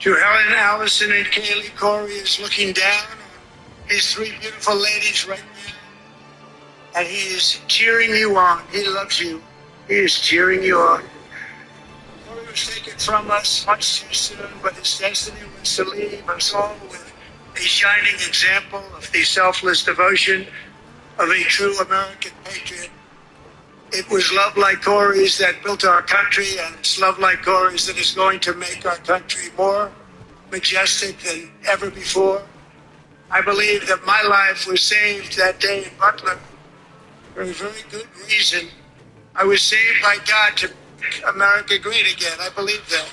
To Helen, Allison, and Kaylee, Corey is looking down on his three beautiful ladies right now. And he is cheering you on. He loves you. He is cheering you on. Corey was taken from us much too soon, but his destiny was to leave us all with a shining example of the selfless devotion of a true American patriot. It was love like Corey's that built our country, and it's love like Corey's that is going to make our country more majestic than ever before. I believe that my life was saved that day in Butler for a very good reason. I was saved by God to make America great again. I believe that.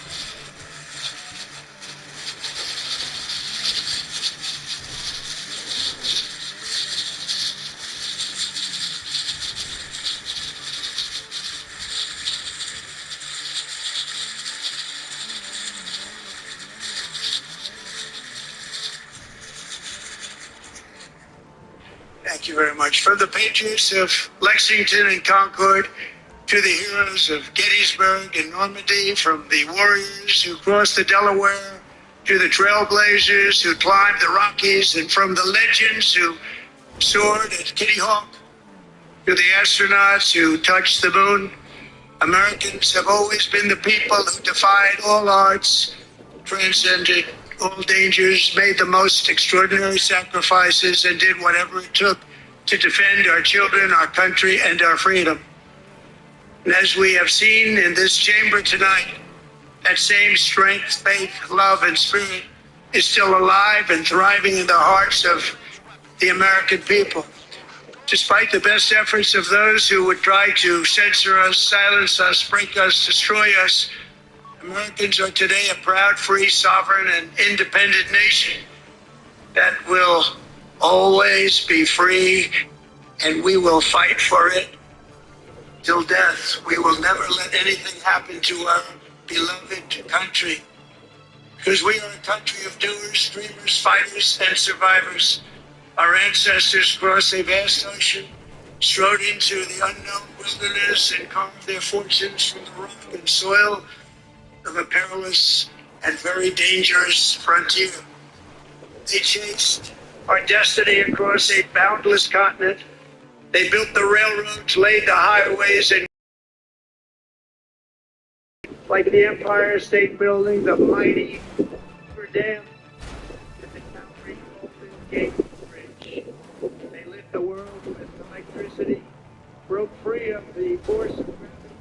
Thank you very much. From the patriots of Lexington and Concord to the heroes of Gettysburg and Normandy, from the warriors who crossed the Delaware to the trailblazers who climbed the Rockies, and from the legends who soared at Kitty Hawk to the astronauts who touched the moon, Americans have always been the people who defied all odds, transcended all dangers, made the most extraordinary sacrifices, and did whatever it took to defend our children, our country, and our freedom. And as we have seen in this chamber tonight, that same strength, faith, love, and spirit is still alive and thriving in the hearts of the American people. Despite the best efforts of those who would try to censor us, silence us, break us, destroy us, Americans are today a proud, free, sovereign, and independent nation that will always be free, and we will fight for it till death. We will never let anything happen to our beloved country, because we are a country of doers, dreamers, fighters, and survivors. Our ancestors crossed a vast ocean, strode into the unknown wilderness, and carved their fortunes from the rock and soil of a perilous and very dangerous frontier. They chased our destiny across a boundless continent. They built the railroads, laid the highways, and like the Empire State Building, the mighty Hoover Dam, and the towering Golden Gate Bridge. They lit the world with electricity, broke free of the force of gravity,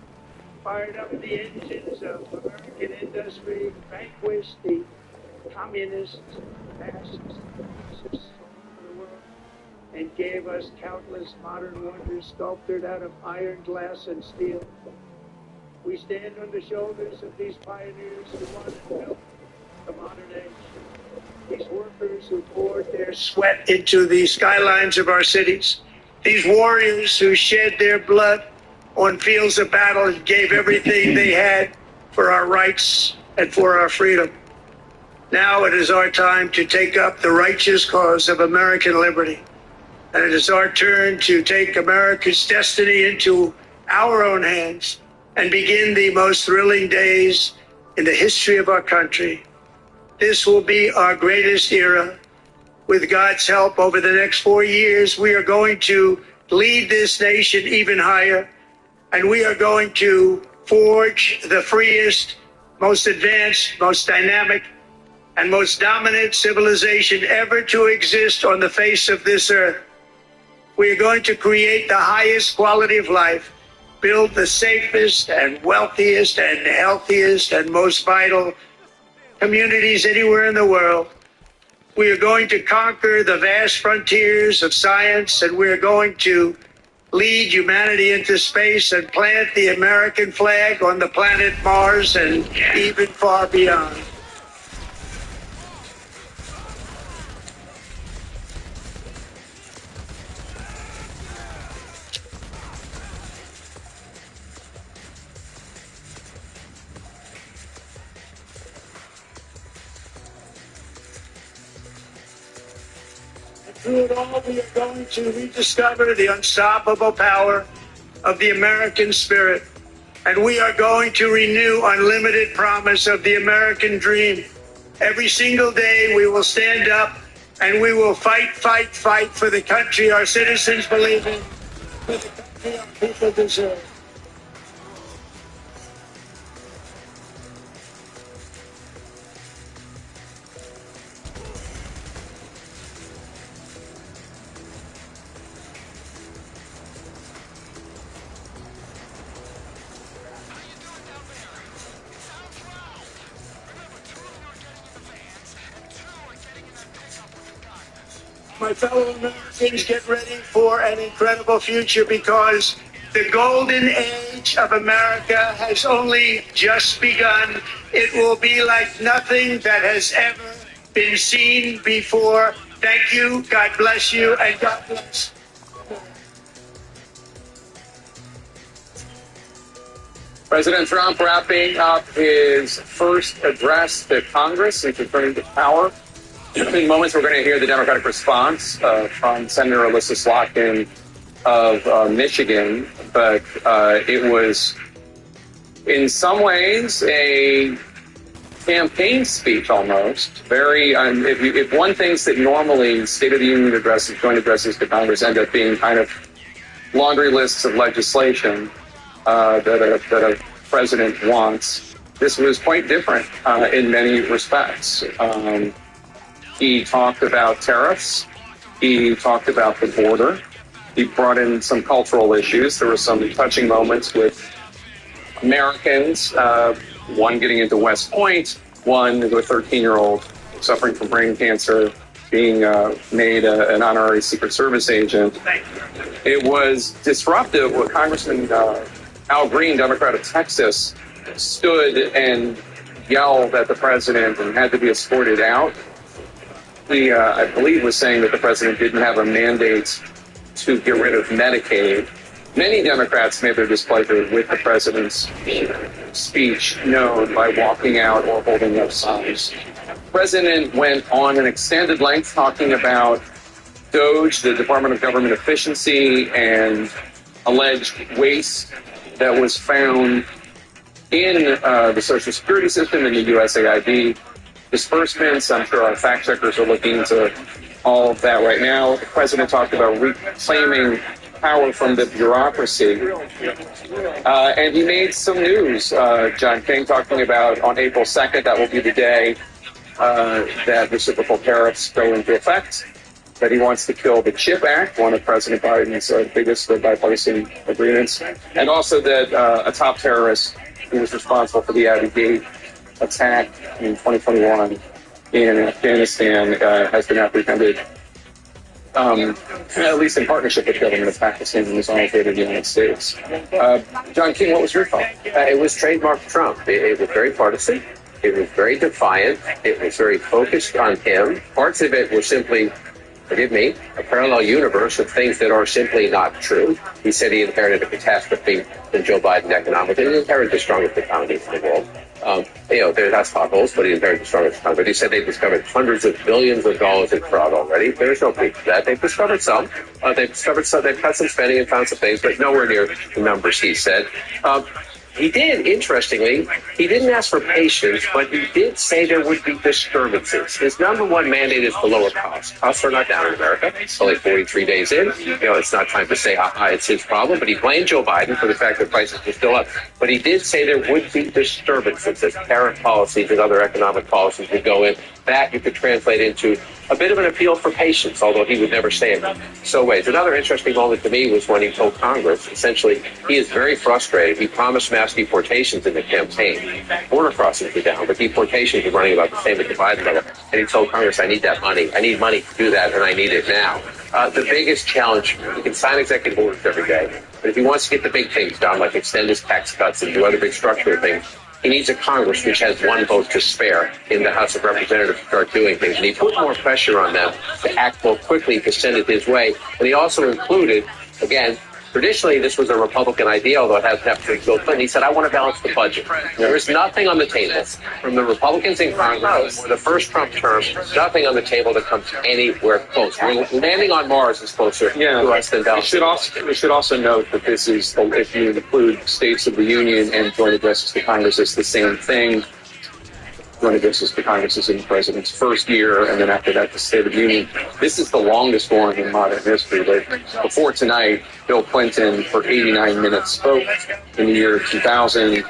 fired up the engines of American industry, vanquished the communists, fascists, of the world, and gave us countless modern wonders sculptured out of iron, glass, and steel. We stand on the shoulders of these pioneers who wanted to build the modern age. These workers who poured their sweat into the skylines of our cities. These warriors who shed their blood on fields of battle and gave everything they had for our rights and for our freedom. Now it is our time to take up the righteous cause of American liberty. And it is our turn to take America's destiny into our own hands and begin the most thrilling days in the history of our country. This will be our greatest era. With God's help, over the next 4 years, we are going to lead this nation even higher. And we are going to forge the freest, most advanced, most dynamic, and most dominant civilization ever to exist on the face of this earth. We are going to create the highest quality of life, build the safest and wealthiest and healthiest and most vital communities anywhere in the world. We are going to conquer the vast frontiers of science, and we are going to lead humanity into space and plant the American flag on the planet Mars and even far beyond. Through it all, we are going to rediscover the unstoppable power of the American spirit. And we are going to renew unlimited promise of the American dream. Every single day we will stand up and we will fight, fight, fight for the country our citizens believe in, for the country our people deserve. My fellow Americans, get ready for an incredible future because the golden age of America has only just begun. It will be like nothing that has ever been seen before. Thank you, God bless you, and God bless. President Trump wrapping up his first address to Congress since returning to power. In moments, we're going to hear the Democratic response from Senator Alyssa Slotkin of Michigan, but it was in some ways a campaign speech almost. Very, if one thinks that normally State of the Union addresses, joint addresses to Congress end up being kind of laundry lists of legislation that a president wants, this was quite different in many respects. He talked about tariffs. He talked about the border. He brought in some cultural issues. There were some touching moments with Americans, one getting into West Point, one with a 13-year-old suffering from brain cancer being made an honorary Secret Service agent. It was disruptive when Congressman Al Green, Democrat of Texas, stood and yelled at the president and had to be escorted out. He, I believe, was saying that the president didn't have a mandate to get rid of Medicaid. Many Democrats made their displeasure with the president's speech known by walking out or holding up signs. The president went on an extended length talking about DOGE, the Department of Government Efficiency, and alleged waste that was found in the Social Security system and the USAID disbursements. I'm sure our fact checkers are looking into all of that right now. The president talked about reclaiming power from the bureaucracy. And he made some news. John King talking about on April 2nd, that will be the day that reciprocal tariffs go into effect. That he wants to kill the CHIP Act, one of President Biden's biggest bipartisan agreements. And also that a top terrorist who was responsible for the Abbey Gate attack in 2021 in Afghanistan has been apprehended, at least in partnership with the government of Pakistan and is on its way to the United States. John King, what was your thought? It was trademark Trump. It was very partisan. It was very defiant. It was very focused on him. Parts of it were simply, forgive me, a parallel universe of things that are simply not true. He said he inherited a catastrophe in Joe Biden economically. He inherited the strongest economy in the world. That's potholes, but he inherited the strongest economy. But he said they've discovered hundreds of billions of dollars in fraud already. There's no proof of that. They've discovered some. They've cut some spending and found some things, but nowhere near the numbers he said. He did, interestingly, he didn't ask for patience, but he did say there would be disturbances. His number one mandate is to lower costs. Costs are not down in America. It's only 43 days in. It's not time to say, it's his problem. But he blamed Joe Biden for the fact that prices were still up. But he did say there would be disturbances as tariff policies and other economic policies would go in. That you could translate into a bit of an appeal for patience, although he would never say it so ways. Another interesting moment to me was when he told Congress, essentially, he is very frustrated. He promised mass deportations in the campaign. Border crossings were down, but deportations were running about the same at the Biden level. And he told Congress, I need that money. I need money to do that, and I need it now. The biggest challenge, he can sign executive orders every day, but if he wants to get the big things done, like extend his tax cuts and do other big structural things, he needs a Congress which has one vote to spare in the House of Representatives to start doing things. And he put more pressure on them to act more quickly to send it his way. And he also included, again, traditionally this was a Republican idea, although it hasn't happened since Bill Clinton. He said, I want to balance the budget. There is nothing on the table from the Republicans in Congress for the first Trump term, nothing on the table that comes anywhere close. We're landing on Mars is closer to us than down. We should also note that this is, if you include states of the Union and joint addresses to Congress, it's the same thing. when it gets to Congress is in the president's first year, and then after that, the State of the Union. This is the longest one in modern history. But before tonight, Bill Clinton, for 89 minutes, spoke in the year 2000.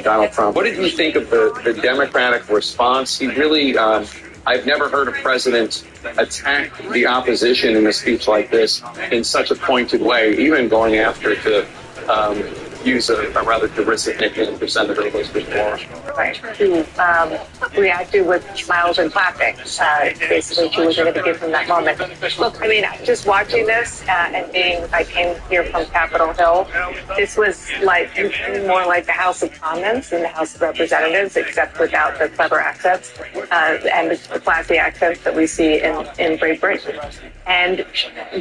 Donald Trump. What did you think of the Democratic response? He really, I've never heard a president attack the opposition in a speech like this in such a pointed way, even going after to use a rather derisive nickname for Senator Elizabeth Warren. Right. To react to with smiles and clapping. Basically, she was going to give him that moment. Look, I mean, just watching this and I came here from Capitol Hill, this was like more like the House of Commons than the House of Representatives, except without the clever accents and the classy accents that we see in Great Britain. And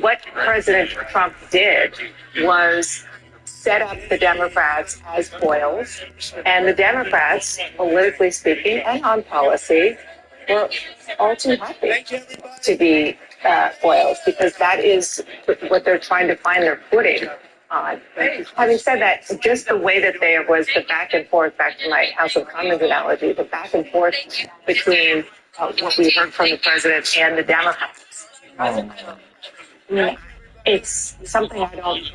what President Trump did was set up the Democrats as foils, and the Democrats, politically speaking and on policy, were all too happy to be foils, because that is what they're trying to find their footing on. Having said that, just the way that there was the back and forth, back to my House of Commons analogy, the back and forth between what we heard from the president and the Democrats. It's something I don't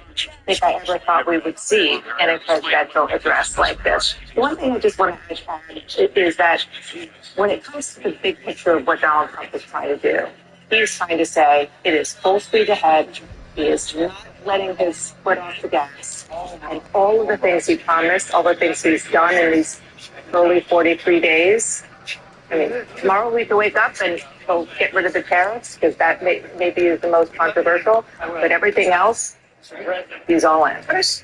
think I ever thought we would see in a presidential address like this. One thing I just want to add is that when it comes to the big picture of what Donald Trump is trying to do, he's trying to say it is full speed ahead. He is not letting his foot off the gas. And all of the things he promised, all the things he's done in these early 43 days, I mean, tomorrow we can wake up and he'll get rid of the tariffs, because that maybe is the most controversial. But everything else, he's all in.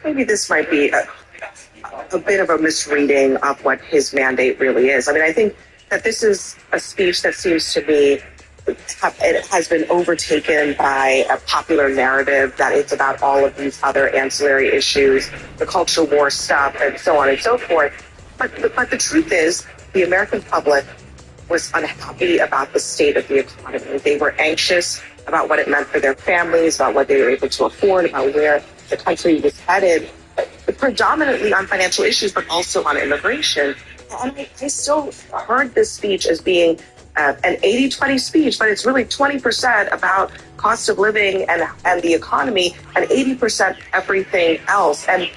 Maybe this might be a bit of a misreading of what his mandate really is. I mean, I think that this is a speech that seems to me it has been overtaken by a popular narrative that it's about all of these other ancillary issues, the culture war stuff, and so on and so forth. But the truth is, the American public was unhappy about the state of the economy. They were anxious about what it meant for their families, about what they were able to afford, about where the country was headed, predominantly on financial issues, but also on immigration. And I still heard this speech as being an 80-20 speech, but it's really 20% about cost of living and the economy, and 80% everything else. And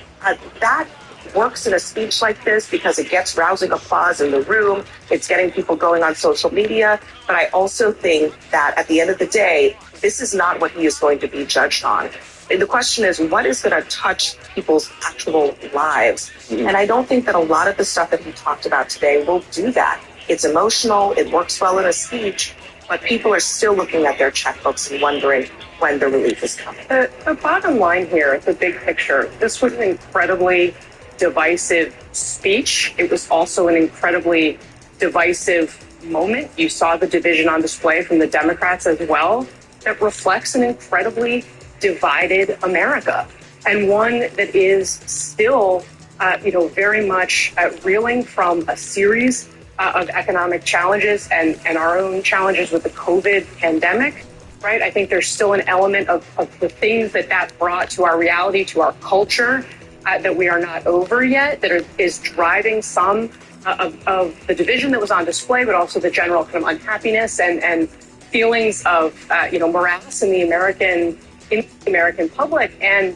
that works in a speech like this because it gets rousing applause in the room. It's getting people going on social media. But I also think that at the end of the day, this is not what he is going to be judged on. And the question is, what is going to touch people's actual lives? Mm-hmm. And I don't think that a lot of the stuff that he talked about today will do that. It's emotional. It works well in a speech. But people are still looking at their checkbooks and wondering when the relief is coming. The bottom line here, the big picture, this was an incredibly divisive speech. It was also an incredibly divisive moment. You saw the division on display from the Democrats as well. That reflects an incredibly divided America, and one that is still, very much reeling from a series of economic challenges and our own challenges with the COVID pandemic. Right? I think there's still an element of the things that brought to our reality, to our culture, that we are not over yet, that is driving some of the division that was on display, but also the general kind of unhappiness and feelings of, morass in the American public. And,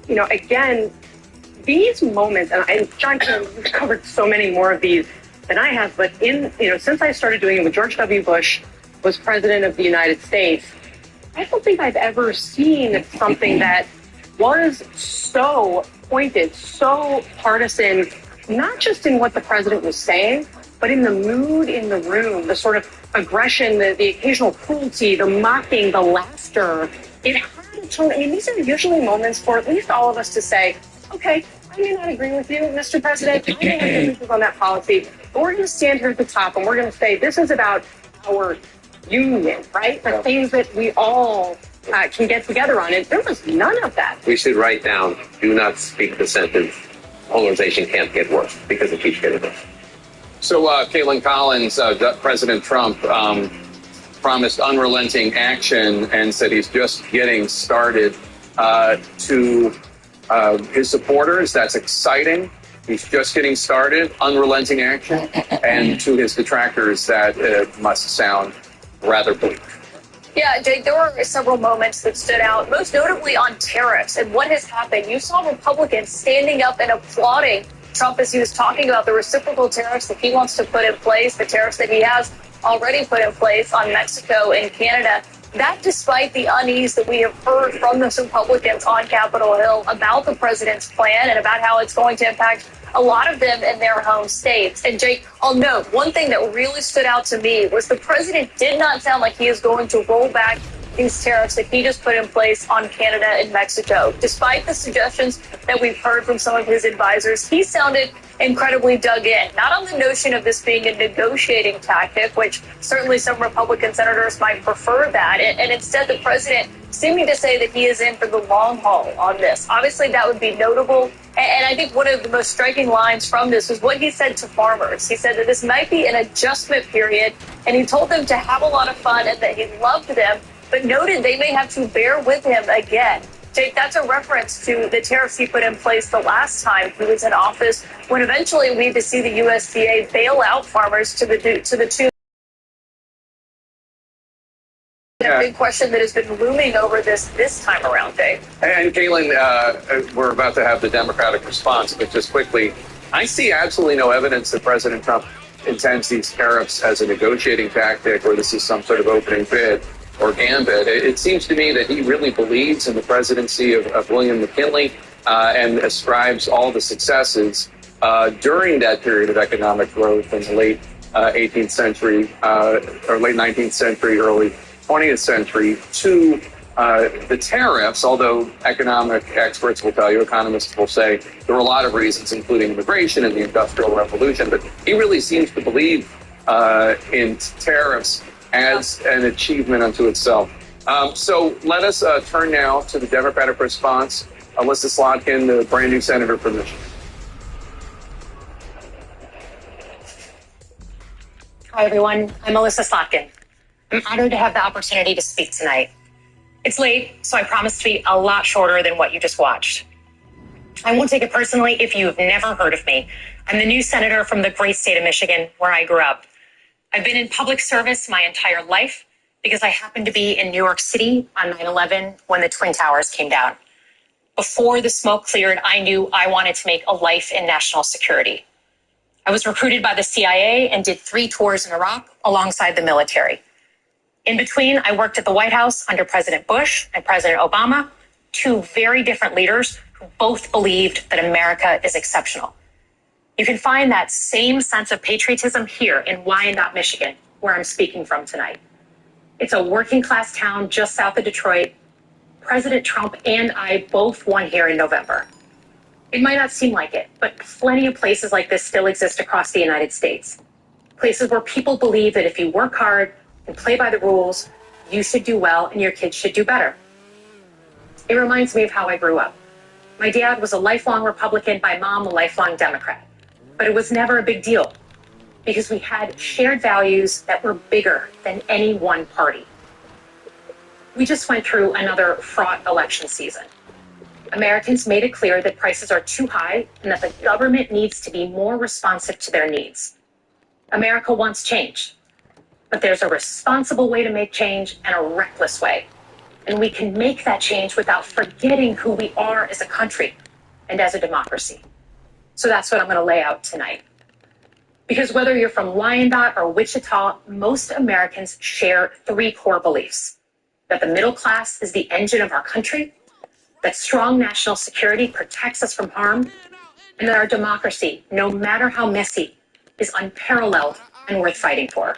again, these moments, and John, you've covered so many more of these than I have, but since I started doing it when George W. Bush was president of the United States, I don't think I've ever seen something that was so pointed, so partisan, not just in what the president was saying, but in the mood in the room, the sort of aggression, the occasional cruelty, the mocking, the laughter. It had a tone. I mean, these are usually moments for at least all of us to say, okay, I may not agree with you, Mr. President. I may have differences on that policy, but we're going to stand here at the top and we're going to say this is about our union, right? The things that we all can get together on. And there was none of that. We should write down, do not speak the sentence, polarization can't get worse, because it keeps getting worse. So, Caitlin Collins, President Trump promised unrelenting action and said he's just getting started to his supporters. That's exciting. He's just getting started, unrelenting action, and to his detractors, that must sound rather bleak. Yeah, Jake, there were several moments that stood out, most notably on tariffs and what has happened. You saw Republicans standing up and applauding Trump as he was talking about the reciprocal tariffs that he wants to put in place, the tariffs that he has already put in place on Mexico and Canada. That despite the unease that we have heard from those Republicans on Capitol Hill about the president's plan and about how it's going to impact a lot of them in their home states. And Jake, I'll note one thing that really stood out to me was the president did not sound like he is going to roll back these tariffs that he just put in place on Canada and Mexico. Despite the suggestions that we've heard from some of his advisors, he sounded incredibly dug in, not on the notion of this being a negotiating tactic, which certainly some Republican senators might prefer that, and instead the president seeming to say that he is in for the long haul on this. Obviously, that would be notable. And I think one of the most striking lines from this was what he said to farmers. He said that this might be an adjustment period, and he told them to have a lot of fun and that he loved them, but noted they may have to bear with him again. Jake, that's a reference to the tariffs he put in place the last time he was in office, when eventually we had to see the USDA bail out farmers to the tune. A big question that has been looming over this time around, Jake. And Caitlin, we're about to have the Democratic response, but just quickly, I see absolutely no evidence that President Trump intends these tariffs as a negotiating tactic, or this is some sort of opening bid or gambit. It seems to me that he really believes in the presidency of William McKinley and ascribes all the successes during that period of economic growth in the late 18th century or late 19th century, early 20th century to the tariffs, although economic experts will tell you, economists will say there were a lot of reasons, including immigration and the Industrial Revolution, but he really seems to believe in tariffs as an achievement unto itself. So let us turn now to the Democratic response. Alyssa Slotkin, the brand new senator from Michigan. Hi, everyone. I'm Alyssa Slotkin. I'm honored to have the opportunity to speak tonight. It's late, so I promise to be a lot shorter than what you just watched. I won't take it personally if you've never heard of me. I'm the new senator from the great state of Michigan, where I grew up. I've been in public service my entire life because I happened to be in New York City on 9/11 when the Twin Towers came down. Before the smoke cleared, I knew I wanted to make a life in national security. I was recruited by the CIA and did 3 tours in Iraq alongside the military. In between, I worked at the White House under President Bush and President Obama, 2 very different leaders who both believed that America is exceptional. You can find that same sense of patriotism here in Wyandotte, Michigan, where I'm speaking from tonight. It's a working class town just south of Detroit. President Trump and I both won here in November. It might not seem like it, but plenty of places like this still exist across the United States. Places where people believe that if you work hard and play by the rules, you should do well and your kids should do better. It reminds me of how I grew up. My dad was a lifelong Republican, my mom a lifelong Democrat. But it was never a big deal because we had shared values that were bigger than any one party. We just went through another fraught election season. Americans made it clear that prices are too high and that the government needs to be more responsive to their needs. America wants change, but there's a responsible way to make change and a reckless way. And we can make that change without forgetting who we are as a country and as a democracy. So that's what I'm going to lay out tonight. Because whether you're from Wyandotte or Wichita, most Americans share 3 core beliefs: that the middle class is the engine of our country, that strong national security protects us from harm, and that our democracy, no matter how messy, is unparalleled and worth fighting for.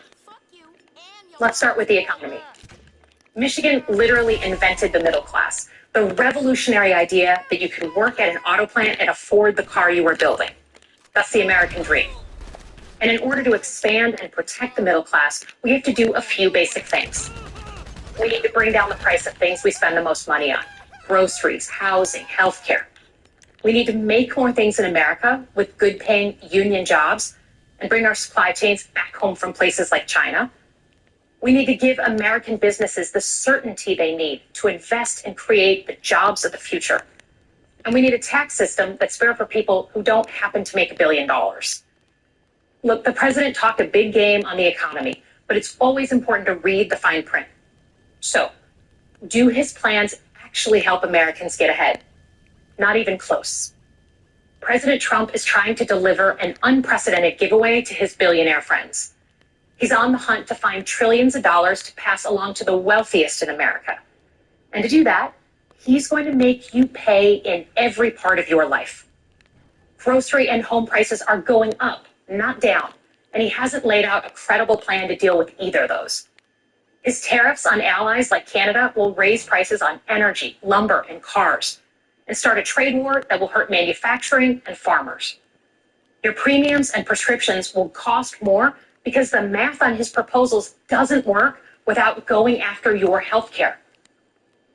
Let's start with the economy. Michigan literally invented the middle class, the revolutionary idea that you could work at an auto plant and afford the car you were building. That's the American dream. And in order to expand and protect the middle class, we have to do a few basic things. We need to bring down the price of things we spend the most money on: groceries, housing, healthcare. We need to make more things in America with good-paying union jobs and bring our supply chains back home from places like China. We need to give American businesses the certainty they need to invest and create the jobs of the future. And we need a tax system that's fair for people who don't happen to make $1 billion. Look, the president talked a big game on the economy, but it's always important to read the fine print. So, do his plans actually help Americans get ahead? Not even close. President Trump is trying to deliver an unprecedented giveaway to his billionaire friends. He's on the hunt to find trillions of dollars to pass along to the wealthiest in America. And to do that, he's going to make you pay in every part of your life. Grocery and home prices are going up, not down, and he hasn't laid out a credible plan to deal with either of those. His tariffs on allies like Canada will raise prices on energy, lumber, and cars, and start a trade war that will hurt manufacturing and farmers. Your premiums and prescriptions will cost more because the math on his proposals doesn't work without going after your health care.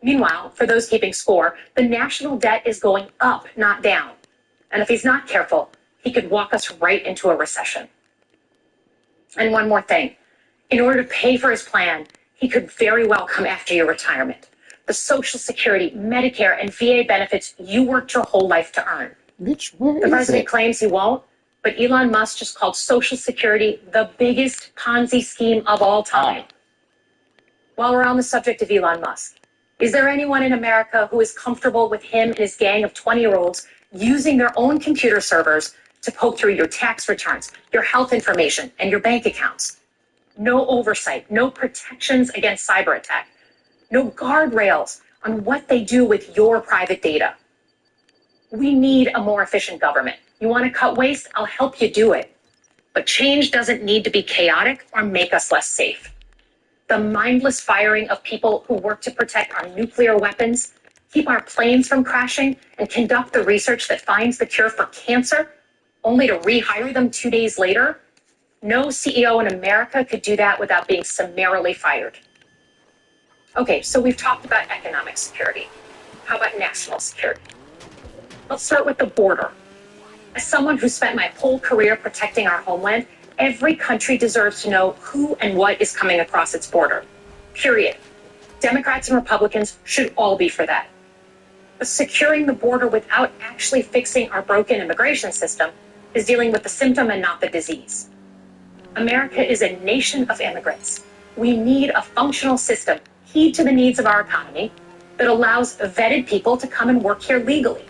Meanwhile, for those keeping score, the national debt is going up, not down. And if he's not careful, he could walk us right into a recession. And one more thing. In order to pay for his plan, he could very well come after your retirement. The Social Security, Medicare, and VA benefits you worked your whole life to earn. Bitch, where The is president it? claims he won't, but Elon Musk just called Social Security the biggest Ponzi scheme of all time. While we're on the subject of Elon Musk, is there anyone in America who is comfortable with him and his gang of 20-year-olds using their own computer servers to poke through your tax returns, your health information, and your bank accounts? No oversight, no protections against cyber attack, no guardrails on what they do with your private data. We need a more efficient government. You want to cut waste? I'll help you do it. But change doesn't need to be chaotic or make us less safe. The mindless firing of people who work to protect our nuclear weapons, keep our planes from crashing, and conduct the research that finds the cure for cancer, only to rehire them 2 days later? No CEO in America could do that without being summarily fired. Okay, so we've talked about economic security. How about national security? Let's start with the border. As someone who spent my whole career protecting our homeland, every country deserves to know who and what is coming across its border. Period. Democrats and Republicans should all be for that. But securing the border without actually fixing our broken immigration system is dealing with the symptom and not the disease. America is a nation of immigrants. We need a functional system keyed to the needs of our economy that allows vetted people to come and work here legally.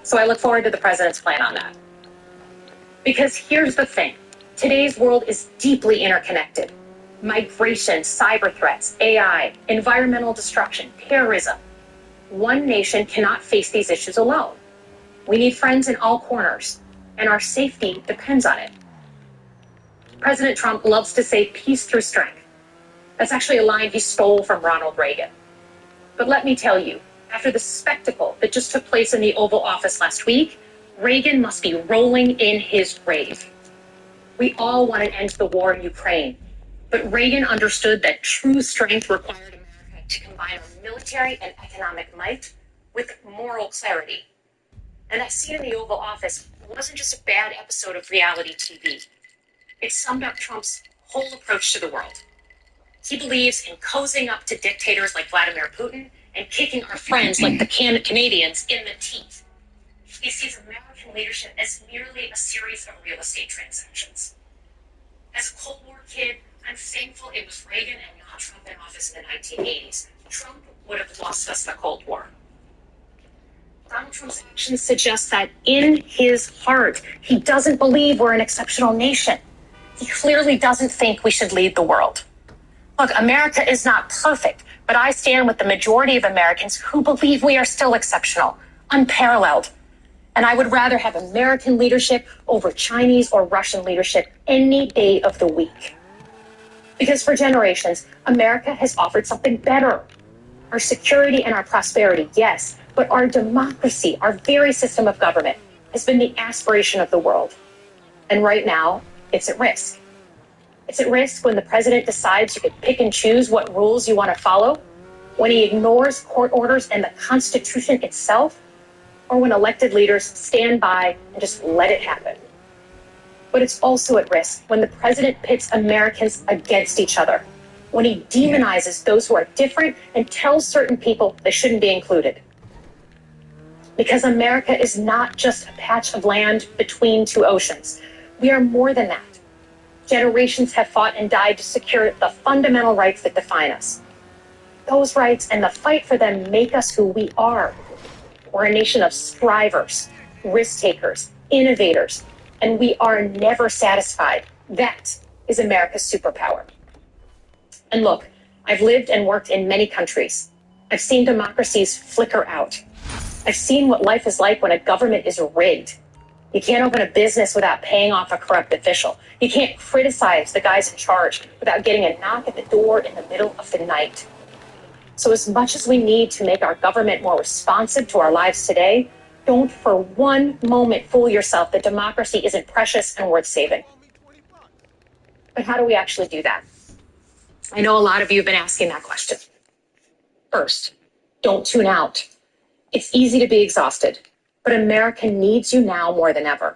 So I look forward to the president's plan on that. Because here's the thing. Today's world is deeply interconnected. Migration, cyber threats, AI, environmental destruction, terrorism. One nation cannot face these issues alone. We need friends in all corners, and our safety depends on it. President Trump loves to say peace through strength. That's actually a line he stole from Ronald Reagan. But let me tell you, after the spectacle that just took place in the Oval Office last week, Reagan must be rolling in his grave. We all want an end to the war in Ukraine, but Reagan understood that true strength required America to combine our military and economic might with moral clarity. And that scene in the Oval Office wasn't just a bad episode of reality TV. It summed up Trump's whole approach to the world. He believes in cozying up to dictators like Vladimir Putin and kicking our friends like the Canadians in the teeth. He sees American leadership as merely a series of real estate transactions. As a Cold War kid, I'm thankful it was Reagan and not Trump in office in the 1980s. Trump would have lost us the Cold War. Donald Trump's actions suggest that in his heart, he doesn't believe we're an exceptional nation. He clearly doesn't think we should lead the world. Look, America is not perfect, but I stand with the majority of Americans who believe we are still exceptional, unparalleled. And I would rather have American leadership over Chinese or Russian leadership any day of the week. Because for generations, America has offered something better. Our security and our prosperity, yes, but our democracy, our very system of government, has been the aspiration of the world. And right now, it's at risk. It's at risk when the president decides you can pick and choose what rules you want to follow, when he ignores court orders and the Constitution itself, or when elected leaders stand by and just let it happen. But it's also at risk when the president pits Americans against each other, when he demonizes those who are different and tells certain people they shouldn't be included. Because America is not just a patch of land between two oceans. We are more than that. Generations have fought and died to secure the fundamental rights that define us. Those rights and the fight for them make us who we are. We're a nation of strivers, risk takers, innovators, and we are never satisfied. That is America's superpower. And look, I've lived and worked in many countries. I've seen democracies flicker out. I've seen what life is like when a government is rigged. You can't open a business without paying off a corrupt official. You can't criticize the guys in charge without getting a knock at the door in the middle of the night. So as much as we need to make our government more responsive to our lives today, don't for one moment fool yourself that democracy isn't precious and worth saving. But how do we actually do that? I know a lot of you have been asking that question. First, don't tune out. It's easy to be exhausted, but America needs you now more than ever.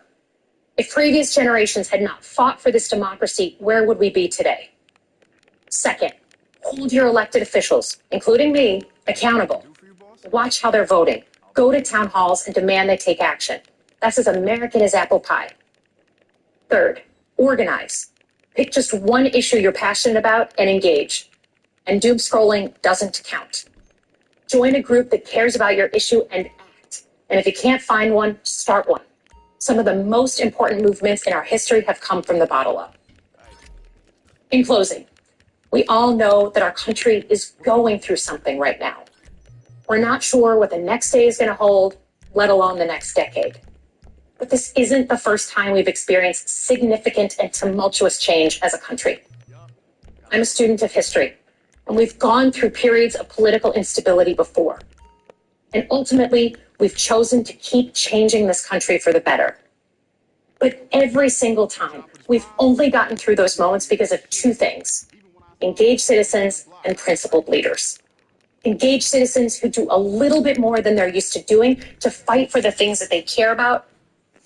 If previous generations had not fought for this democracy, where would we be today? Second, hold your elected officials, including me, accountable. Watch how they're voting. Go to town halls and demand they take action. That's as American as apple pie. Third, organize. Pick just one issue you're passionate about and engage. And doom scrolling doesn't count. Join a group that cares about your issue and act. And if you can't find one, start one. Some of the most important movements in our history have come from the bottom up. In closing, we all know that our country is going through something right now. We're not sure what the next day is going to hold, let alone the next decade. But this isn't the first time we've experienced significant and tumultuous change as a country. I'm a student of history, and we've gone through periods of political instability before. And ultimately, we've chosen to keep changing this country for the better. But every single time, we've only gotten through those moments because of two things: engaged citizens and principled leaders. Engaged citizens who do a little bit more than they're used to doing to fight for the things that they care about,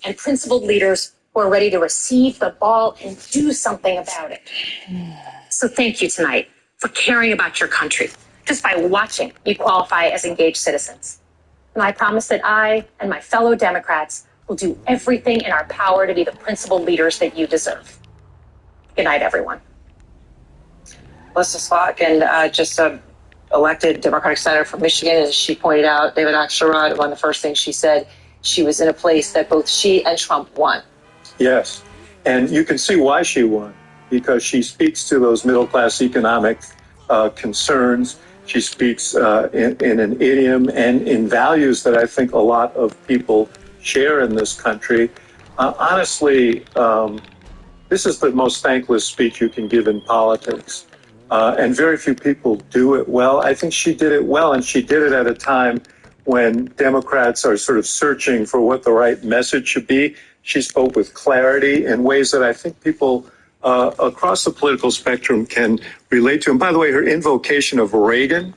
and principled leaders who are ready to receive the ball and do something about it. So thank you tonight for caring about your country. Just by watching, you qualify as engaged citizens. And I promise that I and my fellow Democrats will do everything in our power to be the principled leaders that you deserve. Good night, everyone. Melissa Slotkin, just elected Democratic Senator from Michigan. As she pointed out, David Axelrod, one of the first things she said, she was in a place that both she and Trump won. Yes, and you can see why she won, because she speaks to those middle-class economic concerns. She speaks in an idiom and in values that I think a lot of people share in this country. Honestly, this is the most thankless speech you can give in politics. And very few people do it well. I think she did it well, and she did it at a time when Democrats are sort of searching for what the right message should be. She spoke with clarity in ways that I think people across the political spectrum can relate to. And by the way, her invocation of Reagan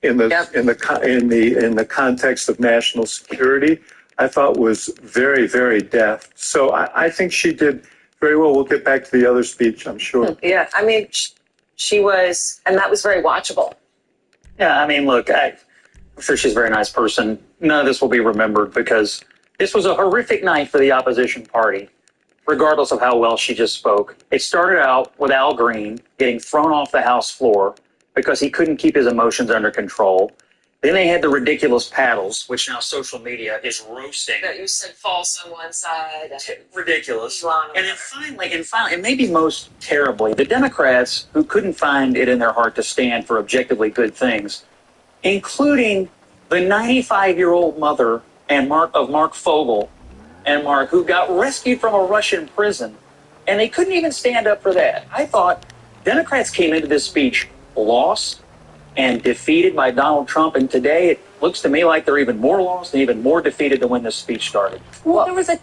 in the context of national security, I thought was very, very deft. So I think she did very well. We'll get back to the other speech, I'm sure. Yeah, I mean, she was, and that was very watchable. Yeah, I mean, look, I'm sure she's a very nice person. None of this will be remembered because this was a horrific night for the opposition party, regardless of how well she just spoke. It started out with Al Green getting thrown off the House floor because he couldn't keep his emotions under control. Then they had the ridiculous paddles, which now social media is roasting. That you said false on one side. Ridiculous. And then finally, and maybe most terribly, the Democrats who couldn't find it in their heart to stand for objectively good things, including the 95-year-old mother of Mark Fogel and Mark, who got rescued from a Russian prison, and they couldn't even stand up for that. I thought Democrats came into this speech lost and defeated by Donald Trump, and today it looks to me like they're even more lost and even more defeated than when this speech started. Well, there was a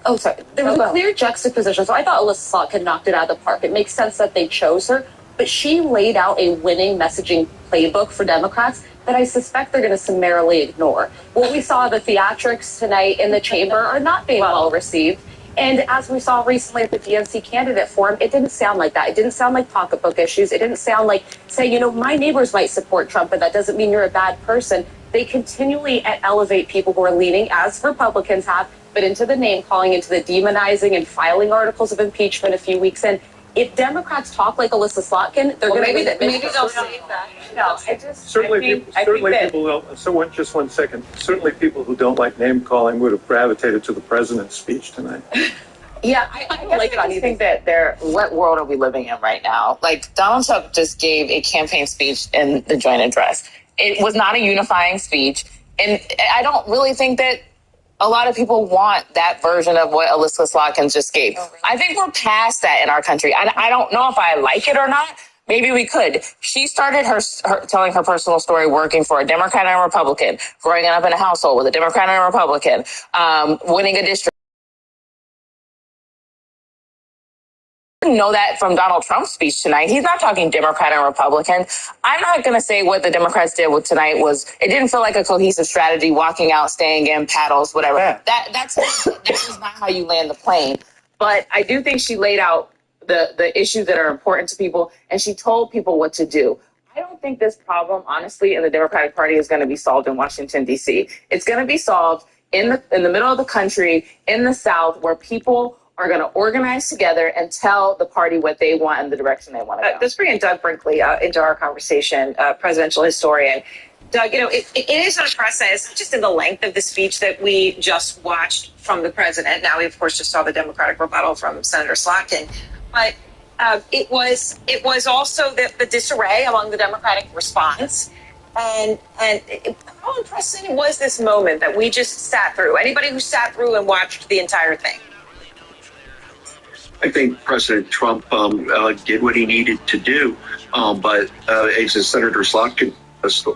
clear juxtaposition. So I thought Alyssa Slotkin knocked it out of the park. It makes sense that they chose her, but she laid out a winning messaging playbook for Democrats that I suspect they're going to summarily ignore. What we saw, the theatrics tonight in the chamber, are not being well received. And as we saw recently at the DNC candidate forum, it didn't sound like that. It didn't sound like pocketbook issues. It didn't sound like, say, my neighbors might support Trump, but that doesn't mean you're a bad person. They continually elevate people who are leaning, as Republicans have, but into the name calling, into the demonizing and filing articles of impeachment a few weeks in. If Democrats talk like Alyssa Slotkin, they're going to maybe they'll say that. No, Certainly, people don't. So just 1 second. Certainly, people who don't like name calling would have gravitated to the president's speech tonight. Yeah, I just think that what world are we living in right now? Like, Donald Trump just gave a campaign speech in the joint address. It was not a unifying speech. And I don't really think that a lot of people want that version of what Alyssa Slotkin just gave. Oh, really? I think we're past that in our country. I don't know if I like it or not. Maybe we could. She started her telling her personal story working for a Democrat and a Republican, growing up in a household with a Democrat and a Republican, winning a district. Know that from Donald Trump's speech tonight. He's not talking Democrat and Republican. I'm not going to say what the Democrats did with tonight was, it didn't feel like a cohesive strategy, walking out, staying in, paddles, whatever. Yeah. That is not how you land the plane. But I do think she laid out the issues that are important to people, and she told people what to do. I don't think this problem, honestly, in the Democratic Party is going to be solved in Washington, D.C. It's going to be solved in the middle of the country, in the South, where people are going to organize together and tell the party what they want and the direction they want to go. Let's bring in Doug Brinkley into our conversation, presidential historian. Doug, it is an impressive, it's just in the length of the speech that we just watched from the president. Now we, of course, just saw the Democratic rebuttal from Senator Slotkin. But it was also the disarray among the Democratic response. And how impressive was this moment that we just sat through? Anybody who sat through and watched the entire thing? I think President Trump did what he needed to do. But as Senator Slotkin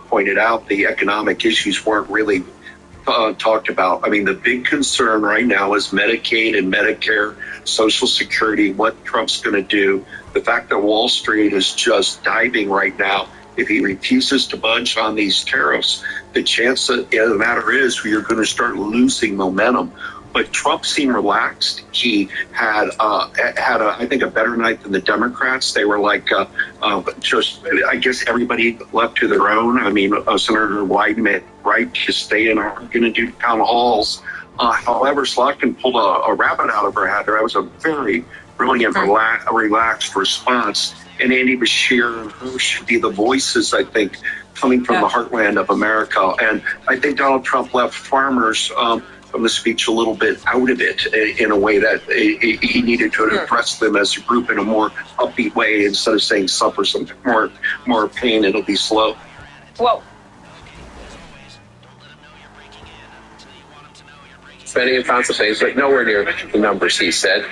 pointed out, the economic issues weren't really talked about. I mean, the big concern right now is Medicaid and Medicare, Social Security, what Trump's going to do. The fact that Wall Street is just diving right now. If he refuses to budge on these tariffs, the chance of the matter is you're going to start losing momentum. But Trump seemed relaxed. He had I think, a better night than the Democrats. They were like, I guess everybody left to their own. I mean, Senator Wyden made right to stay and are going to do town halls. However, Slotkin pulled a rabbit out of her hat. That was a very brilliant, relaxed response. And Andy Bashir and her should be the voices, I think, coming from the heartland of America. And I think Donald Trump left farmers from the speech a little bit out of it in a way that he needed to address them as a group in a more upbeat way instead of saying suffer some more pain, it'll be slow. Well, spending in pounds of things, but nowhere near the numbers he said.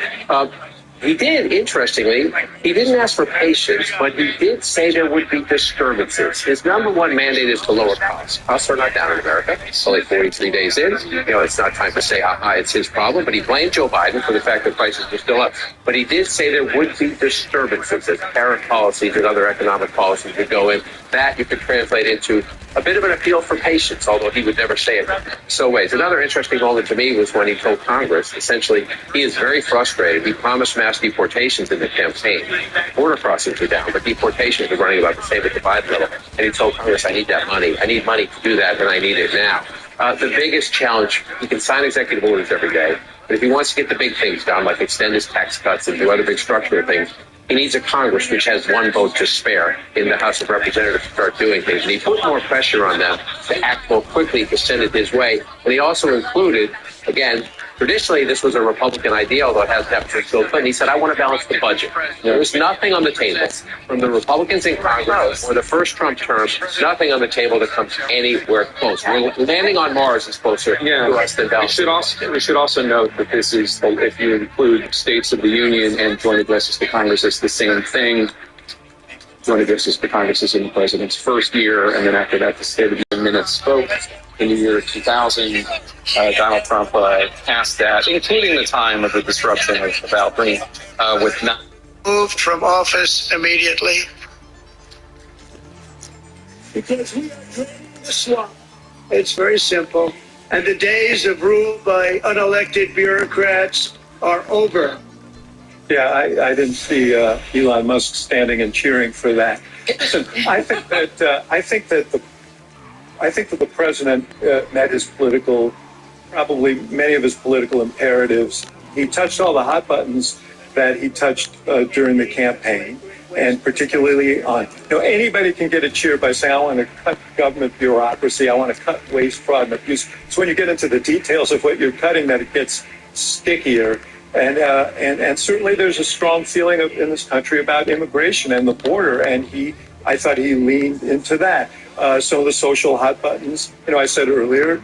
He did, interestingly, he didn't ask for patience, but he did say there would be disturbances. His number one mandate is to lower costs. Costs are not down in America. It's only 43 days in. It's not time to say how high it's his problem, but he blamed Joe Biden for the fact that prices were still up. But he did say there would be disturbances as tariff policies and other economic policies would go in. That you could translate into a bit of an appeal for patience, although he would never say it so ways. Another interesting moment to me was when he told Congress, essentially, he is very frustrated. He promised mass deportations in the campaign. Border crossings are down, but deportations are running about the same at the Biden level. And he told Congress, I need that money. I need money to do that, and I need it now. The biggest challenge, he can sign executive orders every day, but if he wants to get the big things done, like extend his tax cuts and do other big structural things, he needs a Congress which has one vote to spare in the House of Representatives to start doing things. And he put more pressure on them to act more quickly to send it his way. And he also included, again, traditionally this was a Republican idea, although it has happened to Bill Clinton. He said, I want to balance the budget. There was nothing on the table from the Republicans in Congress or the first Trump term, nothing on the table that comes anywhere close. We're landing on Mars is closer to us than balancing. We should also note that this is, if you include states of the Union and joint addresses to Congress, it's the same thing. Joint addresses to Congress is in the president's first year, and then after that, the State of the Union minutes spoke. In the year 2000, Donald Trump passed that, including the time of the disruption of Albany, with not moved from office immediately. Because we are draining the swamp. It's very simple. And the days of rule by unelected bureaucrats are over. Yeah, I didn't see Elon Musk standing and cheering for that. Listen, I think that I think that the president met his probably many of his political imperatives. He touched all the hot buttons that he touched during the campaign, and particularly on, anybody can get a cheer by saying, I want to cut government bureaucracy, I want to cut waste, fraud, and abuse. It's when you get into the details of what you're cutting that it gets stickier. And certainly there's a strong feeling in this country about immigration and the border, and I thought he leaned into that. So the social hot buttons, I said earlier,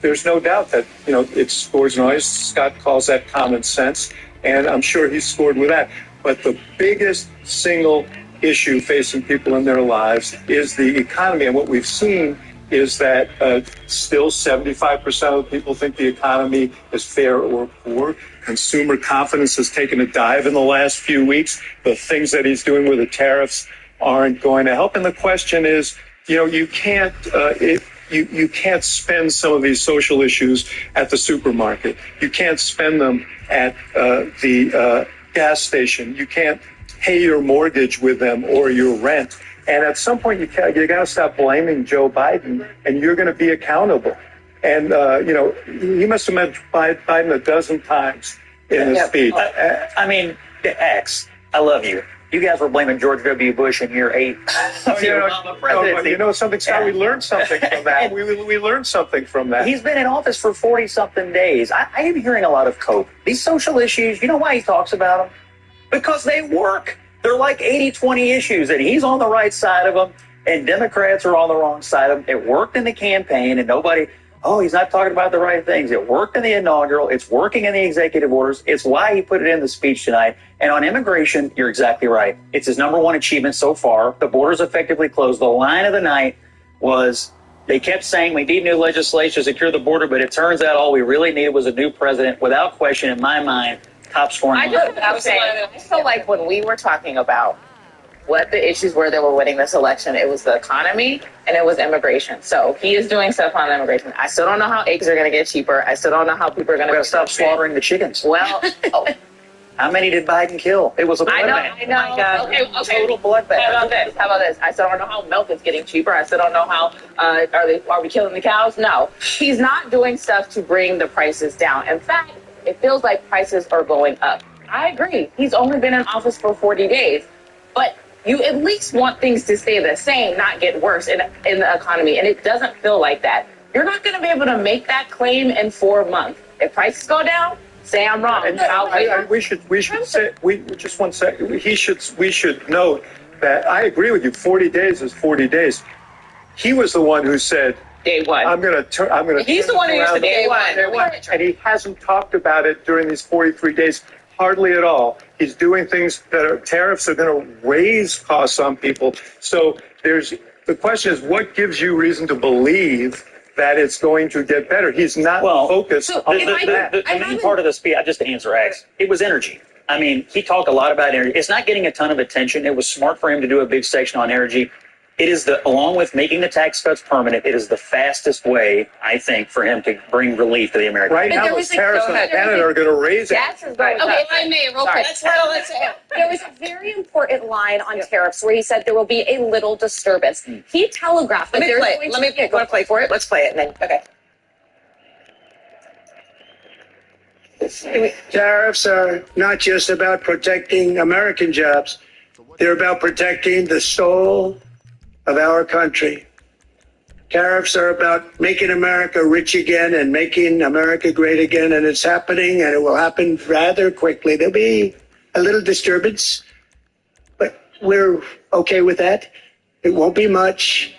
there's no doubt that, it scores noise. Scott calls that common sense, and I'm sure he scored with that. But the biggest single issue facing people in their lives is the economy. And what we've seen is that still 75% of the people think the economy is fair or poor. Consumer confidence has taken a dive in the last few weeks. The things that he's doing with the tariffs aren't going to help. And the question is, you can't spend some of these social issues at the supermarket. You can't spend them at the gas station. You can't pay your mortgage with them or your rent. And at some point, you got to stop blaming Joe Biden, and you're going to be accountable. And, he must have met Biden a dozen times in his speech. X, I love you. You guys were blaming George W. Bush in year 8. Something, Scott, we learned something from that. We learned something from that. He's been in office for 40-something days. I am hearing a lot of cope. These social issues, you know why he talks about them? Because they work. They're like 80-20 issues, and he's on the right side of them, and Democrats are on the wrong side of them. It worked in the campaign, and he's not talking about the right things. It worked in the inaugural. It's working in the executive orders. It's why he put it in the speech tonight. And on immigration, you're exactly right. It's his number one achievement so far. The border's effectively closed. The line of the night was they kept saying we need new legislation to secure the border, but it turns out all we really needed was a new president. Without question, in my mind, top scoring. I feel like when we were talking about what the issues were that were winning this election, it was the economy and it was immigration. So he is doing stuff on immigration. I still don't know how eggs are going to get cheaper. I still don't know how people are going to stop slaughtering the chickens. Well, how many did Biden kill? It was a bloodbath. I know. Okay. Total bloodbath. How about this? I still don't know how milk is getting cheaper. I still don't know how are we killing the cows? No, he's not doing stuff to bring the prices down. In fact, it feels like prices are going up. I agree. He's only been in office for 40 days, but you at least want things to stay the same, not get worse in the economy. And it doesn't feel like that. You're not going to be able to make that claim in 4 months. If prices go down, say I'm wrong. And we should say, just one second. We should note that I agree with you. 40 days is 40 days. He was the one who said, day one. He's the one who used the day one. And he hasn't talked about it during these 43 days. Hardly at all. He's doing things tariffs are going to raise costs on people. So the question is, what gives you reason to believe that it's going to get better? He's not focused on that. The main part of the speech, just to answer X, it was energy. I mean, he talked a lot about energy. It's not getting a ton of attention. It was smart for him to do a big section on energy. It is along with making the tax cuts permanent, it is the fastest way, I think, for him to bring relief to the American people. Right now, the tariffs on Canada are going to raise it. Okay, if I may, real quick. There was a very important line on tariffs where he said there will be a little disturbance. He telegraphed that there's going to be... Want to play for it? Let's play it. And then, okay. Tariffs are not just about protecting American jobs. They're about protecting the soul of our country. Tariffs are about making America rich again and making America great again, and it's happening, and it will happen rather quickly. There'll be a little disturbance, but we're okay with that. It won't be much.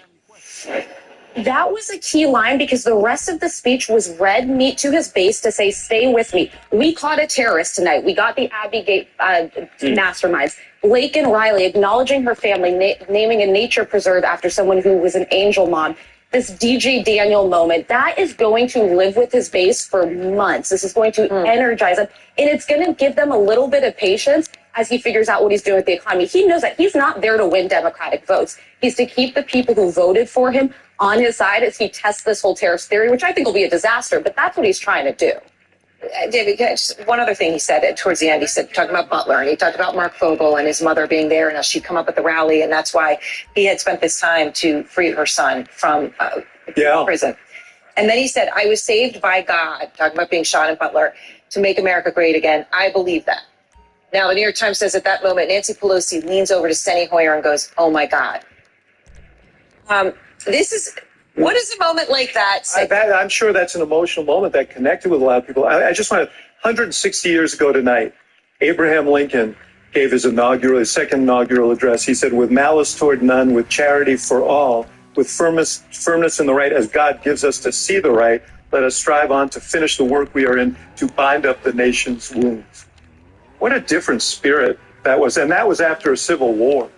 That was a key line because the rest of the speech was red meat to his base to say, stay with me. We caught a terrorist tonight. We got the Abbey Gate masterminds. Blake and Riley acknowledging her family, naming a nature preserve after someone who was an angel mom. This DJ Daniel moment, that is going to live with his base for months. This is going to energize them. And it's going to give them a little bit of patience as he figures out what he's doing with the economy. He knows that he's not there to win Democratic votes. He's to keep the people who voted for him on his side as he tests this whole tariffs theory, which I think will be a disaster, but that's what he's trying to do. David, just one other thing he said towards the end. He said, talking about Butler, and he talked about Mark Fogel and his mother being there, and how she'd come up at the rally, and that's why he had spent this time to free her son from prison. And then he said, I was saved by God, talking about being shot in Butler, to make America great again. I believe that. Now, the New York Times says at that moment, Nancy Pelosi leans over to Steny Hoyer and goes, oh, my God. What is a moment like that? I'm sure that's an emotional moment that connected with a lot of people. I just want to, 160 years ago tonight, Abraham Lincoln gave his second inaugural address. He said, with malice toward none, with charity for all, with firmness in the right as God gives us to see the right, let us strive on to finish the work we are in, to bind up the nation's wounds. What a different spirit that was. And that was after a civil war.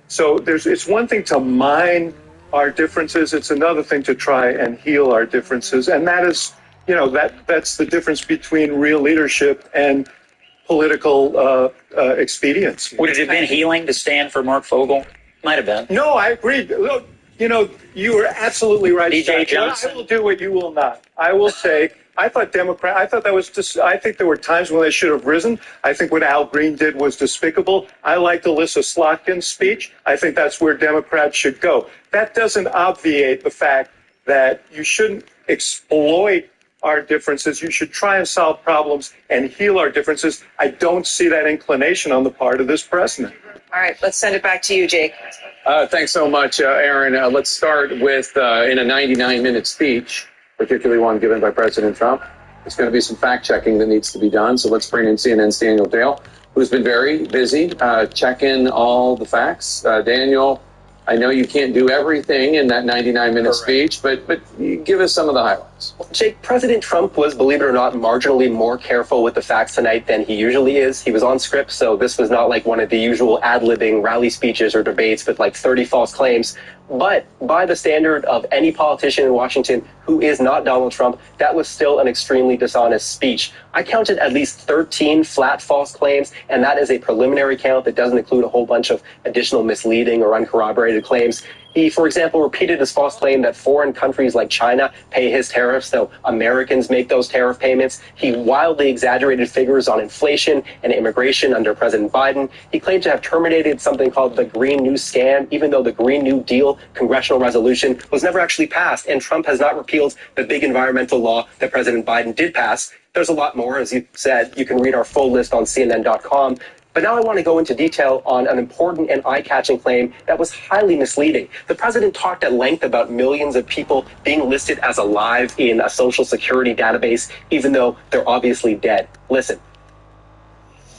So it's one thing to mine our differences. It's another thing to try and heal our differences. And that is, that's the difference between real leadership and political expedience. Would it have been healing to stand for Mark Fogel? Might have been. No, I agree. Look, you are absolutely right. DJ Johnson. I will do what you will not. I will say, I think there were times when they should have risen. I think what Al Green did was despicable. I liked Alyssa Slotkin's speech. I think that's where Democrats should go. That doesn't obviate the fact that you shouldn't exploit our differences. You should try and solve problems and heal our differences. I don't see that inclination on the part of this president. All right, let's send it back to you, Jake. Thanks so much, Aaron. Let's start with, in a 99-minute speech, particularly one given by President Trump, there's going to be some fact-checking that needs to be done. So let's bring in CNN's Daniel Dale, who's been very busy checking all the facts. Daniel, I know you can't do everything in that 99-minute speech, but give us some of the highlights. Jake, President Trump was, believe it or not, marginally more careful with the facts tonight than he usually is. He was on script, so this was not like one of the usual ad-libbing rally speeches or debates with like 30 false claims. But by the standard of any politician in Washington who is not Donald Trump, that was still an extremely dishonest speech. I counted at least 13 flat false claims, and that is a preliminary count that doesn't include a whole bunch of additional misleading or uncorroborated claims. He, for example, repeated his false claim that foreign countries like China pay his tariffs, though Americans make those tariff payments. He wildly exaggerated figures on inflation and immigration under President Biden. He claimed to have terminated something called the Green New Scam, even though the Green New Deal congressional resolution was never actually passed, and Trump has not repealed the big environmental law that President Biden did pass. There's a lot more, as you said. You can read our full list on CNN.com. But now I want to go into detail on an important and eye-catching claim that was highly misleading. The president talked at length about millions of people being listed as alive in a Social Security database, even though they're obviously dead. Listen.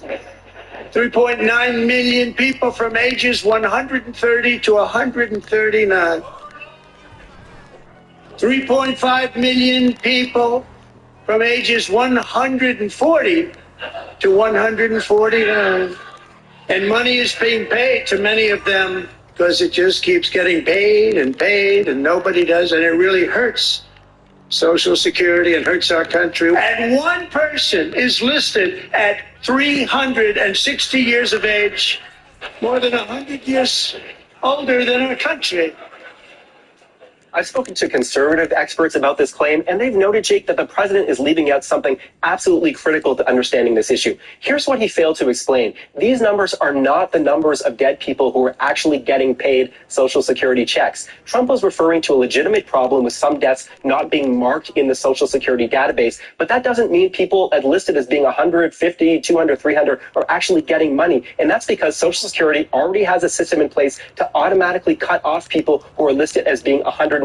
3.9 million people from ages 130 to 139. 3.5 million people from ages 140 to 149. And money is being paid to many of them because it just keeps getting paid and nobody does. And it really hurts Social Security and hurts our country. And one person is listed at 360 years of age, more than 100 years older than our country. I've spoken to conservative experts about this claim, and they've noted, Jake, that the president is leaving out something absolutely critical to understanding this issue. Here's what he failed to explain. These numbers are not the numbers of dead people who are actually getting paid Social Security checks. Trump was referring to a legitimate problem with some deaths not being marked in the Social Security database, but that doesn't mean people listed as being 150, 200, 300 are actually getting money. And that's because Social Security already has a system in place to automatically cut off people who are listed as being 115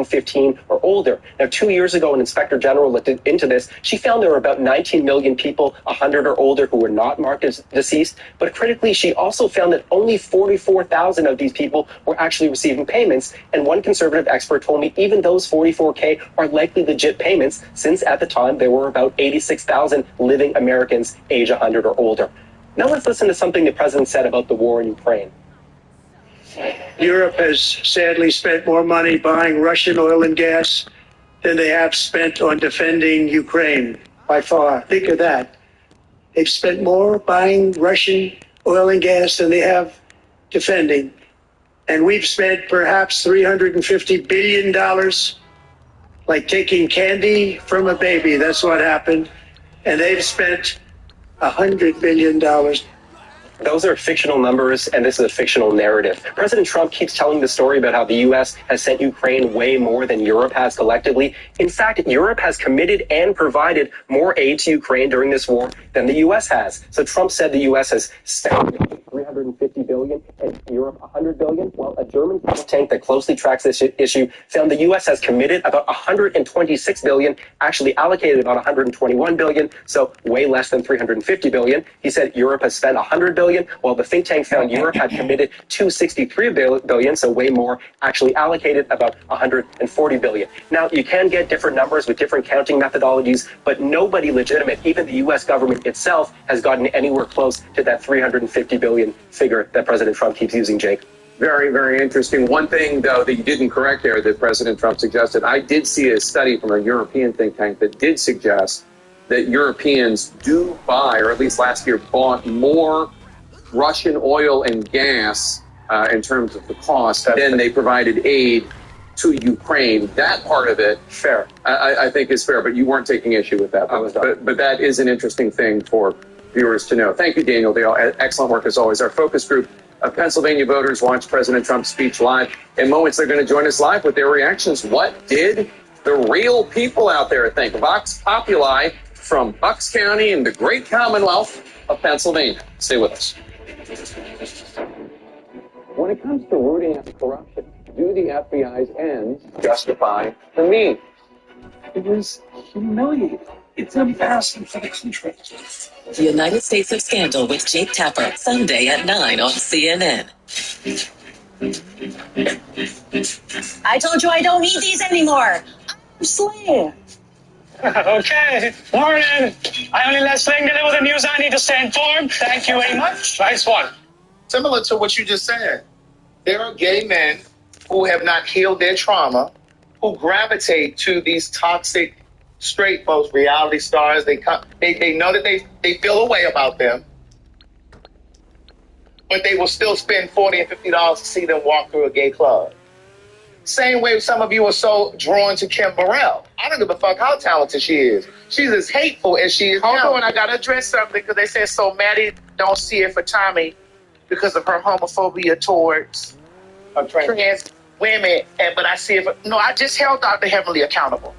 or older. Now, 2 years ago, an inspector general looked into this. She found there were about 19 million people 100 or older who were not marked as deceased. But critically, she also found that only 44,000 of these people were actually receiving payments. And one conservative expert told me even those 44K are likely legit payments, since at the time there were about 86,000 living Americans age 100 or older. Now let's listen to something the president said about the war in Ukraine. Europe has sadly spent more money buying Russian oil and gas than they have spent on defending Ukraine, by far. Think of that. They've spent more buying Russian oil and gas than they have defending. And we've spent perhaps $350 billion, like taking candy from a baby. That's what happened. and they've spent $100 billion. Those are fictional numbers, and this is a fictional narrative. President Trump keeps telling the story about how the U.S. has sent Ukraine way more than Europe has collectively. In fact, Europe has committed and provided more aid to Ukraine during this war than the U.S. has. So Trump said the U.S. has spent $350 billion and Europe $100 billion. Well, a German think tank that closely tracks this issue found the U.S. has committed about $126 billion, actually allocated about $121 billion, so way less than $350 billion. He said Europe has spent $100 billion, while the think tank found Europe had committed $263 billion, so way more, actually allocated about $140 billion. Now, you can get different numbers with different counting methodologies, but nobody legitimate, even the U.S. government itself, has gotten anywhere close to that $350 billion figure that President Trump keeps using, Jake. Very, very interesting. One thing, though, that you didn't correct there that President Trump suggested, I did see a study from a European think tank that did suggest that Europeans do buy, or at least last year bought, more Russian oil and gas in terms of the cost than they provided aid to Ukraine. That part of it, fair, I think is fair, but you weren't taking issue with that. But that is an interesting thing for viewers to know. Thank you, Daniel Dale. Excellent work as always. Our focus group of Pennsylvania voters watched President Trump's speech live. In moments, they're going to join us live with their reactions. What did the real people out there think? Vox Populi from Bucks County in the great Commonwealth of Pennsylvania. Stay with us. When it comes to rooting out corruption, do the FBI's ends justify the means? It was humiliating. It's embarrassing for the country. The United States of Scandal with Jake Tapper, Sunday at 9 on CNN. I told you I don't need these anymore. I'm slaying. Okay, morning. I only let Sling deliver the news I need to stay informed. Thank you very much. Nice one. Similar to what you just said, there are gay men who have not healed their trauma, who gravitate to these toxic straight folks, reality stars. They know that they feel a way about them, but they will still spend $40 and $50 to see them walk through a gay club. Same way some of you are so drawn to Kim Burrell. I don't give a fuck how talented she is. She's as hateful as she is. Hold on, I gotta address something because they said so Maddie don't see it for Tommy because of her homophobia towards trans women. But I see it for, no, I just held Dr. Heavenly accountable.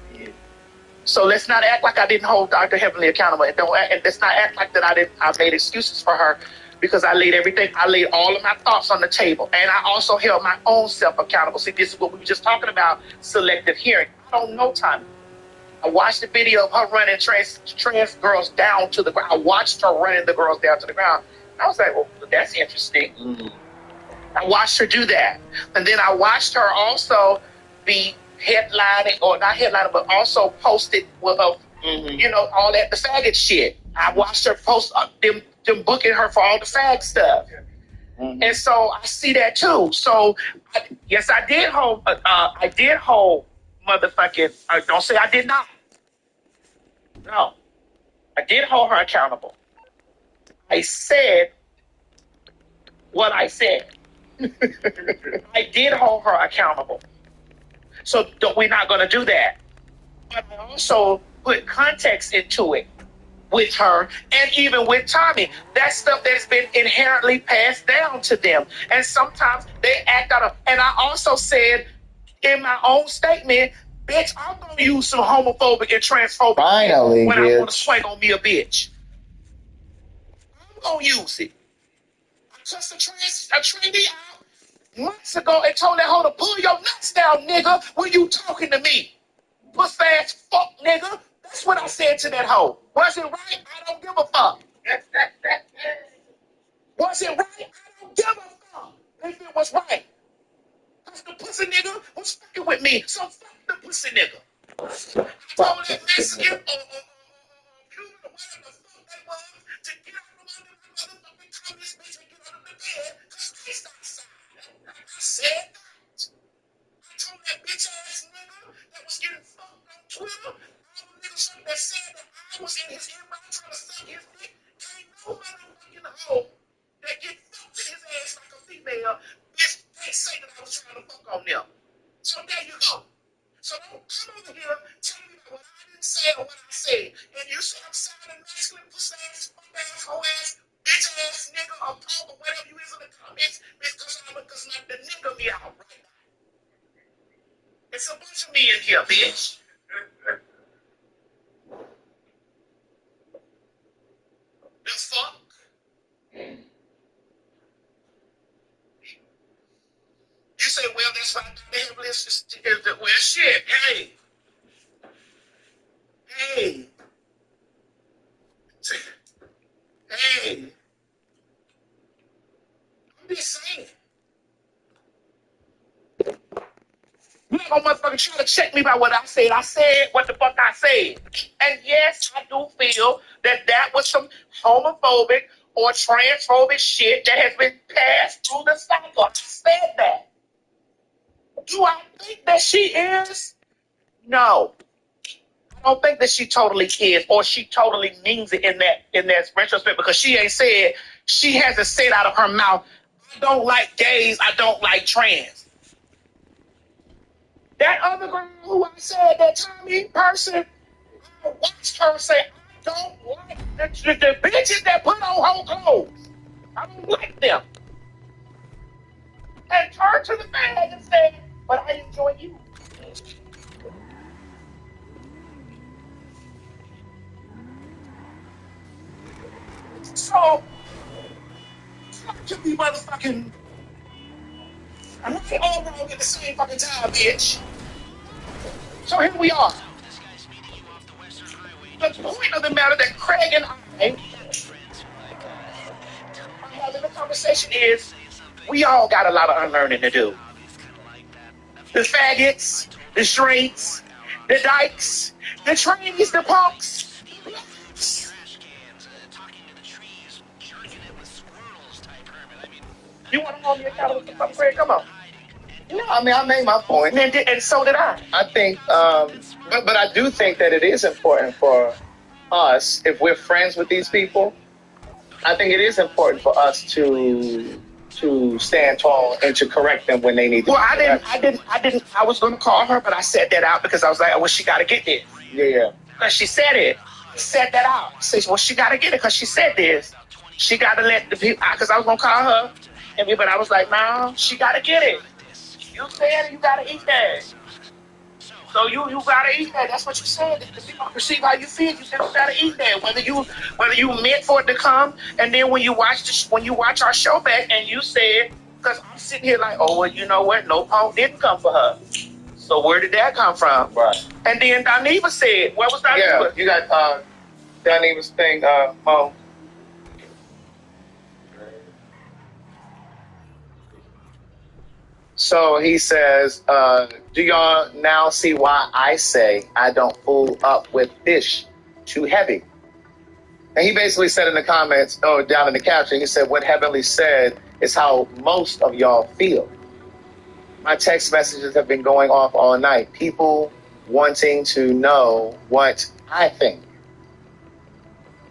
So let's not act like I didn't hold Dr. Heavenly accountable, and let's not act like that I made excuses for her, because I laid all of my thoughts on the table, and I also held my own self accountable. See, this is what we were just talking about, selective hearing. I don't know Tommy. I watched the video of her running trans girls down to the ground. I watched her running the girls down to the ground. I was like, well, that's interesting. Mm-hmm. I watched her do that, and then I watched her also be headlining, or not headlining, but also posted with all that, the faggot shit. I watched her post them booking her for all the fag stuff. Mm-hmm. And so I see that too. So yes, I did hold motherfucking, don't say I did not. No, I did hold her accountable. I said what I said. I did hold her accountable. So we're not going to do that. But I also put context into it with her and even with Tommy. That's stuff that's been inherently passed down to them. And sometimes they act out of, and I also said in my own statement, bitch, I'm going to use some homophobic and transphobic when I want to swing on me a bitch. I'm going to use it. I cussed a trainee out months ago and told that hoe to pull your nuts down, nigga, when you talking to me. Puss ass fuck, nigga. That's what I said to that hoe. Was it right? I don't give a fuck. Was it right? I don't give a fuck if it was right. Because the pussy nigga was fucking with me. So fuck the pussy nigga. I told that Mexican Cuban or whatever the fuck they was to get out from under my motherfucking communist bitch and get under the bed because it's outside. I said that. I told that bitch ass nigga that was getting fucked on Twitter, all the niggas that said that I was in his inbox trying to suck his dick, ain't no motherfucking hoe that get fucked in his ass like a female, bitch, can't say that I was trying to fuck on them. So there you go. So don't come over here telling me what I didn't say or what I said. And you say I'm signing me out right now. It's a bunch of me in here, bitch. The fuck? You say, well, that's why the hip list is well, shit. Hey. Hey. Hey. I'm just saying. You're not gonna motherfucking try to check me by what I said. I said what the fuck I said. And yes, I do feel that that was some homophobic or transphobic shit that has been passed through the cycle. I said that. Do I think that she is? No. I don't think that she totally is, or she totally means it in that retrospect, because she hasn't said out of her mouth, I don't like gays, I don't like trans. That other girl who I said, that Tommy person, I watched her say, I don't like the bitches that put on whole clothes. I don't like them. And turned to the man and said, but I enjoy you. So, talk to me, motherfucking. I'm not all wrong at the same fucking time, bitch. So here we are. The point of the matter that Craig and I are having a conversation is, we all got a lot of unlearning to do. The faggots, the straights, the dykes, the trannies, the punks. You want to hold me accountable for something, Craig? Come on. No, I mean, I made my point. And so did I. I think, but I do think that it is important for us, if we're friends with these people, I think it is important for us to stand tall and to correct them when they need to. Well, I was going to call her, but I said that out because I was like, well, she got to get this. Yeah. Because she said it. Said that out. I said, well, she got to get it because she said this. She got to let the people, because I was going to call her, but I was like, no, she got to get it. You said it, you got to eat that. So you gotta eat that. That's what you said. The people perceive how you feel. You said you gotta eat that. Whether you meant for it to come, and then when you watch our show back, and you said, because I'm sitting here like, oh well, you know what? No poem didn't come for her. So where did that come from? Right. And then Doniva said, what was Doniva? Yeah, you got Doniva's thing, Mo. So he says, do y'all now see why I say I don't fool up with fish too heavy? And he basically said in the comments, down in the caption, he said, what Heavenly said is how most of y'all feel. My text messages have been going off all night. People wanting to know what I think.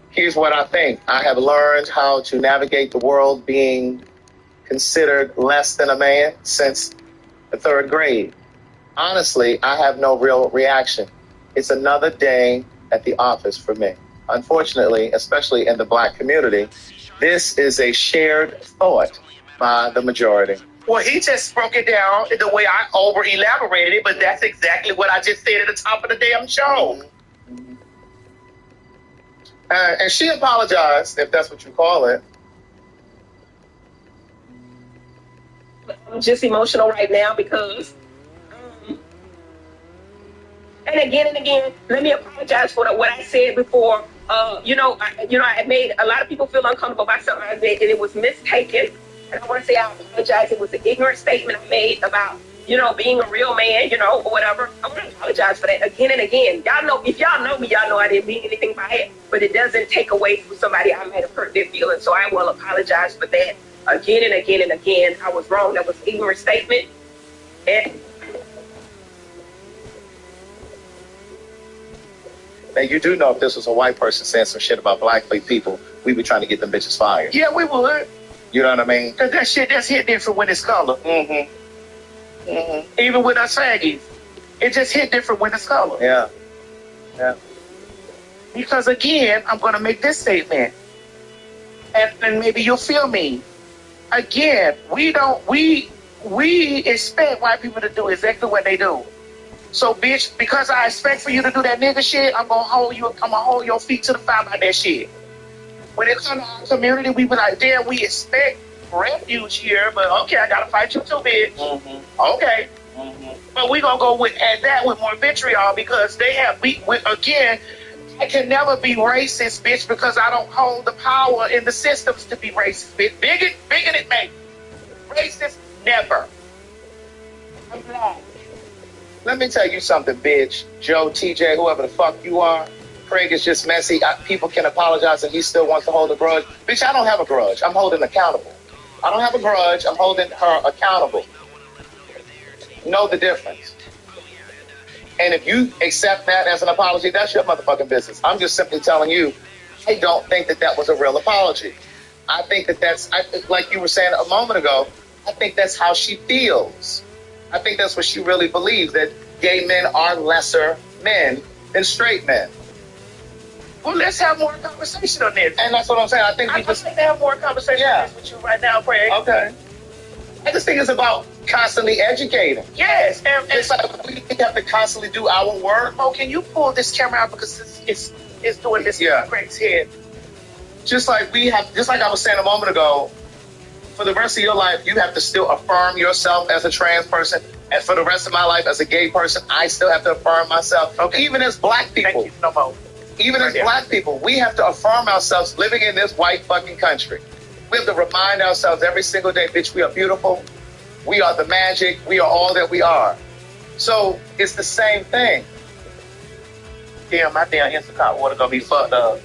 Here's what I think. I have learned how to navigate the world being considered less than a man since the 3rd grade. Honestly, I have no real reaction. It's another day at the office for me. Unfortunately, especially in the Black community, this is a shared thought by the majority. Well, he just broke it down the way I over-elaborated it, but that's exactly what I just said at the top of the damn show. And she apologized, if that's what you call it. I'm just emotional right now because, and again, let me apologize for what I said before. I made a lot of people feel uncomfortable by something I made, and it was mistaken. And I want to say I apologize. It was an ignorant statement I made about, being a real man, or whatever. I want to apologize for that again and again. Y'all know, if y'all know me, y'all know I didn't mean anything by it, but it doesn't take away from somebody I might have hurt their feelings. So I will apologize for that. Again and again and again, I was wrong. That was an ignorant statement. And now, you do know if this was a white person saying some shit about Black people, we'd be trying to get them bitches fired. Yeah, we would. You know what I mean? Because that shit, that's hit different when it's color. Mm-hmm. Mm-hmm. Even with us faggies, it just hit different when it's color. Yeah. Yeah. Because again, I'm going to make this statement. And maybe you'll feel me. Again, we we expect white people to do exactly what they do. So, bitch, because I expect for you to do that nigga shit, I'm gonna hold your feet to the fire about that shit. When it comes to our community, we be like, damn, we expect refuge here, but okay, I gotta fight you too, bitch. Okay. But we gonna go at that with more vitriol because they have again, I can never be racist, bitch, because I don't hold the power in the systems to be racist, bitch. Bigoted, mate. Racist, never. I'm black. Let me tell you something, bitch. Joe, TJ, whoever the fuck you are. Craig is just messy. People can apologize and he still wants to hold a grudge. Bitch, I don't have a grudge. I'm holding accountable. I don't have a grudge. I'm holding her accountable. Know the difference. And if you accept that as an apology, that's your motherfucking business. I'm just simply telling you, I don't think that was a real apology. I think that's like you were saying a moment ago, I think that's how she feels. I think that's what she really believes, that gay men are lesser men than straight men. Well, let's have more conversation on this. And that's what I'm saying. I think we just like to have more conversation on this with you right now, Craig. Okay. I just think it's about constantly educating. Yes. And it's like we have to constantly do our work. Oh, can you pull this camera out because it's doing this in Craig's head? Just like I was saying a moment ago, for the rest of your life, you have to still affirm yourself as a trans person. And for the rest of my life as a gay person, I still have to affirm myself. Okay. Even as black people. Thank you. No more. Even as black people, we have to affirm ourselves living in this white fucking country. We have to remind ourselves every single day, bitch, we are beautiful. We are the magic. We are all that we are. So it's the same thing. Damn, my damn Instacart water gonna be fucked up.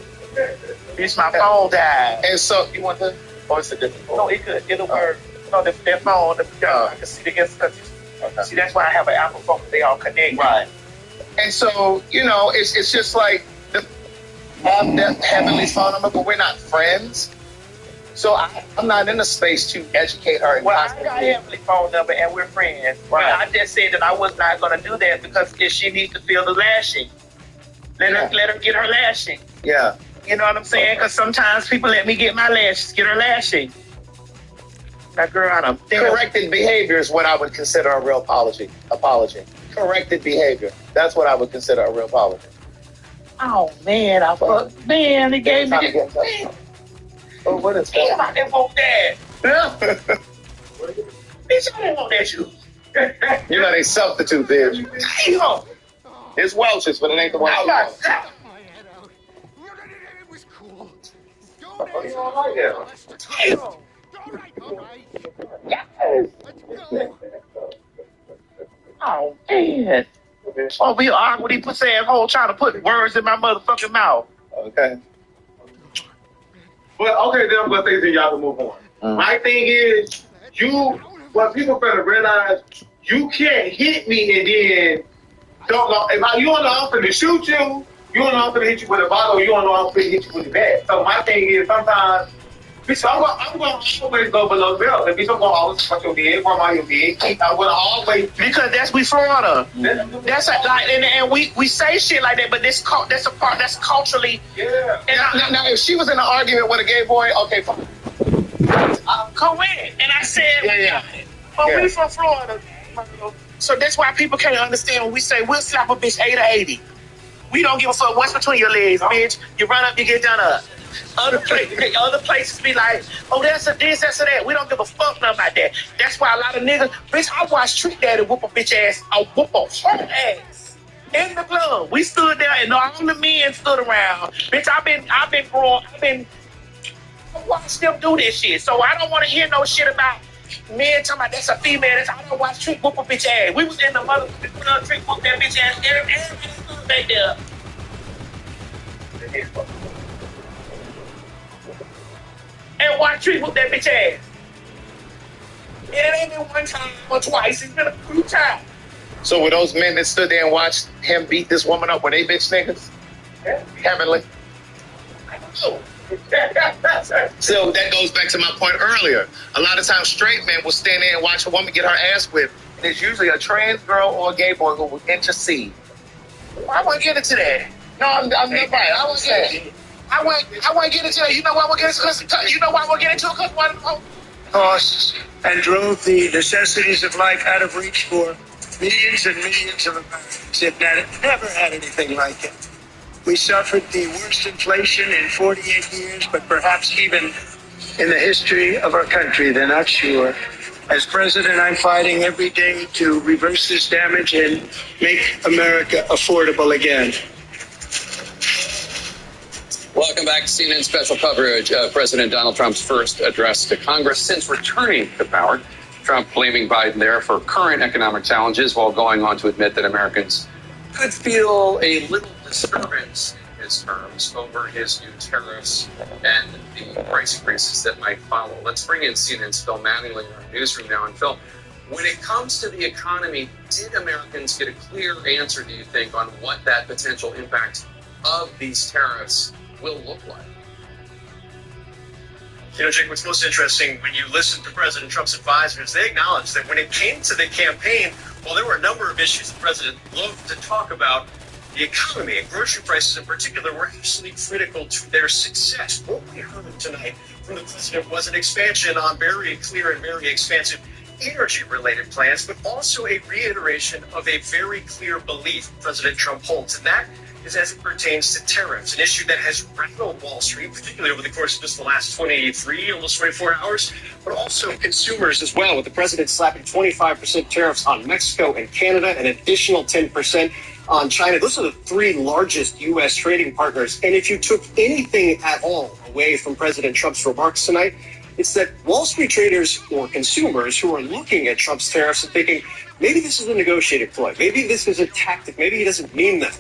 Bitch, my phone died. And so, you want to? Or is it different? No, it could. It'll work. No, that phone, I can see the Instacart. Okay. See, that's why I have an Apple phone. They all connect. Right. And so, it's just like, have that heavenly phone number, but we're not friends. So I'm not in a space to educate her. Well, I got Heavenly phone number and we're friends. Right. I just said that I was not going to do that because she needs to feel the lashing. Let her get her lashing. Yeah. You know what I'm saying? Because sometimes people let me get my lashes, get her lashing. That girl, corrected behavior is what I would consider a real apology. Corrected behavior. That's what I would consider a real apology. Oh, man, they gave me this. Oh, what is that? Damn, I didn't want that. Bitch, I didn't want that shoes. You know they substitute there. Damn. It's Welch's, but it ain't the one. Oh, it was cool. You don't like that? Damn. All right. Yes. Oh, man. Oh, we awkward. He puts that hole trying to put words in my motherfucking mouth. Okay. Well, okay, then I'm going to say that y'all can move on. My thing is, what people better realize, you can't hit me and then don't go. If you want to offer to shoot you, you want to offer to hit you with a bottle, you want to offer to hit you with a bat. So my thing is, sometimes, bitch, I'm going to always go below the belt. If bitch, I'm going to always fuck your head, warm out your head. I'm going to always. Because that's we Florida. That's like, and we say shit like that, but that's a part that's culturally. Yeah. And now, if she was in an argument with a gay boy, okay, fine. Correct. And I said, we got it. But we from Florida. So that's why people can't understand when we say we'll slap a bitch 8 or 80. We don't give a fuck what's between your legs, bitch. You run up, you get done up. Other places be like, oh, that's a this, that's a that. We don't give a fuck nothing about that. That's why a lot of niggas, bitch, I watched Trick Daddy whoop a bitch ass, whoop a whole ass in the club. We stood there and all the men stood around. Bitch, I watched them do this shit. So I don't want to hear no shit about men talking about that's a female. I don't watch Trick whoop a bitch ass. We was in the motherfucking Trick whoop that bitch ass. Everybody stood back there. And watch Trick whoop that bitch ass. And it ain't been one time or twice. It's been a few times. So were those men that stood there and watched him beat this woman up, were they bitch niggas? Yeah. Heavenly? I don't know. So that goes back to my point earlier. A lot of times straight men will stand there and watch a woman get her ass whipped. And it's usually a trans girl or a gay boy who will intercede. I won't get into that. No, I'm not right. I won't get it. I won't get into that. You know why we'll get into it? You know why we'll get into it? Because one of them costs and drove the necessities of life out of reach for millions and millions of Americans. It never had anything like it. We suffered the worst inflation in 48 years, but perhaps even in the history of our country. They're not sure. As president, I'm fighting every day to reverse this damage and make America affordable again. Welcome back to CNN special coverage of President Donald Trump's first address to Congress since returning to power. Trump blaming Biden there for current economic challenges while going on to admit that Americans could feel a little disturbance in his terms over his new tariffs and the price increases that might follow. Let's bring in CNN's Phil Mattingly in our newsroom now. And Phil, when it comes to the economy, did Americans get a clear answer, do you think, on what that potential impact of these tariffs will look like? You know, Jake, what's most interesting, when you listen to President Trump's advisors, they acknowledge that when it came to the campaign, well, there were a number of issues the president loved to talk about. The economy and grocery prices in particular were absolutely critical to their success. What we heard tonight from the president was an expansion on very clear and very expansive energy-related plans, but also a reiteration of a very clear belief President Trump holds, and that is as it pertains to tariffs, an issue that has rattled Wall Street, particularly over the course of just the last 23, almost 24 hours, but also consumers as well, with the president slapping 25% tariffs on Mexico and Canada, an additional 10% on China. Those are the three largest U.S. trading partners. And if you took anything at all away from President Trump's remarks tonight, it's that Wall Street traders or consumers who are looking at Trump's tariffs and thinking, maybe this is a negotiated ploy, maybe this is a tactic, maybe he doesn't mean that.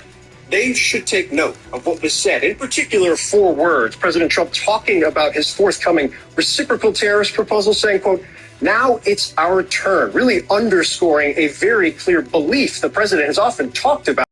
They should take note of what was said. In particular, 4 words. President Trump talking about his forthcoming reciprocal tariffs proposal, saying, quote, now it's our turn, really underscoring a very clear belief the president has often talked about,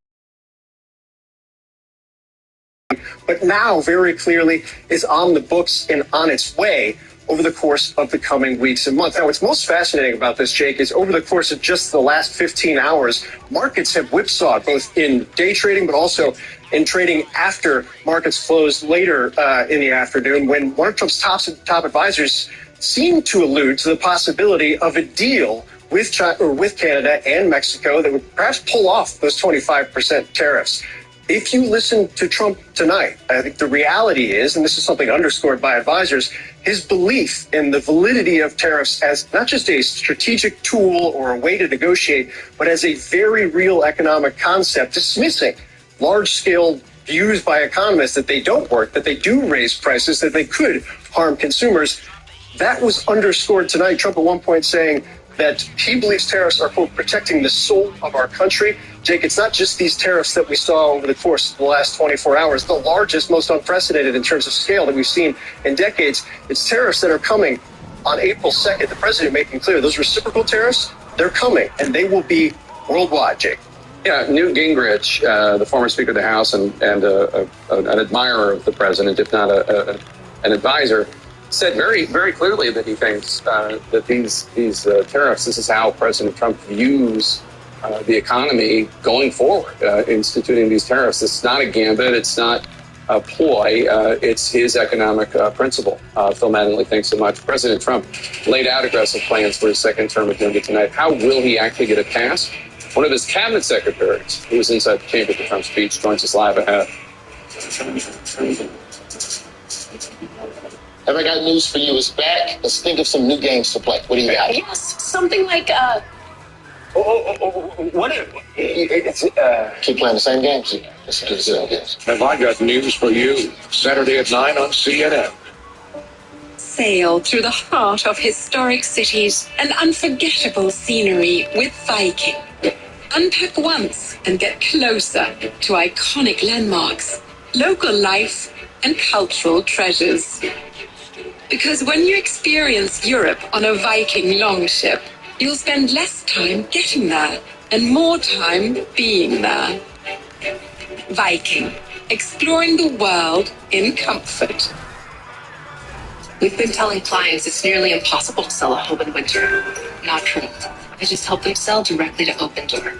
but now very clearly is on the books and on its way over the course of the coming weeks and months. Now, what's most fascinating about this, Jake, is over the course of just the last 15 hours, markets have whipsawed, both in day trading, but also in trading after markets closed later in the afternoon, when one of Trump's top advisors seemed to allude to the possibility of a deal with China, or with Canada and Mexico that would perhaps pull off those 25% tariffs. If you listen to Trump tonight, I think the reality is, and this is something underscored by advisors, his belief in the validity of tariffs as not just a strategic tool or a way to negotiate, but as a very real economic concept, dismissing large-scale views by economists that they don't work, that they do raise prices, that they could harm consumers. That was underscored tonight. Trump at one point saying that he believes tariffs are, quote, protecting the soul of our country. Jake, it's not just these tariffs that we saw over the course of the last 24 hours, the largest, most unprecedented in terms of scale that we've seen in decades. It's tariffs that are coming on April 2nd. The president making clear those reciprocal tariffs, they're coming, and they will be worldwide, Jake. Yeah, Newt Gingrich, the former Speaker of the House and an admirer of the president, if not an advisor, said very, very clearly that he thinks that these tariffs, this is how President Trump views the economy going forward, instituting these tariffs. It's not a gambit. It's not a ploy. It's his economic principle. Phil Mattingly, thanks so much. President Trump laid out aggressive plans for his second term agenda tonight. How will he actually get it passed? One of his cabinet secretaries, who was inside the chamber for Trump's speech, joins us live ahead. Have I got news for you? It's back. Let's think of some new games to play. What do you got? Yes, something like what? Keep playing the same games. Let's do the same games. Have I got news for you? Saturday at 9 on CNN. Sail through the heart of historic cities and unforgettable scenery with Viking. Unpack once and get closer to iconic landmarks, local life, and cultural treasures. Because when you experience Europe on a Viking longship, you'll spend less time getting there and more time being there. Viking, exploring the world in comfort. We've been telling clients it's nearly impossible to sell a home in winter. Not true. I just help them sell directly to Open Door.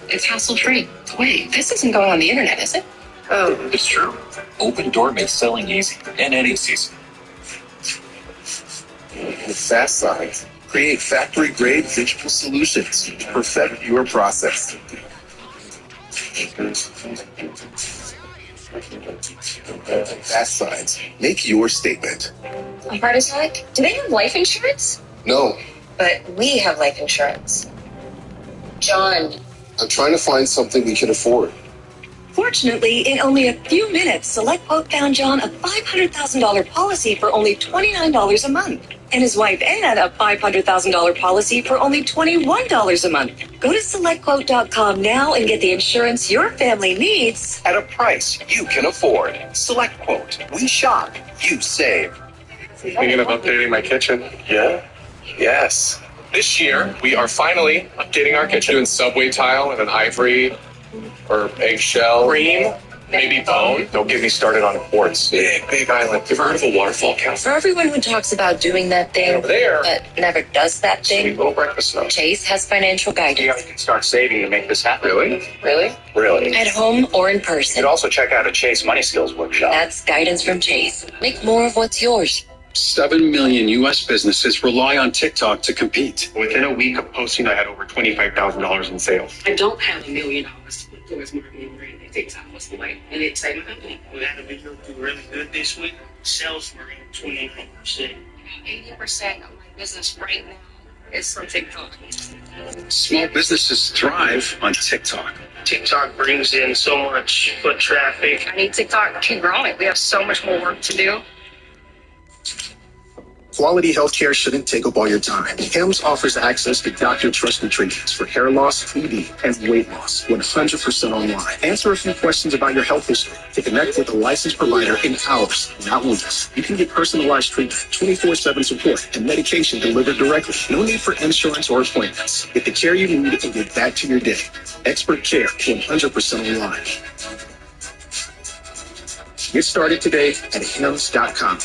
It's hassle-free. Wait, this isn't going on the internet, is it? Oh, it's true. Open Door makes selling easy in any season. fast signs. Create factory-grade digital solutions to perfect your process. Fast signs. Make your statement. A heart attack? Do they have life insurance? No, But we have life insurance. John. I'm trying to find something we can afford. Fortunately, in only a few minutes, SelectQuote found John a $500,000 policy for only $29 a month. And his wife Ann a $500,000 policy for only $21 a month. Go to SelectQuote.com now and get the insurance your family needs At a price you can afford. SelectQuote. We shop, you save. Thinking of updating my kitchen? Yeah? Yes. This year, we are finally updating our kitchen, doing subway tile with an ivory or eggshell. Cream, maybe bone. Don't get me started on quartz. Big island. You've heard of a waterfall count? For everyone who talks about doing that thing, Over there, but never does that sweet thing, little breakfast note. Chase has financial You guidance. can start saving to make this happen. Really? Really? Really. At home or in You person. could also check out a Chase Money Skills workshop. That's guidance from Chase. Make more of what's yours. 7 million U.S. businesses rely on TikTok to compete. Within a week of posting, I had over $25,000 in sales. I don't have $1 million to put towards marketing or anything. TikTok was the way. And it saved my company. We had a video do really good this week. Sales were 29%. 80% of my business right now is from TikTok. Small businesses thrive on TikTok. TikTok brings in so much foot traffic. I need TikTok to keep growing. We have so much more work to do. Quality healthcare shouldn't take up all your time. Hims offers access to doctor-trusted treatments for hair loss, ED, and weight loss 100% online. Answer a few questions about your health history to connect with a licensed provider in hours, not weeks. You can get personalized treatment, 24/7 support, and medication delivered directly. No need for insurance or appointments. Get the care you need and get back to your day. Expert care 100% online. Get started today at hims.com.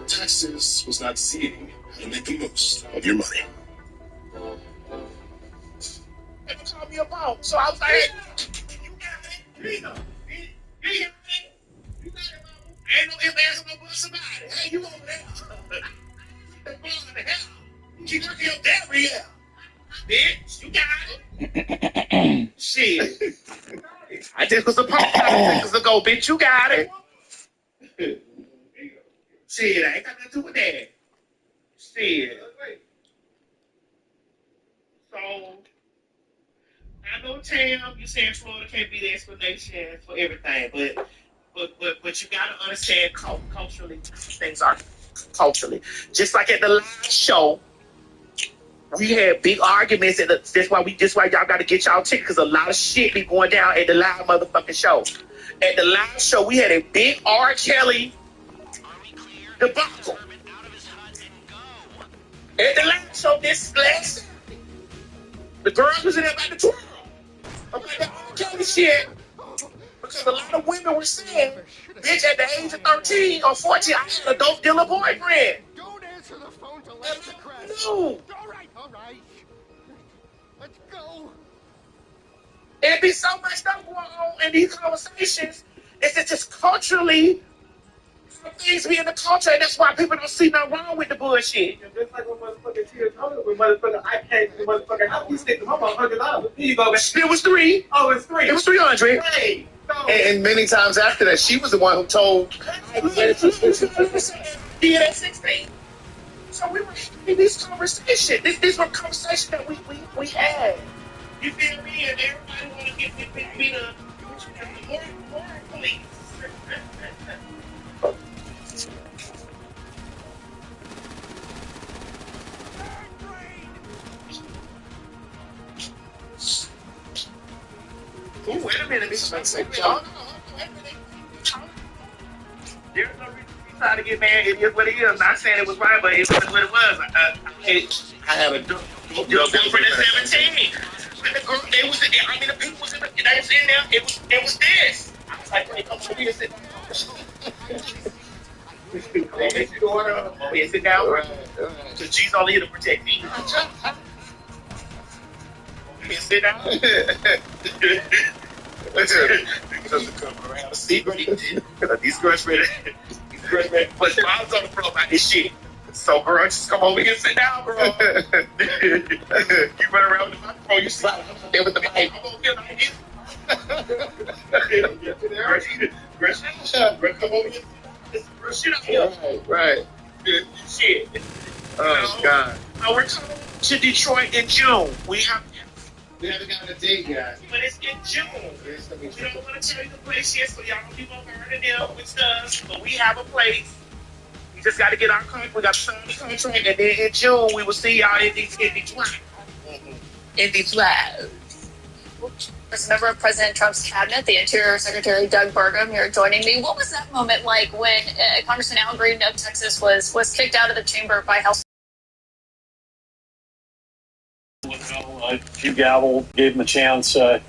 Texas was not seeing how to make the most of your money. They called me a bum. So I was like, hey, you got it. You got it. You got it. You got it, mama. Ain't no ifs, ands, or no buts about it. Hey, you over there. That's blowing the hell. You keep working your dairy here. Bitch, you got it. Shit. I just was a punk 5 seconds ago, bitch. You got it. Shit, I ain't got nothing to do with that. Shit. So, I know, Tam, you saying Florida can't be the explanation for everything, but you gotta understand culturally, things are culturally. Just like at the last show, we had big arguments, and that's why y'all gotta get y'all tickets, because a lot of shit be going down at the live motherfucking show. At the live show, we had a big R. Kelly debacle. At the last show, this last the girls was in there about to twirl about that R. Kelly shit, because a lot of women were saying, bitch, at the age of 13 or 14, I had a dope dealer boyfriend. Don't answer the phone to let the crash. No. All right. Let's go. It'd be so much stuff going on in these conversations. It's just culturally, things be in the culture, and that's why people don't see nothing wrong with the bullshit. Just like when motherfucking Tia told us, when motherfucking I came to the motherfucking house, we stick to my $100. Here you go, man. It was 3. Oh, it's 3. It was 300. Hey, no. And many times after that, she was the one who told. He at 16. So we were having this conversation. These were conversations that we had. You feel me? And everybody want to get me the more police. Ooh, wait a minute. There's no reason to try to get mad. It is what it is. I'm not saying it was right, but it was what it was. I had a dope girlfriend at 17. But the girl, they was, I mean, the people was in there. It was this. I was like, hey, come over here, sit down. Oh, yeah, sit down. Because G's only here to protect me. Sit down. Listen, he doesn't come around a secret. These girls ready. But Bob's on the floor about this shit. So, girl, just come over here and sit down, girl. You run around with the microphone, you slide up there with the mic. I'm over here like this. Come over here. Girl, shit out here. Right. Shit. Oh, God. We're coming to Detroit in June. We haven't got a date yet. But it's in June. We don't want to tell you the place yet, so y'all don't be bombarding them with stuff. But we have a place. We just got to get our contract. We got to sign the contract, and then in June we will see y'all in Detroit. In Detroit. As a member of President Trump's cabinet, the Interior Secretary Doug Burgum, you're joining me. What was that moment like when Congressman Al Green of Texas was kicked out of the chamber by House? Hugh Gavel gave him a chance to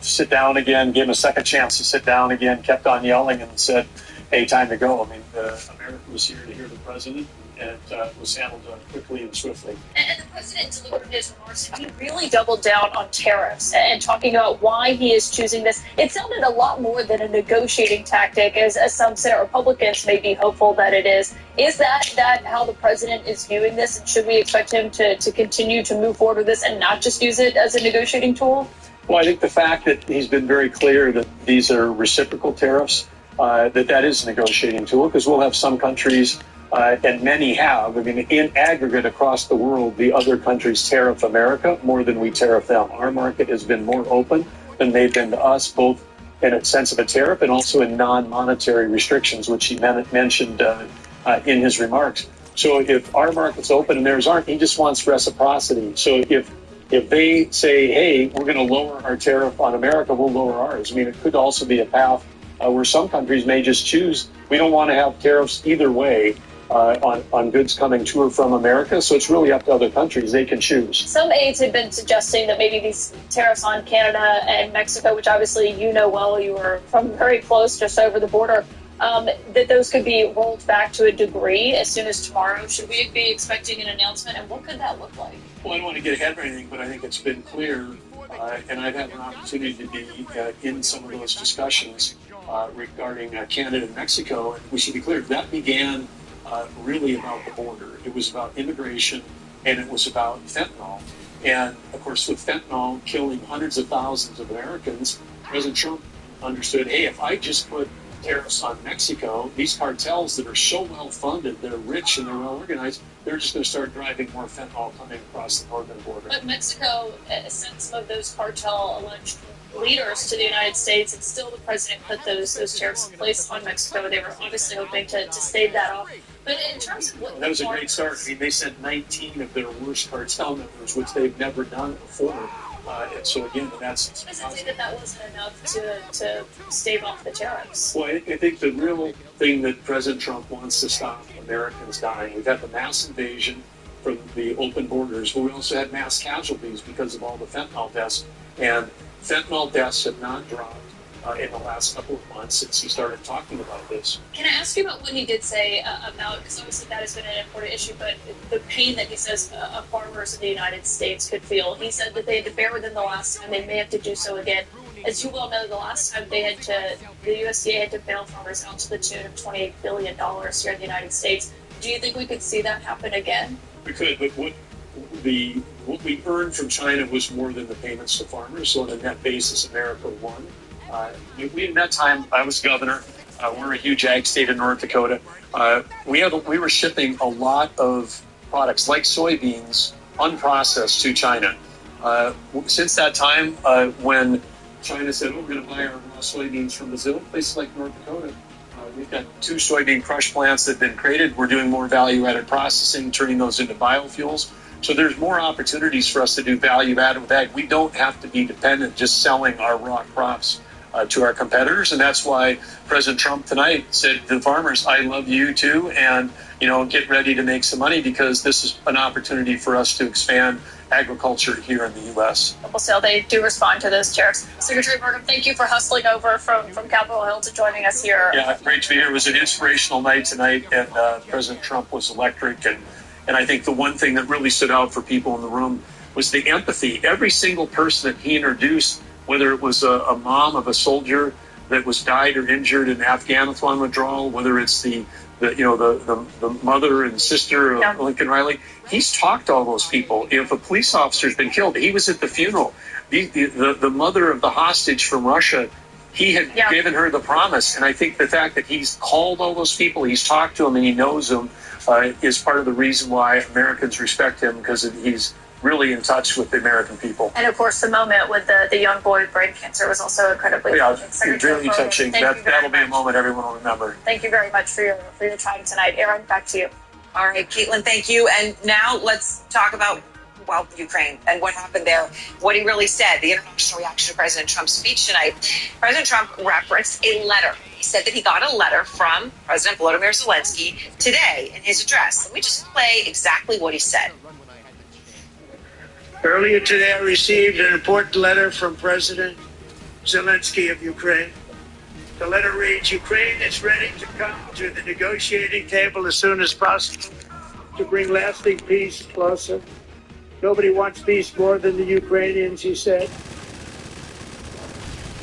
sit down again, gave him a second chance to sit down again, kept on yelling and said, hey, time to go. I mean, America was here to hear the president, and it was handled quickly and swiftly. And the president delivered his remarks, and he really doubled down on tariffs and talking about why he is choosing this. It sounded a lot more than a negotiating tactic, as some Senate Republicans may be hopeful that it is. Is that how the president is viewing this? And should we expect him to continue to move forward with this and not just use it as a negotiating tool? Well, I think the fact that he's been very clear that these are reciprocal tariffs, that is a negotiating tool, because we'll have some countries, and many have, I mean, in aggregate across the world, the other countries tariff America more than we tariff them. Our market has been more open than they've been to us, both in a sense of a tariff and also in non-monetary restrictions, which he mentioned in his remarks. So if our market's open and theirs aren't, he just wants reciprocity. So if they say, hey, we're going to lower our tariff on America, we'll lower ours. I mean, it could also be a path where some countries may just choose, we don't want to have tariffs either way on goods coming to or from America. So it's really up to other countries. They can choose. Some aides have been suggesting that maybe these tariffs on Canada and Mexico, which obviously you know well, you were from very close, just over the border, that those could be rolled back to a degree as soon as tomorrow. Should we be expecting an announcement, and what could that look like? Well, I don't want to get ahead of anything, but I think it's been clear, and I've had an opportunity to be in some of those discussions regarding Canada and Mexico. And we should be clear, that began really about the border. It was about immigration, and it was about fentanyl. And, of course, with fentanyl killing hundreds of thousands of Americans, President Trump understood, hey, if I just put tariffs on Mexico, these cartels that are so well-funded, they're rich and they're well-organized, they're just going to start driving more fentanyl coming across the northern border. But Mexico sent some of those cartel alleged leaders to the United States, and still the president put those tariffs in place on Mexico. They were obviously hoping to stave that off. But in terms of what... That was a great start. I mean, they sent 19 of their worst cartel members, which they've never done before. And so, again, that's... Does it say that wasn't enough to stave off the tariffs? Well, I think the real thing that President Trump wants to stop Americans dying. We've had the mass invasion from the open borders, but we also had mass casualties because of all the fentanyl deaths. And fentanyl deaths have not dropped in the last couple of months since he started talking about this. Can I ask you about what he did say about, because obviously that has been an important issue, but the pain that he says farmers in the United States could feel. He said that they had to bear with him the last time, they may have to do so again. As you well know, the last time the USDA had to bail farmers out to the tune of $28 billion here in the United States. Do you think we could see that happen again? We could, but what we earned from China was more than the payments to farmers, so on a net basis, America won. In that time, I was governor. We're a huge ag state in North Dakota. We were shipping a lot of products like soybeans unprocessed to China. Since that time, when China said, we're going to buy our raw soybeans from Brazil, places like North Dakota, we've got 2 soybean crush plants that have been created. We're doing more value-added processing, turning those into biofuels. So there's more opportunities for us to do value-added with ag. We don't have to be dependent just selling our raw crops to our competitors, and that's why President Trump tonight said to the farmers, I love you too, and get ready to make some money, because this is an opportunity for us to expand agriculture here in the U.S. We'll see how they do respond to those tariffs. Secretary Burgum, thank you for hustling over from Capitol Hill to joining us here. Yeah, great to be here. It was an inspirational night tonight, and President Trump was electric, and I think the one thing that really stood out for people in the room was the empathy. Every single person that he introduced, whether it was a mom of a soldier that was died or injured in Afghanistan withdrawal, whether it's the the mother and sister of Lincoln Riley. He's talked to all those people. If a police officer's been killed, he was at the funeral. The mother of the hostage from Russia, he had given her the promise. And I think the fact that he's called all those people, he's talked to them, and he knows them, is part of the reason why Americans respect him, because he's really in touch with the American people. And of course, the moment with the young boy with brain cancer was also incredibly really touching. That'll be a moment everyone will remember. Thank you very much for your time tonight. Aaron, back to you. All right, Caitlin, thank you. And now let's talk about, well, Ukraine and what happened there, what he really said, the international reaction to President Trump's speech tonight. President Trump referenced a letter. He said that he got a letter from President Volodymyr Zelensky today in his address. Let me just play exactly what he said. Earlier today, I received an important letter from President Zelensky of Ukraine. The letter reads, Ukraine is ready to come to the negotiating table as soon as possible to bring lasting peace closer. Nobody wants peace more than the Ukrainians, he said.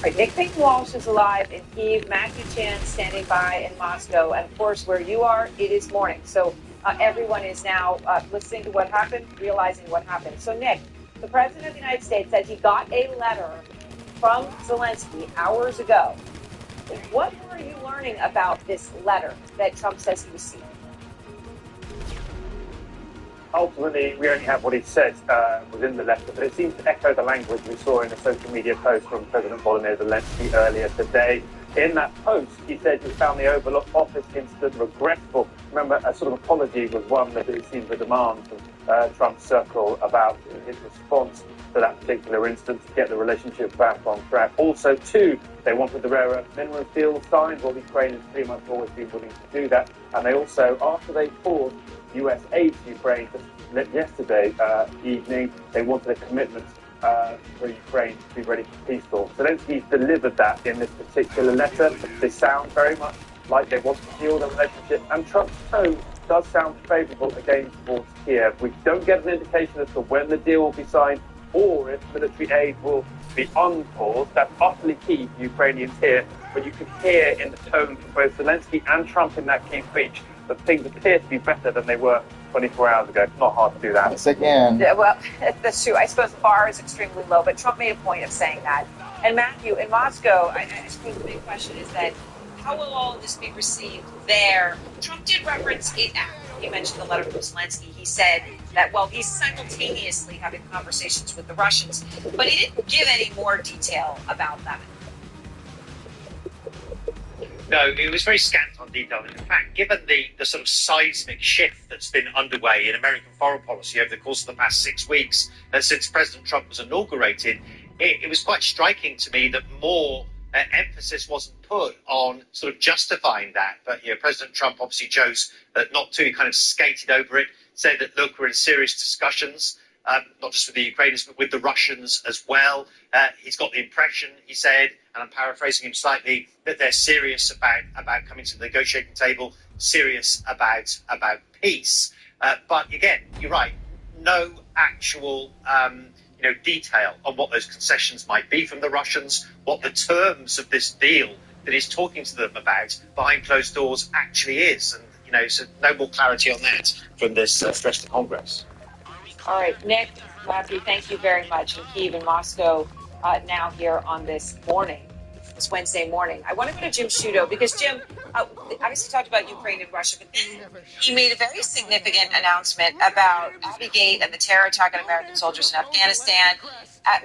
Right, Nick Payton Walsh is alive in Kyiv, Matthew Chan standing by in Moscow, and of course where you are, it is morning. So everyone is now listening to what happened, realizing what happened. So Nick, the President of the United States said he got a letter from Zelensky hours ago. What are you learning about this letter that Trump says he received? Ultimately, we only have what he said within the letter, but it seems to echo the language we saw in a social media post from President Volodymyr Zelensky earlier today. In that post, he said he found the Oval Office incident regretful. Remember, a sort of apology was one that it seemed the demand from Trump's circle about his response to that particular instance to get the relationship back on track. Also, too, they wanted the rare earth mineral deal signed. Well, Ukraine has pretty much always been willing to do that. And they also, after they paused US aid to Ukraine just yesterday evening, they wanted a commitment for Ukraine to be ready for peace talks. Zelensky's delivered that in this particular letter. They sound very much like they want to heal the relationship, and Trump's tone does sound favourable again towards Kiev. We don't get an indication as to when the deal will be signed or if military aid will be unpaused. That's utterly key for Ukrainians here, but you can hear in the tone from both Zelensky and Trump in that key speech that things appear to be better than they were 24 hours ago. It's not hard to do that. Yes, again. Yeah, well, that's true. I suppose the bar is extremely low, but Trump made a point of saying that. And Matthew, in Moscow, I suppose the big question is that how will all of this be received there? Trump did reference it after he mentioned the letter from Zelensky. He said that, well, he's simultaneously having conversations with the Russians, but he didn't give any more detail about that. No, it was very scant on detail. In fact, given the sort of seismic shift that's been underway in American foreign policy over the course of the past 6 weeks, since President Trump was inaugurated, it was quite striking to me that more emphasis wasn't put on sort of justifying that. But President Trump obviously chose not to. He kind of skated over it, said that, look, we're in serious discussions, not just with the Ukrainians, but with the Russians as well. He's got the impression, he said, and I'm paraphrasing him slightly, that they're serious about coming to the negotiating table, serious about peace. But again, you're right, no actual detail on what those concessions might be from the Russians, what the terms of this deal that he's talking to them about behind closed doors actually is. And, so no more clarity on that from this address to Congress. All right, Nick, Matthew, thank you very much. In Kyiv and Moscow now here on this morning, this Wednesday morning. I want to go to Jim Sciutto because Jim obviously talked about Ukraine and Russia, but he made a very significant announcement about Abbey Gate and the terror attack on American soldiers in Afghanistan.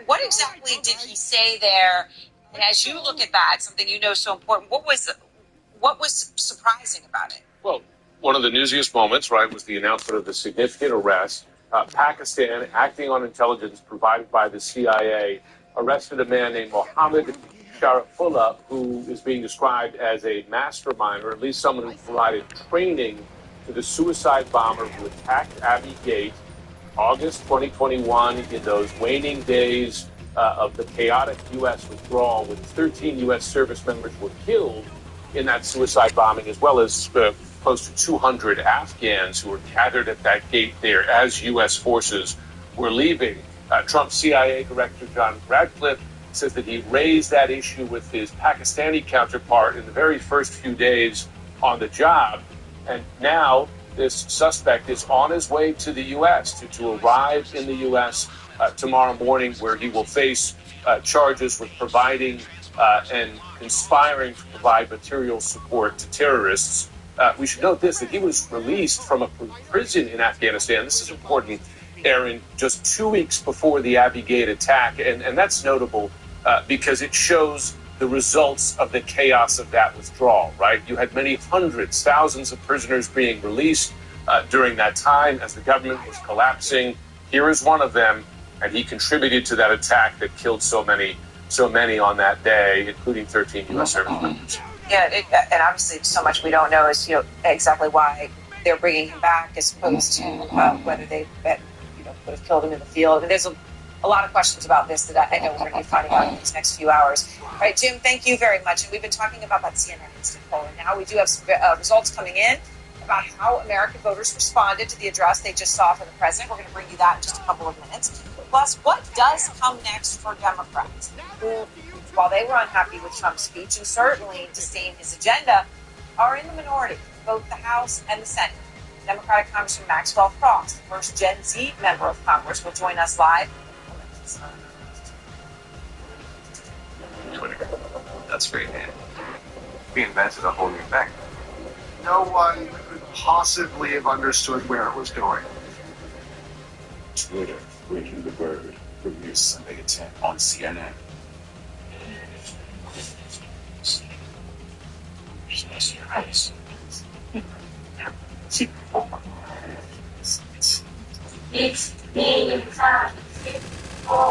What exactly did he say there? And as you look at that, something you know so important, what was surprising about it? Well, one of the newsiest moments, right, was the announcement of the significant arrest. Pakistan, acting on intelligence provided by the CIA, arrested a man named Mohammed Sharifullah, who is being described as a mastermind, or at least someone who provided training to the suicide bomber who attacked Abbey Gate August 2021 in those waning days of the chaotic U.S. withdrawal, when 13 U.S. service members were killed in that suicide bombing, as well as close to 200 Afghans who were gathered at that gate there as U.S. forces were leaving. Trump's CIA Director John Radcliffe says that he raised that issue with his Pakistani counterpart in the very first few days on the job. And now this suspect is on his way to the U.S. to arrive in the U.S. Tomorrow morning, where he will face charges with providing and conspiring to provide material support to terrorists. We should note this, that he was released from a prison in Afghanistan. This is important, Aaron, just 2 weeks before the Abbey Gate attack. And that's notable because it shows the results of the chaos of that withdrawal, right? You had many hundreds, thousands of prisoners being released during that time as the government was collapsing. Here is one of them, and he contributed to that attack that killed so many on that day, including 13 U.S. service members. Yeah, and obviously so much we don't know is, exactly why they're bringing him back as opposed to whether they, would have killed him in the field. And there's a lot of questions about this that I know we're going to be finding out in these next few hours. All right, Jim, thank you very much. And we've been talking about that CNN instant poll, and now we do have some results coming in about how American voters responded to the address they just saw from the president. We're going to bring you that in just a couple of minutes. Plus, what does come next for Democrats, who, while they were unhappy with Trump's speech and certainly disdain his agenda, are in the minority in both the House and the Senate. Democratic Congressman Maxwell Cross, the first Gen Z member of Congress, will join us live. Twitter. That's great, man. We invented a whole new thing. No one could possibly have understood where it was going. Twitter, breaking the word, premieres Sunday at 10 on CNN. Just your eyes. It's being time. You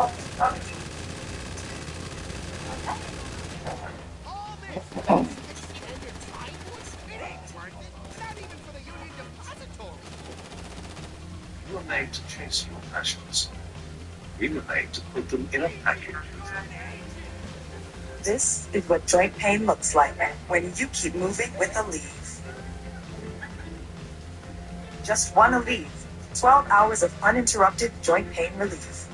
were made to chase your passions. We were made to put them in a package. This is what joint pain looks like when you keep moving with Aleve. Just one Aleve. 12 hours of uninterrupted joint pain relief.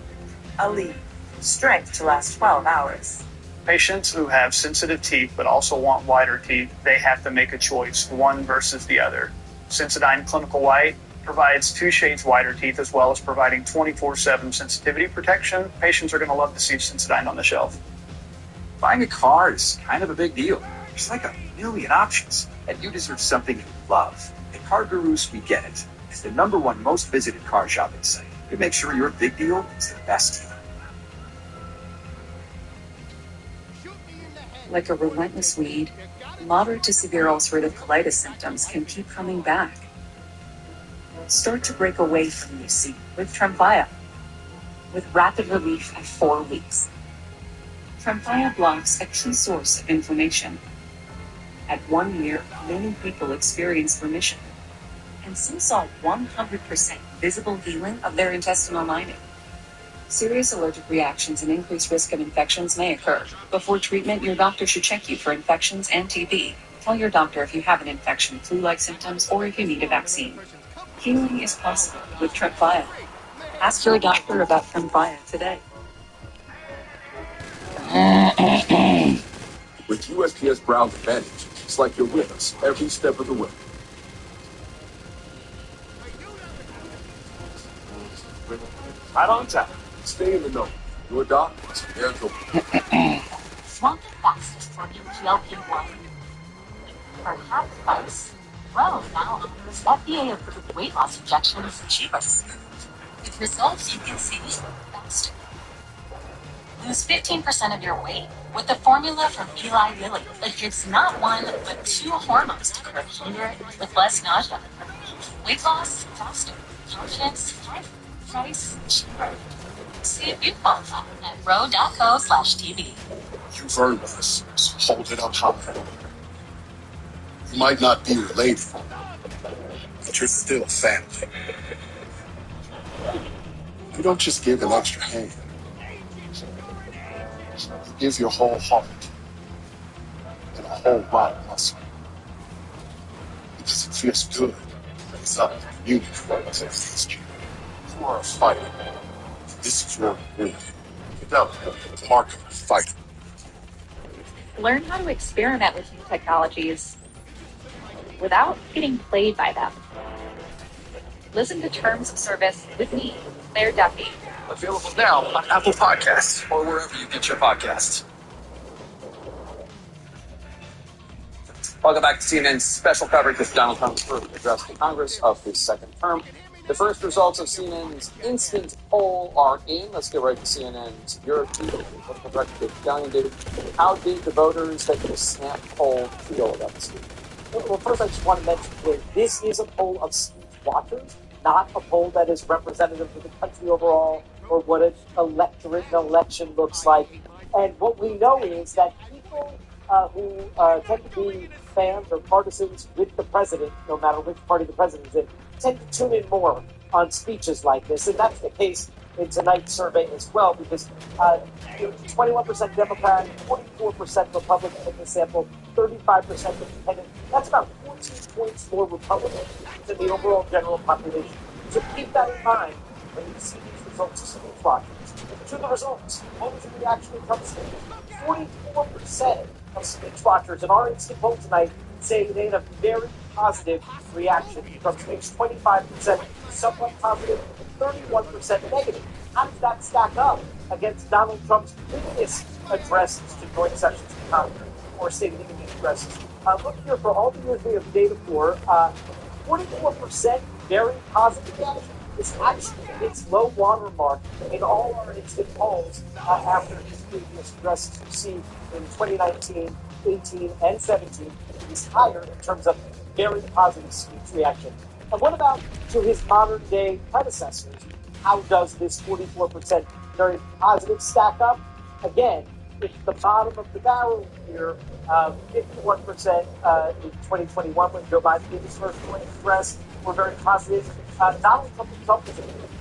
Aleve. Strength to last 12 hours. Patients who have sensitive teeth but also want whiter teeth, they have to make a choice, one versus the other. Sensodyne Clinical White provides 2 shades whiter teeth as well as providing 24/7 sensitivity protection. Patients are going to love to see Sensodyne on the shelf. Buying a car is kind of a big deal. There's like a million options, and you deserve something you love. At Car Gurus, we get it. It's the #1 most visited car shopping site. We make sure your big deal is the best deal. Like a relentless weed, moderate to severe ulcerative colitis symptoms can keep coming back. Start to break away from UC with Tremfya, with rapid relief at 4 weeks. Tremfya blocks a key source of inflammation. At 1 year, many people experienced remission, and some saw 100% visible healing of their intestinal lining. Serious allergic reactions and increased risk of infections may occur. Before treatment, your doctor should check you for infections and TB. Tell your doctor if you have an infection, flu-like symptoms, or if you need a vaccine. Healing is possible with Tremfya. Ask your doctor about Tremfya today. With USPS Browse Advantage, it's like you're with us every step of the way. Right on time. Stay in the know. Your doctors, they're the Want the fastest working GLP-1? Perhaps Spice. Well, now offers FDA-approved weight loss injections cheaper. With results you can see faster. Lose 15% of your weight with the formula from Eli Lilly that gives not 1, but 2 hormones to curb hunger with less nausea. Weight loss faster. Confidence higher. Price cheaper. See if you qualify at ro.co/TV. You've earned us, so hold it up high. You might not be related, but you're still family. You don't just give an extra hand. You give your whole heart and a whole lot of muscle. Because it feels good. It's up to you to assist you. You are a fighter. This is your reward. Without the mark of a fighter. Learn how to experiment with new technologies. without getting played by them. Listen to Terms of Service with me, Claire Duffy. Available now on Apple Podcasts or wherever you get your podcasts. Welcome back to CNN's special coverage of Donald Trump's first address to Congress of his second term. The first results of CNN's instant poll are in. Let's get right to CNN's European political director, David. How did the voters that you snap poll feel about this week? Well, first I just want to mention that this is a poll of speech watchers, not a poll that is representative of the country overall or what an electorate and election looks like. And what we know is that people who tend to be fans or partisans with the president, no matter which party the president is in, tend to tune in more on speeches like this. And that's the case in tonight's survey as well, because 21% Democrat, 44% Republican in the sample, 35% independent. That's about 14 points more Republican than the overall general population. So keep that in mind when you see these results of speech watchers. To the results, what was the reaction to Trump's speech? 44% of speech watchers in our instant poll tonight say they had a very positive reaction to Trump's speech. 25% somewhat positive, 31% negative. How does that stack up against Donald Trump's previous addresses to joint sessions of Congress or State of the Union addresses? Look here, for all the years we have data for, 44% very positive reaction is actually its low water mark in all our instant polls after his previous addresses received in 2019, 18, and 17. He's higher in terms of very positive speech reaction. And what about to his modern day predecessors? How does this 44% very positive stack up? Again, it's the bottom of the barrel here. 51% in 2021 when Joe Biden gave his first joint address were very positive. Donald Trump was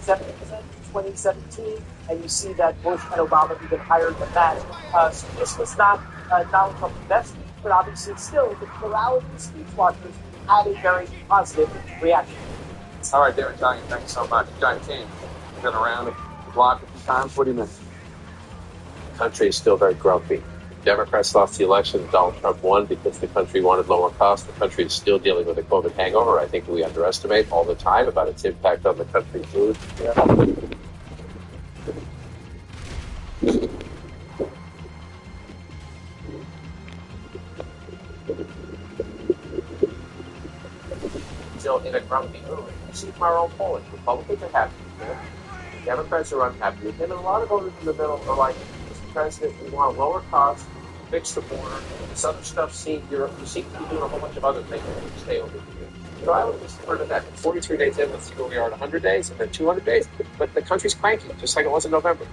at 70% in 2017, and you see that Bush and Obama even higher than that. So this was not Donald Trump's best speech, but obviously still the plurality of speech watchers had a very positive reaction. All right, David John, thanks so much. John King, you've been around the block a few times. What do you miss? The country is still very grumpy. Democrats lost the election. Donald Trump won because the country wanted lower costs. The country is still dealing with a COVID hangover. I think we underestimate all the time about its impact on the country's mood. Still in a grumpy mood. You see from our own polling, Republicans are happy with him. Democrats are unhappy with him. And a lot of voters in the middle are like, Mr. President, we want lower costs, fix the border, this other stuff seen Europe. You seem to be doing a whole bunch of other things to stay over here. So I would just refer to that. 43 days in, let's see where we are at 100 days, and then 200 days. But the country's cranky, just like it was in November.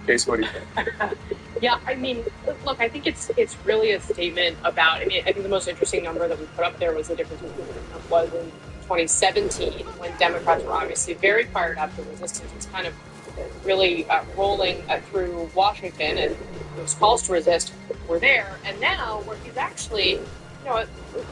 Casey, what do you think? Yeah, I mean, look, I think it's really a statement about, I think the most interesting number that we put up there was the difference between Trump was in 2017 when Democrats were obviously very fired up. The resistance was kind of really rolling through Washington, and those calls to resist were there. And now where he's actually,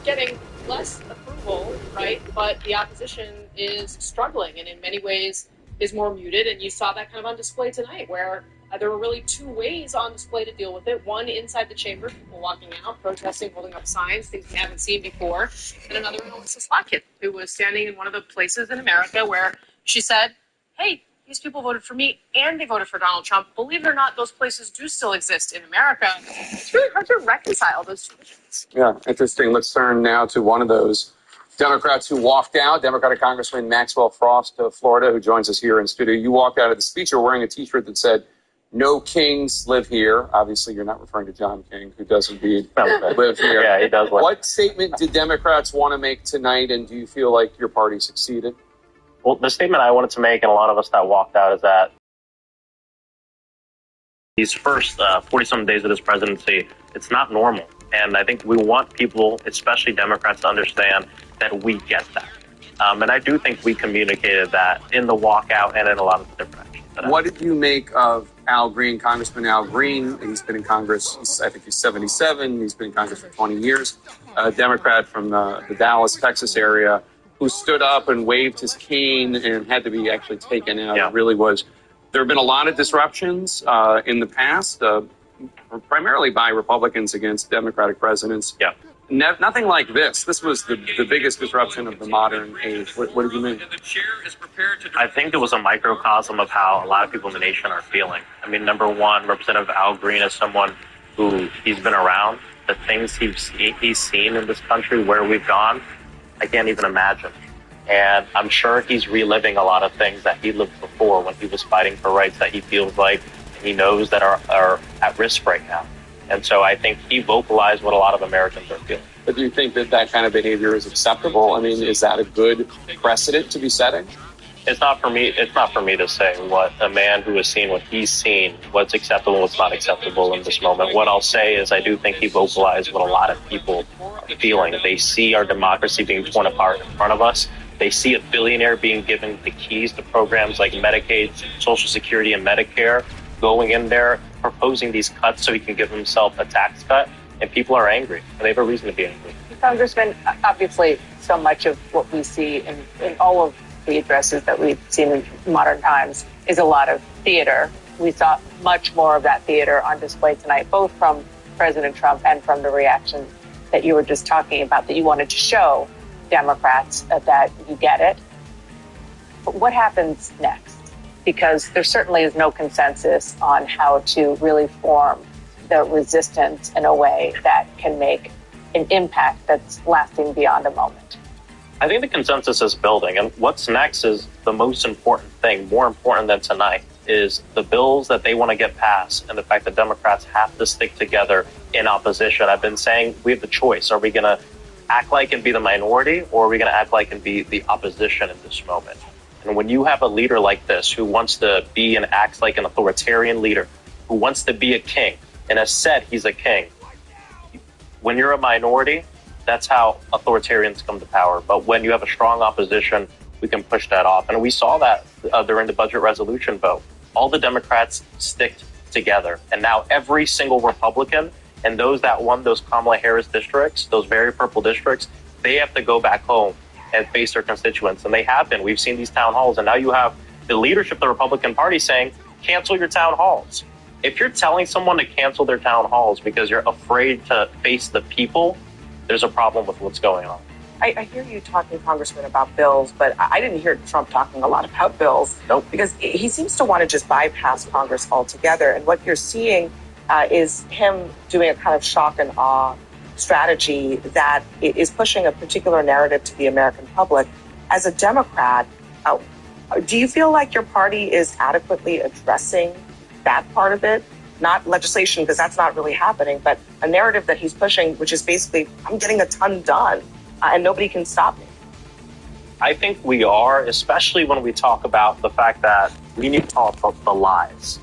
getting less approval, right? But the opposition is struggling and in many ways is more muted. And you saw that kind of on display tonight where there were really two ways on display to deal with it. One inside the chamber, people walking out, protesting, holding up signs, things we haven't seen before. And another in Alyssa Slotkin, who was standing in one of the places in America where she said, hey, these people voted for me and they voted for Donald Trump. Believe it or not, those places do still exist in America. It's really hard to reconcile those two visions. Yeah, interesting. Let's turn now to one of those Democrats who walked out, Democratic Congressman Maxwell Frost of Florida, who joins us here in studio. You walked out of the speech, you were wearing a T-shirt that said, "No kings live here." Obviously, you're not referring to John King, who does indeed live here. Yeah, he does. What statement did Democrats want to make tonight, and do you feel like your party succeeded? Well, the statement I wanted to make, and a lot of us that walked out, is that these first 40-some days of this presidency, it's not normal. And I think we want people, especially Democrats, to understand that we get that. And I do think we communicated that in the walkout and in a lot of different actions. What did you make of Al Green, Congressman Al Green? He's been in Congress, I think he's 77. He's been in Congress for 20 years. A Democrat from the Dallas, Texas area, who stood up and waved his cane and had to be actually taken out. Yeah. It really was. There have been a lot of disruptions in the past, primarily by Republicans against Democratic presidents. Yeah. Nothing like this. This was the biggest disruption of the modern age. What did you mean? I think it was a microcosm of how a lot of people in the nation are feeling. I mean, number one, Representative Al Green is someone who he's been around. The things he's seen in this country, where we've gone, I can't even imagine. And I'm sure he's reliving a lot of things that he lived before when he was fighting for rights that he feels like he knows that are at risk right now. And so I think he vocalized what a lot of Americans are feeling. But do you think that kind of behavior is acceptable? I mean, is that a good precedent to be setting? It's not for me to say what a man who has seen what he's seen, what's acceptable, what's not acceptable in this moment. What I'll say is I do think he vocalized what a lot of people are feeling. They see our democracy being torn apart in front of us. They see a billionaire being given the keys to programs like Medicaid, Social Security, and Medicare, going in there, proposing these cuts so he can give himself a tax cut. And people are angry. And they have a reason to be angry. Congressman, obviously, so much of what we see in all of the addresses that we've seen in modern times is a lot of theater. We saw much more of that theater on display tonight, both from President Trump and from the reaction that you were just talking about, that you wanted to show Democrats that you get it. But what happens next? Because there certainly is no consensus on how to really form the resistance in a way that can make an impact that's lasting beyond a moment. I think the consensus is building, and what's next is the most important thing, more important than tonight, is the bills that they want to get passed and the fact that Democrats have to stick together in opposition. I've been saying we have the choice. Are we going to act like and be the minority, or are we going to act like and be the opposition in this moment? And when you have a leader like this who wants to be and acts like an authoritarian leader, who wants to be a king, and has said he's a king, when you're a minority, that's how authoritarians come to power. But when you have a strong opposition, we can push that off. And we saw that during the budget resolution vote. All the Democrats stick together. And now every single Republican and those that won those Kamala Harris districts, those very purple districts, they have to go back home and face their constituents. And they have been. We've seen these town halls. And now you have the leadership of the Republican Party saying, cancel your town halls. If you're telling someone to cancel their town halls because you're afraid to face the people, there's a problem with what's going on. I hear you talking, Congressman, about bills, but I didn't hear Trump talking a lot about bills. Nope. Because he seems to want to just bypass Congress altogether. And what you're seeing is him doing a kind of shock and awe strategy that is pushing a particular narrative to the American public. As a Democrat, do you feel like your party is adequately addressing that part of it? Not legislation, because that's not really happening, but a narrative that he's pushing, which is basically, I'm getting a ton done and nobody can stop me. I think we are, especially when we talk about the fact that we need to talk about the lies.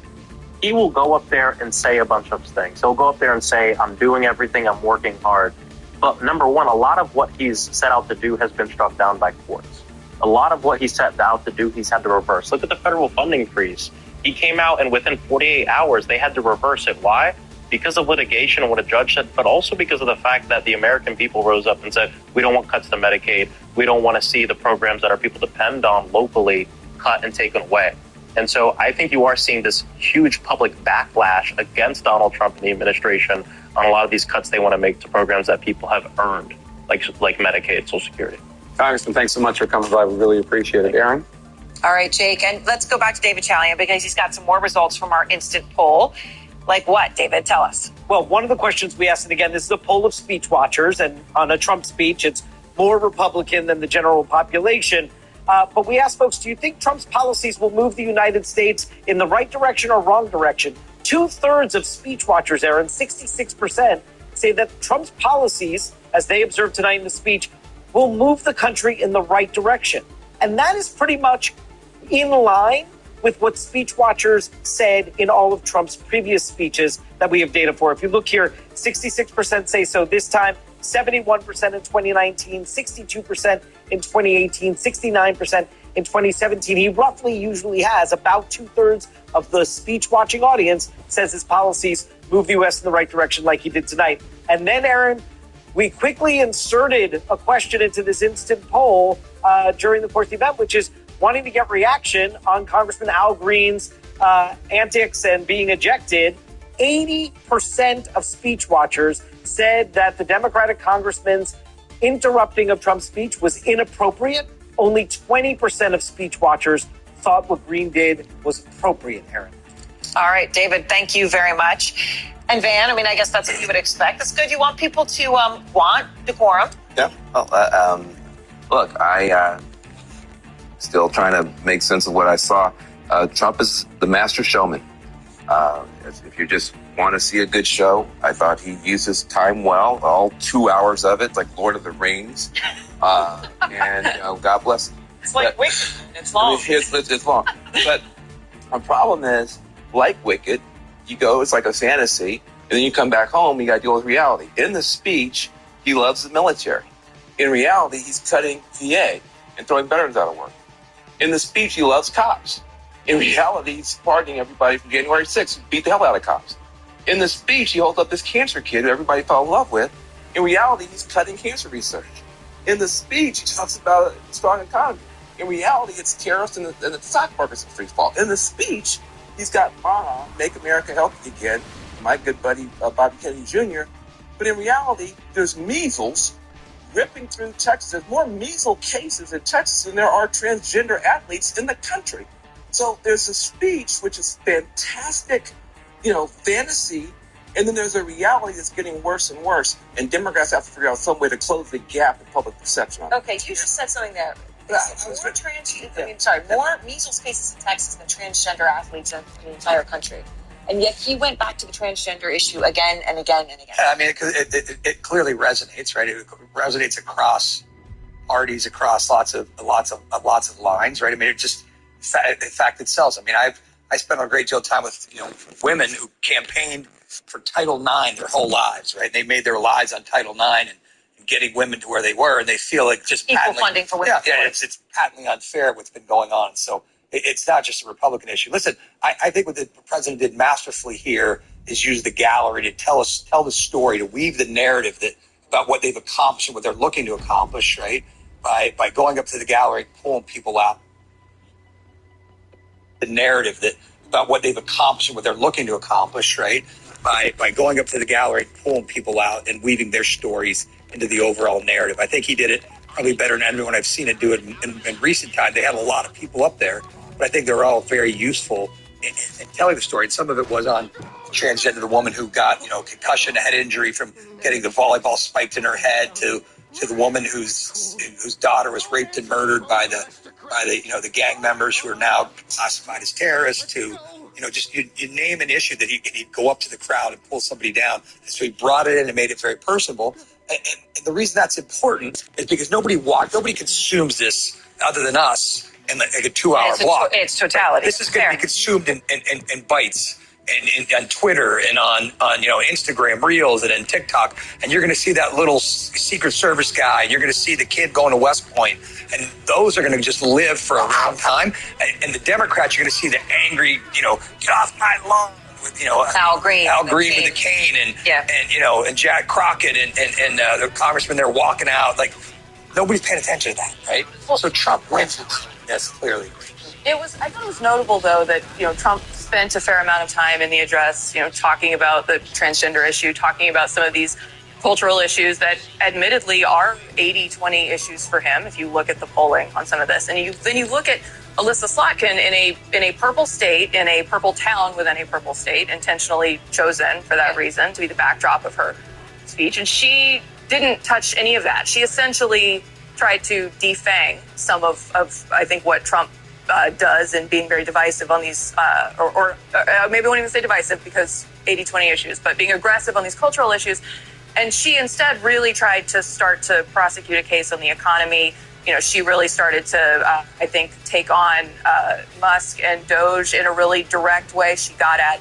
He will go up there and say a bunch of things. He'll go up there and say, I'm doing everything, I'm working hard. But number one, a lot of what he's set out to do has been struck down by courts. A lot of what he set out to do, he's had to reverse. Look at the federal funding freeze. He came out and within 48 hours, they had to reverse it. Why? Because of litigation and what a judge said, but also because of the fact that the American people rose up and said, we don't want cuts to Medicaid. We don't want to see the programs that our people depend on locally cut and taken away. And so I think you are seeing this huge public backlash against Donald Trump and the administration on a lot of these cuts they want to make to programs that people have earned, like Medicaid, Social Security. Congressman, thanks so much for coming by. We really appreciate it. Aaron? All right, Jake, and let's go back to David Chalian because he's got some more results from our instant poll. Like what, David? Tell us. Well, one of the questions we asked, and again, this is a poll of speech watchers, and on a Trump speech, it's more Republican than the general population. But we asked folks, do you think Trump's policies will move the United States in the right direction or wrong direction? 2/3 of speech watchers, Aaron, 66%, say that Trump's policies, as they observed tonight in the speech, will move the country in the right direction. And that is pretty much in line with what speech watchers said in all of Trump's previous speeches that we have data for. If you look here, 66% say so this time, 71% in 2019, 62% in 2018, 69% in 2017. He roughly usually has about 2/3 of the speech watching audience says his policies move the U.S. in the right direction like he did tonight. And then, Aaron, we quickly inserted a question into this instant poll during the course of the event, which is wanting to get reaction on Congressman Al Green's antics and being ejected. 80% of speech watchers said that the Democratic congressman's interrupting of Trump's speech was inappropriate. Only 20% of speech watchers thought what Green did was appropriate, Aaron. All right, David, thank you very much. And Van, I mean, I guess that's what you would expect. That's good. You want people to want decorum. Yeah. Look, I still trying to make sense of what I saw. Trump is the master showman. If you just want to see a good show, I thought he used his time well, all 2 hours of it, like Lord of the Rings. And God bless him. It's like Wicked. It's long. It's long. But my problem is, like Wicked, you go, it's like a fantasy, and then you come back home, you got to deal with reality. In the speech, he loves the military. In reality, he's cutting VA and throwing veterans out of work. In the speech, he loves cops. In reality, he's pardoning everybody from January 6th who beat the hell out of cops. In the speech, he holds up this cancer kid who everybody fell in love with. In reality, he's cutting cancer research. In the speech, he talks about a strong economy. In reality, it's terrorists and the stock market's in free fall. In the speech, he's got Make America Healthy Again, my good buddy Bobby Kennedy Jr. But in reality, there's measles ripping through Texas. There's more measles cases in Texas than there are transgender athletes in the country. So there's a speech, which is fantastic, fantasy, and then there's a reality that's getting worse and worse. And Democrats have to figure out some way to close the gap in public perception. Okay, you just said something there. More measles cases in Texas than transgender athletes in the entire country. And yet he went back to the transgender issue again and again and again. I mean, it clearly resonates, right? It resonates across parties, across lots of lines, right? I mean, it just, in fact, it sells. I mean, I spent a great deal of time with women who campaigned for Title IX their whole lives, right? They made their lives on Title IX and getting women to where they were, and they feel like just equal funding for women. Yeah, it's patently unfair what's been going on. So it's not just a Republican issue. Listen, I think what the president did masterfully here is use the gallery to tell the story, to weave the narrative about what they've accomplished and what they're looking to accomplish, right? By going up to the gallery, pulling people out. The narrative about what they've accomplished and what they're looking to accomplish, right? By going up to the gallery, pulling people out and weaving their stories into the overall narrative. I think he did it probably better than anyone I've seen it do it in recent time. They had a lot of people up there, but I think they're all very useful in telling the story. And some of it was on transgender, the woman who got, concussion, head injury from getting the volleyball spiked in her head, to the woman whose daughter was raped and murdered by the gang members who are now classified as terrorists, to just you name an issue that he'd go up to the crowd and pull somebody down. So he brought it in and made it very personable. And the reason that's important is because nobody consumes this other than us in like a 2-hour block. It's totality. This is going to be consumed in bites and on Twitter and on Instagram Reels and in TikTok. And you're going to see that little Secret Service guy. You're going to see the kid going to West Point. And those are going to just live for a long time. And the Democrats, you're going to see the angry, get off my lawn. With Al Green with the cane and Jack Crockett and the congressman there walking out, like nobody's paying attention to that, right? So Trump wins this clearly. I thought it was notable though that Trump spent a fair amount of time in the address talking about the transgender issue, talking about some of these cultural issues that admittedly are 80-20 issues for him if you look at the polling on some of this. And then you look at Alyssa Slotkin in a purple state, in a purple town within a purple state, intentionally chosen for that reason to be the backdrop of her speech. And she didn't touch any of that. She essentially tried to defang some of I think what Trump does in being very divisive on these, or maybe I won't even say divisive because 80-20 issues, but being aggressive on these cultural issues. And she instead really tried to start to prosecute a case on the economy. She really started to, I think, take on Musk and Doge in a really direct way. She got at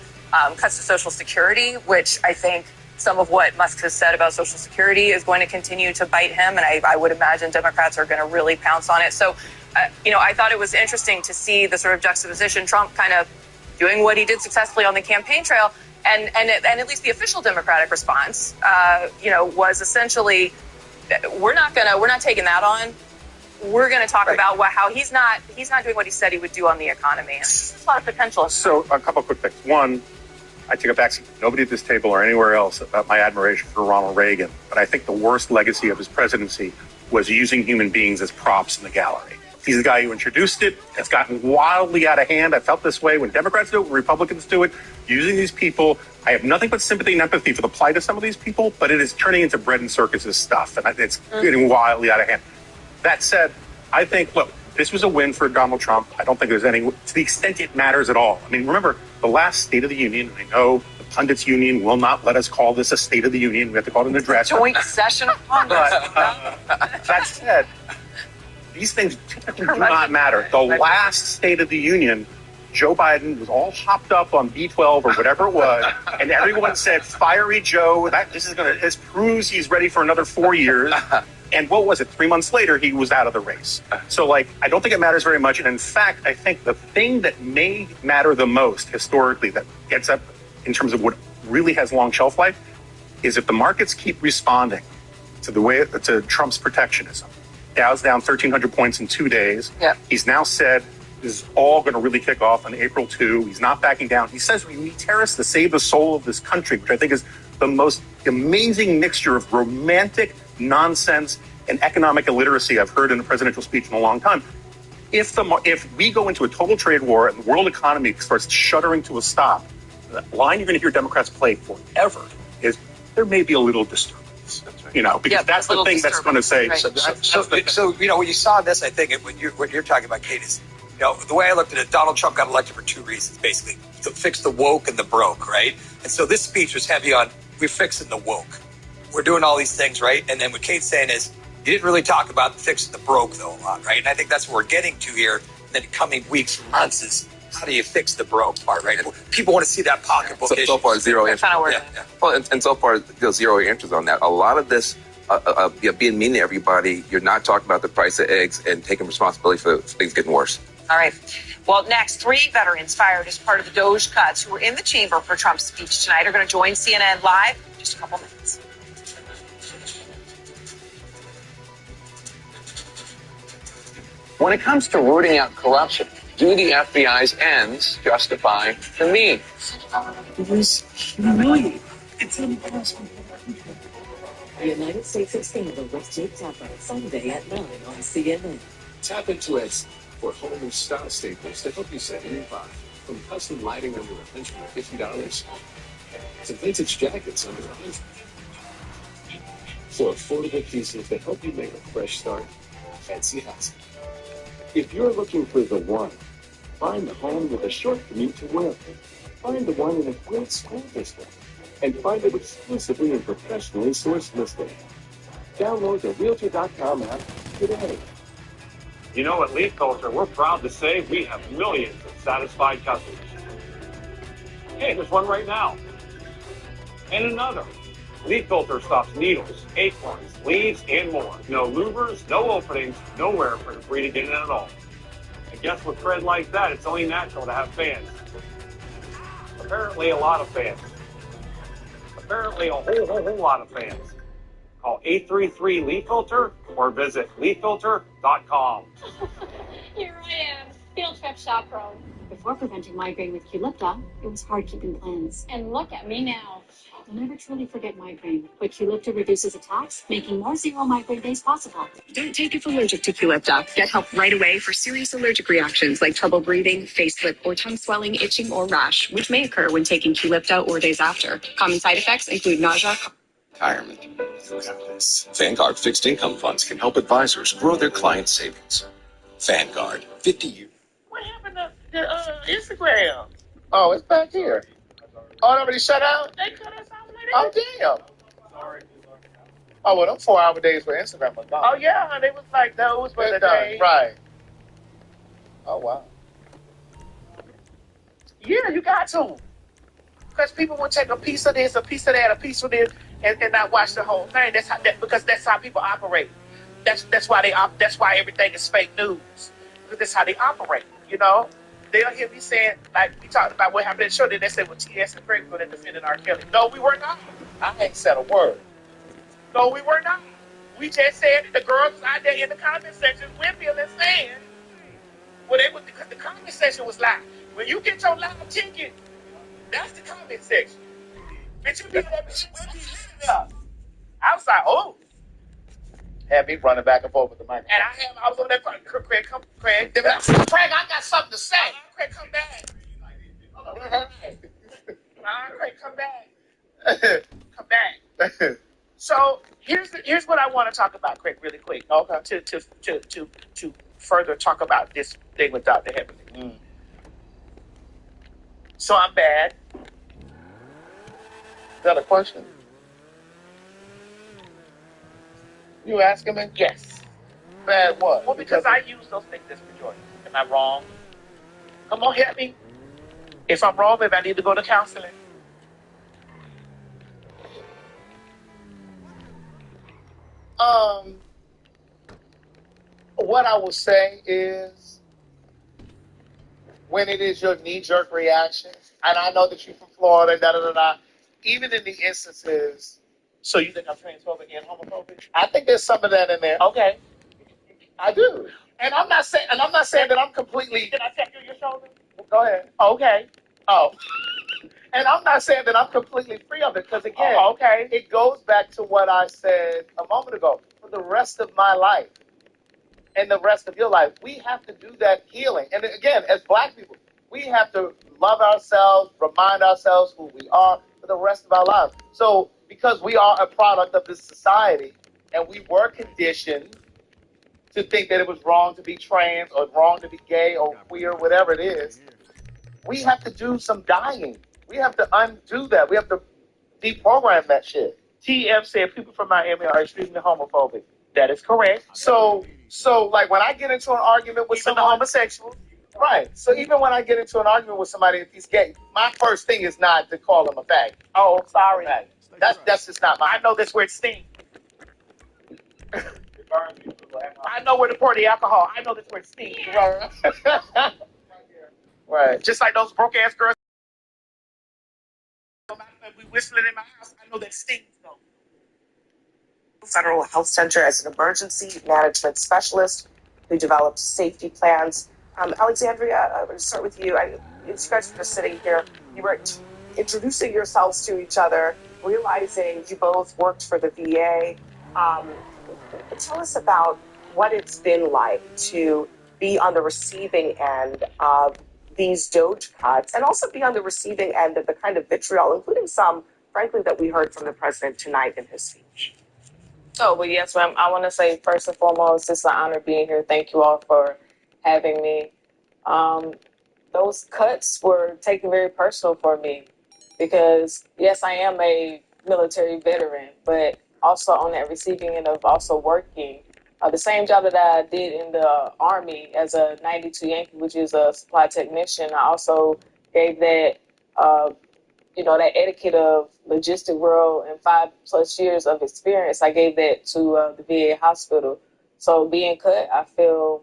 cuts to Social Security, which I think some of what Musk has said about Social Security is going to continue to bite him. And I would imagine Democrats are going to really pounce on it. So, I thought it was interesting to see the sort of juxtaposition, Trump kind of doing what he did successfully on the campaign trail. And at least the official Democratic response, was essentially, we're not taking that on. We're going to talk about how he's not doing what he said he would do on the economy. There's a lot of potential. So a couple quick things. One, I take a backseat. Nobody at this table or anywhere else about my admiration for Ronald Reagan, but I think the worst legacy of his presidency was using human beings as props in the gallery. He's the guy who introduced it. It's gotten wildly out of hand. I felt this way when Democrats do it, when Republicans do it, using these people. I have nothing but sympathy and empathy for the plight of some of these people, but it is turning into bread and circuses stuff, and it's getting wildly out of hand. That said, I think, look, this was a win for Donald Trump. I don't think there's any, to the extent it matters at all. I mean, remember, the last State of the Union, I know the pundits union will not let us call this a State of the Union. We have to call it an address. Joint session of Congress. That said, these things typically do not matter. The last State of the Union, Joe Biden was all hopped up on B12 or whatever it was, and everyone said, "Fiery Joe, this proves he's ready for another 4 years." And what was it? 3 months later, he was out of the race. So, I don't think it matters very much. And in fact, I think the thing that may matter the most historically, that gets up in terms of what really has long shelf life, is if the markets keep responding to Trump's protectionism. Dow's down 1,300 points in 2 days. Yep. He's now said this is all going to really kick off on April 2. He's not backing down. He says we need tariffs to save the soul of this country, which I think is the most amazing mixture of romantic nonsense and economic illiteracy I've heard in a presidential speech in a long time. If we go into a total trade war and the world economy starts shuddering to a stop, the line you're going to hear Democrats play forever is there may be a little disturbance. Because that's the thing that's going to say. Right. So when you saw this, I think what you're talking about, Kate, is the way I looked at it, Donald Trump got elected for two reasons, basically, to fix the woke and the broke, right? And so this speech was heavy on we're fixing the woke. We're doing all these things, right? And then what Kate's saying is you didn't really talk about fixing the broke, though, a lot, right? And I think that's what we're getting to here in the coming weeks and months is how do you fix the broke part, right? People want to see that pocketbook issue. So far, zero interest. Yeah. Well, and so far, zero interest on that. A lot of this, being mean to everybody, you're not talking about the price of eggs and taking responsibility for things getting worse. All right. Well, next, 3 veterans fired as part of the Doge cuts who were in the chamber for Trump's speech tonight are going to join CNN Live in just a couple minutes. When it comes to rooting out corruption, do the FBI's ends justify the means? It was humiliating. It's impossible. The United States Expander with Jake Tapper, Sunday at 9 on CNN. Tap into Etsy for whole new style staples to help you set your vibe. From custom lighting under $150 to vintage jackets under $100. For affordable pieces that help you make a fresh start, Etsy has it. If you're looking for the one, find the home with a short commute to work. Find the one in a great school district. And find it exclusively in professionally sourced listings. Download the Realtor.com app today. You know, at Leaf Culture, we're proud to say we have millions of satisfied customers. Hey, there's one right now. And another. Leaf Filter stops needles, acorns, leaves, and more. No louvers, no openings, nowhere for debris to get in at all. And guess with tread like that, it's only natural to have fans. Apparently a lot of fans. Apparently a whole lot of fans. Call 833-LEAF-FILTER or visit leaffilter.com. Here I am, field trip chaperone. Before preventing migraine with Qulipta, it was hard keeping plans. And look at me now. You'll never truly forget migraine, but Qulipta reduces attacks, making more zero migraine days possible. Don't take it if allergic to Qulipta. Get help right away for serious allergic reactions like trouble breathing, face slip, or tongue swelling, itching, or rash, which may occur when taking Qulipta or days after. Common side effects include nausea. Retirement. Look at this. Vanguard fixed income funds can help advisors grow their client savings. Vanguard, 50 years. What happened to the Instagram? Oh, it's back here. Oh, it already shut out? They cut us off later. Oh, damn. Sorry. Oh, well, them 4-hour days for Instagram was gone. Oh, yeah, they was like those for the day. Right. Oh, wow. Yeah, you got to. Because people will take a piece of this, a piece of that, a piece of this, and not watch the whole thing. Because that's how people operate. That's why everything is fake news. Because that's how they operate, you know? They'll hear me saying, like we talked about what happened in the show, then they say, well, T.S. and Craig were defending R. Kelly. No, we were not. I ain't said a word. No, we were not. We just said the girls was out there in the comment section whipping and saying, well, because the comment section was live. When you get your live ticket, that's the comment section. Bitch, you did that bitch up. I was like, oh. Had me running back and forth with the mic. And I was on that part. Craig, come, Craig. Craig, I got something to say. Craig, come back. Craig, come back. Come back. So here's what I want to talk about, Craig, really quick. Okay. To further talk about this thing with Dr. Heavenly. So I'm bad. Is that a question? You asking me? Yes. Bad what? Well, because I use those things as pejorative. Am I wrong? Come on, help me. If I'm wrong, maybe I need to go to counseling. What I would say is when it is your knee-jerk reaction, and I know that you're from Florida, even in the instances. So you think I'm transphobic and homophobic? I think there's some of that in there. Okay. I do. And I'm not saying that I'm completely. Can I tap you on your shoulder? Go ahead. Okay. Oh. And I'm not saying that I'm completely free of it, because again, okay, it goes back to what I said a moment ago. For the rest of my life and the rest of your life, we have to do that healing. And again, as Black people, we have to love ourselves, remind ourselves who we are for the rest of our lives. So because we are a product of this society and we were conditioned to think that it was wrong to be trans or wrong to be gay or queer, whatever it is, we have to do some dying. We have to undo that. We have to deprogram that shit. TM said people from Miami are extremely homophobic. That is correct. So like when I get into an argument with someone, homosexual, right? So even when I get into an argument with somebody if he's gay, my first thing is not to call him a faggot. Oh, sorry. That's just not my. I know that's where it stings. I know where to pour the alcohol. I know that's where it stings. Right. Right. Just like those broke ass girls. We whistling in my house. I know that stings though. Federal Health Center as an emergency management specialist who developed safety plans. Alexandria, I'm going to start with you. You guys were just sitting here. You were introducing yourselves to each other, realizing you both worked for the VA. Tell us about what it's been like to be on the receiving end of these DOGE cuts and also be on the receiving end of the kind of vitriol, including some, frankly, that we heard from the president tonight in his speech. Oh, well, yes, ma'am. I want to say first and foremost, it's an honor being here. Thank you all for having me. Those cuts were taken very personal for me because, yes, I am a military veteran, but also on that receiving end of also working. The same job that I did in the Army as a 92 Yankee, which is a supply technician, I also gave that that etiquette of logistic world and 5+ years of experience, I gave that to the VA hospital. So being cut, I feel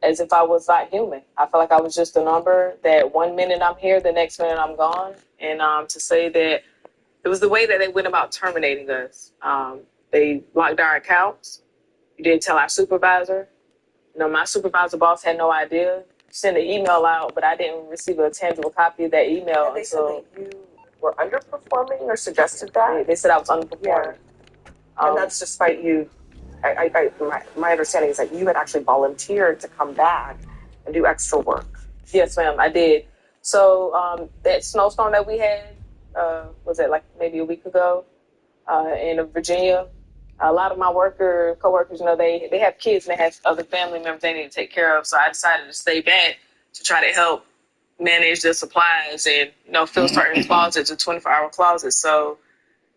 as if I was not human. I feel like I was just a number that 1 minute I'm here, the next minute I'm gone. And to say that it was the way that they went about terminating us. They locked our accounts. We didn't tell our supervisor. My supervisor boss had no idea. Sent an email out, but I didn't receive a tangible copy of that email. And they said that you were underperforming or suggested that? They said I was underperforming. Yeah. And that's despite you. My understanding is that you had actually volunteered to come back and do extra work. Yes, ma'am, I did. So that snowstorm that we had, was it like maybe a week ago in Virginia? A lot of my coworkers, they have kids and they have other family members they need to take care of. So I decided to stay back to try to help manage the supplies and, fill certain closets or 24-hour closets. So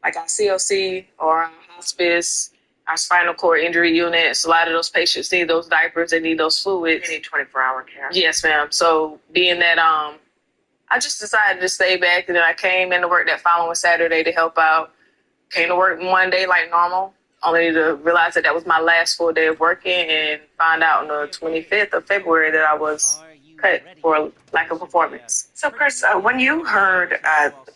like our COC or our hospice, our spinal cord injury units, a lot of those patients need those diapers, they need those fluids. They need 24-hour care. Yes, ma'am. So being that I just decided to stay back, and then I came into work that following Saturday to help out. Came to work one day like normal, only to realize that was my last full day of working and find out on the 25th of February that I was cut for lack of performance. So, Chris, when you heard,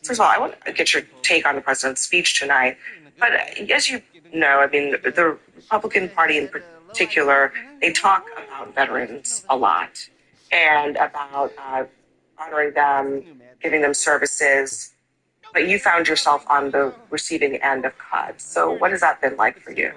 first of all, I want to get your take on the president's speech tonight. But as you know, the Republican Party in particular, they talk about veterans a lot and about honoring them, giving them services, but you found yourself on the receiving end of cuts. So what has that been like for you?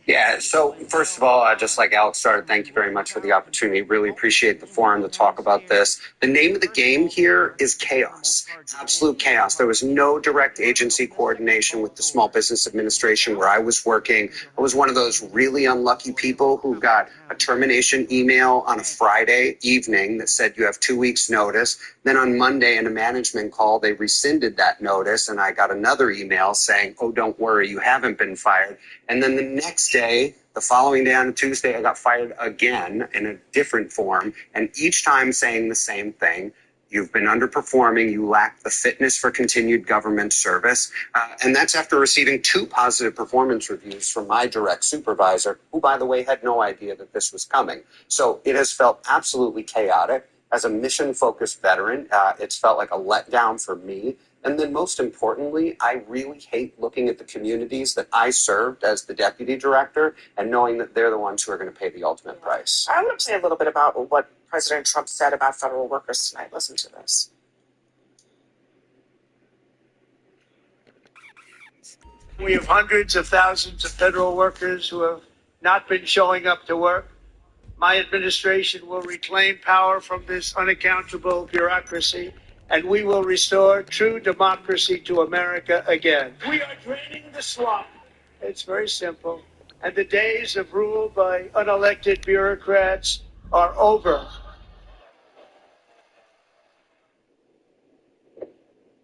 Yeah, so first of all, just like Alex started, thank you very much for the opportunity. Really appreciate the forum to talk about this. The name of the game here is chaos, absolute chaos. There was no direct agency coordination with the Small Business Administration where I was working. I was one of those really unlucky people who got a termination email on a Friday evening that said you have 2 weeks notice. Then on Monday in a management call, they rescinded that notice and I got another email saying, oh, don't worry, you haven't been fired. And then the next day, the following day on Tuesday, I got fired again in a different form. And each time saying the same thing. You've been underperforming. You lack the fitness for continued government service. And that's after receiving 2 positive performance reviews from my direct supervisor, who, by the way, had no idea that this was coming. So it has felt absolutely chaotic. As a mission-focused veteran, it's felt like a letdown for me. And then most importantly, I really hate looking at the communities that I served as the deputy director and knowing that they're the ones who are going to pay the ultimate price. I want to say a little bit about what President Trump said about federal workers tonight. Listen to this. We have hundreds of thousands of federal workers who have not been showing up to work. My administration will reclaim power from this unaccountable bureaucracy, and we will restore true democracy to America again. We are draining the swamp. It's very simple. And the days of rule by unelected bureaucrats are over.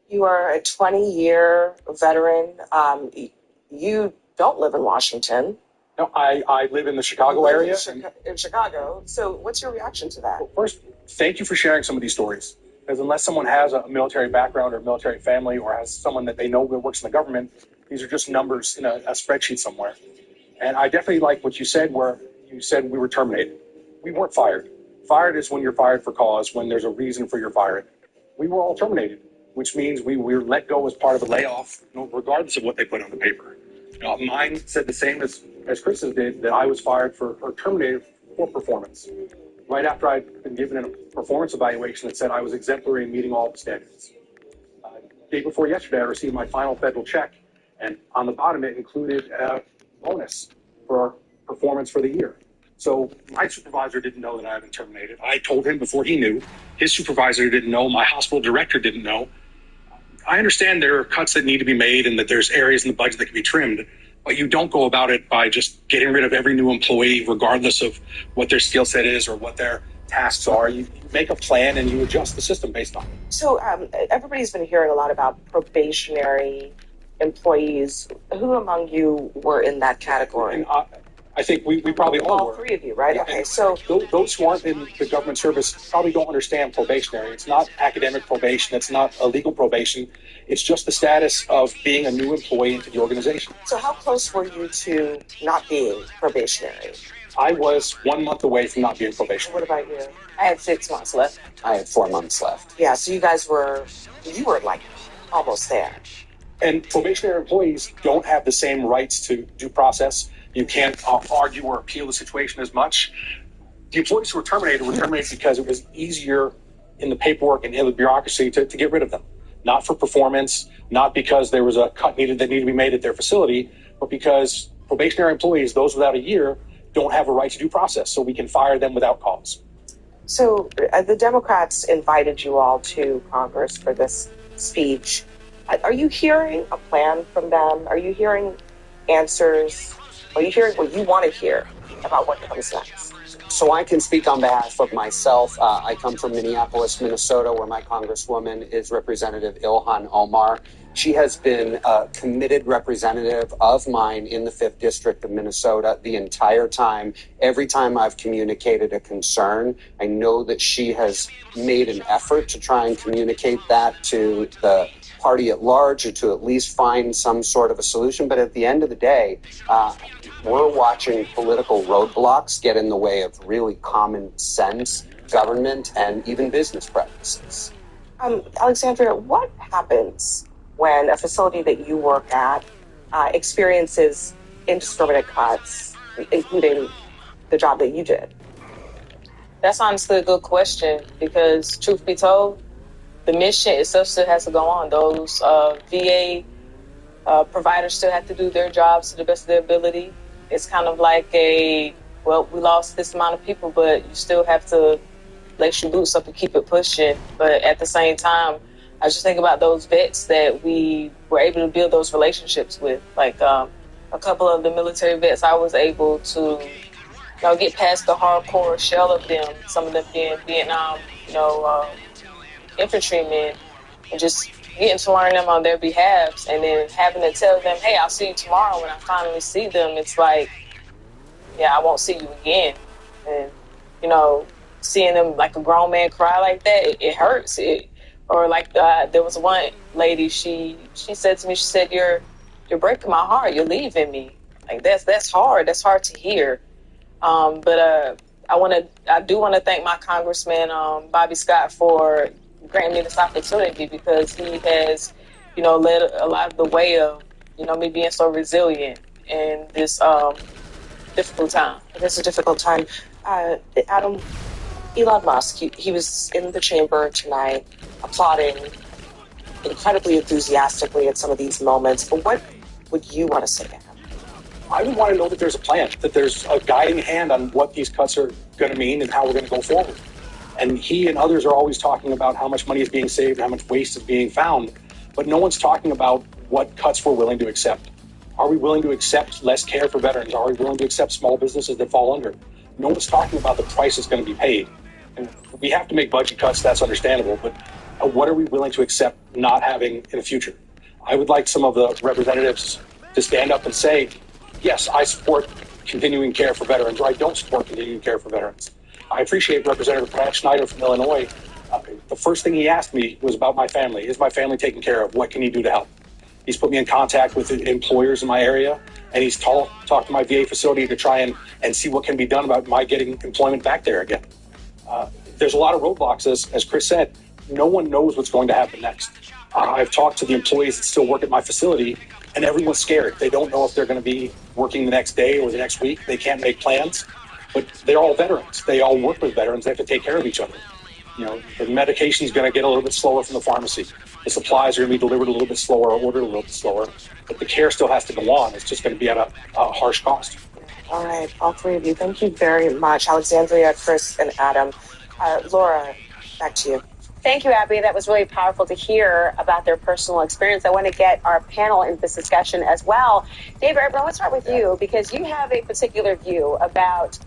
You are a 20-year veteran. You don't live in Washington. No, I live in the Chicago area. In Chicago. So what's your reaction to that? Well, first, thank you for sharing some of these stories. Because unless someone has a military background or a military family or has someone that they know that works in the government, these are just numbers in a spreadsheet somewhere. And I definitely like what you said, where you said we were terminated. We weren't fired. Fired is when you're fired for cause, when there's a reason for your firing. We were all terminated, which means we were let go as part of a layoff, regardless of what they put on the paper. Mine said the same as Chris's did, that I was fired or terminated for performance. Right after I'd been given a performance evaluation that said I was exemplary in meeting all the standards. Day before yesterday, I received my final federal check, and on the bottom it included a bonus for performance for the year. So my supervisor didn't know that I had been terminated. I told him before he knew. His supervisor didn't know. My hospital director didn't know. I understand there are cuts that need to be made and that there's areas in the budget that can be trimmed, but you don't go about it by just getting rid of every new employee, regardless of what their skill set is or what their tasks are. You make a plan and you adjust the system based on it. So everybody's been hearing a lot about probationary employees. Who among you were in that category? And I think we probably all were. 3 of you, right? Okay, so those who aren't in the government service probably don't understand probationary. It's not academic probation. It's not a legal probation. It's just the status of being a new employee into the organization. So how close were you to not being probationary? I was 1 month away from not being probationary. What about you? I had 6 months left. I had 4 months left. Yeah, so you were like almost there. And probationary employees don't have the same rights to due process. You can't argue or appeal the situation as much. The employees who were terminated because it was easier in the paperwork and in the bureaucracy to get rid of them. Not for performance, not because there was a cut that needed to be made at their facility, but because probationary employees, those without a year, don't have a right to due process, so we can fire them without cause. So the Democrats invited you all to Congress for this speech. Are you hearing a plan from them? Are you hearing answers? Are you hearing what you want to hear about what comes next? So I can speak on behalf of myself. I come from Minneapolis, Minnesota, where my congresswoman is Representative Ilhan Omar. She has been a committed representative of mine in the 5th District of Minnesota the entire time. Every time I've communicated a concern, I know that she has made an effort to try and communicate that to the party at large or to at least find some sort of a solution. But at the end of the day, we're watching political roadblocks get in the way of really common sense government and even business practices. Alexandria, what happens when a facility that you work at experiences indiscriminate cuts, including the job that you did? That's honestly a good question because, truth be told, the mission itself still has to go on. Those VA providers still have to do their jobs to the best of their ability. It's kind of like we lost this amount of people, but you still have to lace your boots up and keep it pushing. But at the same time, I just think about those vets that we were able to build those relationships with. Like a couple of the military vets, I was able to get past the hardcore shell of them, some of them being Vietnam, infantrymen, and just getting to learn them on their behalves, and then having to tell them, hey, I'll see you tomorrow. When I finally see them, it's like, yeah, I won't see you again. And, seeing them like a grown man cry like that, it hurts. Or like there was one lady, she said to me, she said, you're breaking my heart. You're leaving me. Like that's hard. That's hard to hear. But I do want to thank my Congressman, Bobby Scott, for granting me this opportunity, because he has, led a lot of the way of, me being so resilient in this difficult time. It is a difficult time. Adam, Elon Musk, he was in the chamber tonight applauding incredibly enthusiastically at some of these moments. But what would you want to say to him? I would want to know that there's a plan, that there's a guiding hand on what these cuts are going to mean and how we're going to go forward. And he and others are always talking about how much money is being saved, how much waste is being found, but no one's talking about what cuts we're willing to accept. Are we willing to accept less care for veterans? Are we willing to accept small businesses that fall under? No one's talking about the price that's going to be paid. And we have to make budget cuts, that's understandable, but what are we willing to accept not having in the future? I would like some of the representatives to stand up and say, yes, I support continuing care for veterans, or I don't support continuing care for veterans. I appreciate Representative Brad Schneider from Illinois. The first thing he asked me was about my family. Is my family taken care of? What can he do to help? He's put me in contact with employers in my area, and he's talked to my VA facility to try and see what can be done about my getting employment back there again. There's a lot of roadblocks, as Chris said. No one knows what's going to happen next. I've talked to the employees that still work at my facility, and everyone's scared. They don't know if they're going to be working the next day or the next week. They can't make plans, but they're all veterans. They all work with veterans. They have to take care of each other. The medication is going to get a little bit slower from the pharmacy. The supplies are going to be delivered a little bit slower or ordered a little bit slower, but the care still has to go on. It's just going to be at a harsh cost. All right, all three of you, thank you very much. Alexandria, Chris, and Adam. Laura, back to you. Thank you, Abby. That was really powerful to hear about their personal experience. I want to get our panel into this discussion as well. David, I want to start with you, because you have a particular view about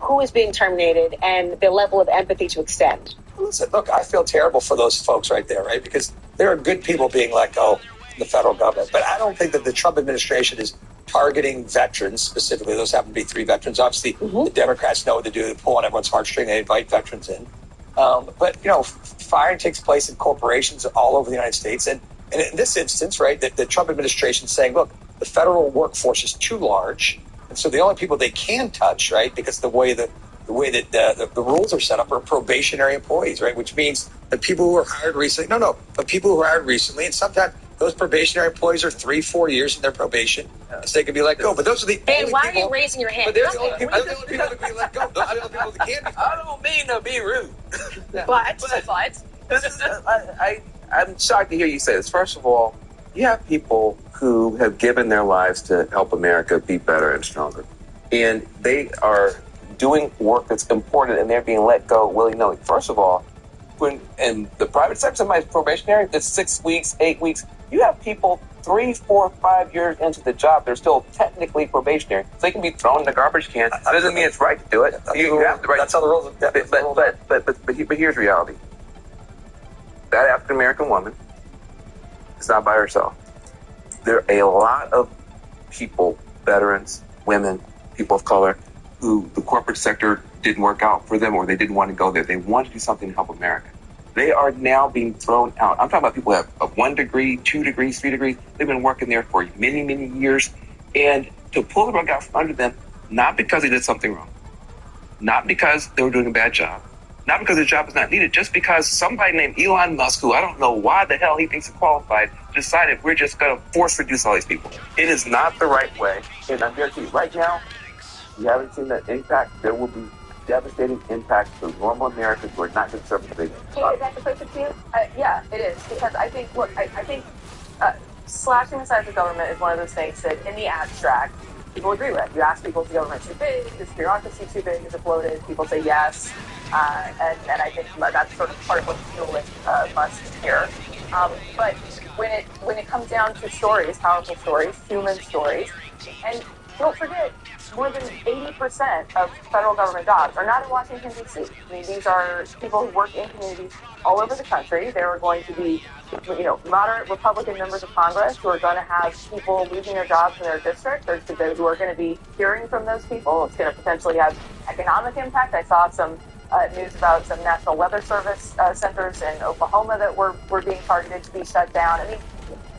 who is being terminated and the level of empathy to extend. Listen, look, I feel terrible for those folks right there, right? Because there are good people being let go in the federal government. But I don't think that the Trump administration is targeting veterans specifically. Those happen to be 3 veterans. Obviously, the Democrats know what to do. They pull on everyone's heartstring. They invite veterans in. But, firing takes place in corporations all over the United States. And in this instance, right, the Trump administration is saying, look, the federal workforce is too large. And so the only people they can touch, right, because the way that the rules are set up are probationary employees, right, which means the people who are hired recently, but people who are hired recently, and sometimes those probationary employees are 3-4 years in their probation, so they can be let go. But those are the Dan, only why people, are you raising your hand? But they're the only people that can be let go. Those are the only people that can be. I don't mean to be rude. I'm shocked to hear you say this. First of all, you have people who have given their lives to help America be better and stronger. And they are doing work that's important, and they're being let go willy-nilly. First of all, when in the private sector, somebody's probationary, that's 6 weeks, 8 weeks. You have people 3, 4, 5 years into the job, they're still technically probationary. So they can be thrown in the garbage can. That doesn't mean it's right to do it. You have the right. That's how the rules are. But here's reality. That African-American woman is not by herself. There are a lot of people, veterans, women, people of color, who the corporate sector didn't work out for them, or they didn't want to go there. They wanted to do something to help America. They are now being thrown out. I'm talking about people who have 1 degree, 2 degrees, 3 degrees. They've been working there for many, many years. And to pull the rug out from under them, not because they did something wrong, not because they were doing a bad job, not because their job is not needed, just because somebody named Elon Musk, who I don't know why the hell he thinks is qualified, decided we're just going to force reduce all these people. It is not the right way. And I'm guaranteeing you, right now, you haven't seen that impact. There will be devastating impact to normal Americans who are not conservative. Hey, is that the place to you? Yeah, it is. Because I think, look, I think slashing the size of the government is one of those things that, in the abstract, people agree with. You ask people, is the government too big? Is bureaucracy too big? Is it bloated? People say yes. And I think that's sort of part of what the fuelist must hear. But when it comes down to stories, powerful stories, human stories, and don't forget, more than 80% of federal government jobs are not in Washington, D.C. I mean, these are people who work in communities all over the country. There are going to be, moderate Republican members of Congress who are going to have people losing their jobs in their district. There's those who are going to be hearing from those people. It's going to potentially have economic impact. I saw some news about some National Weather Service centers in Oklahoma that were being targeted to be shut down. I mean,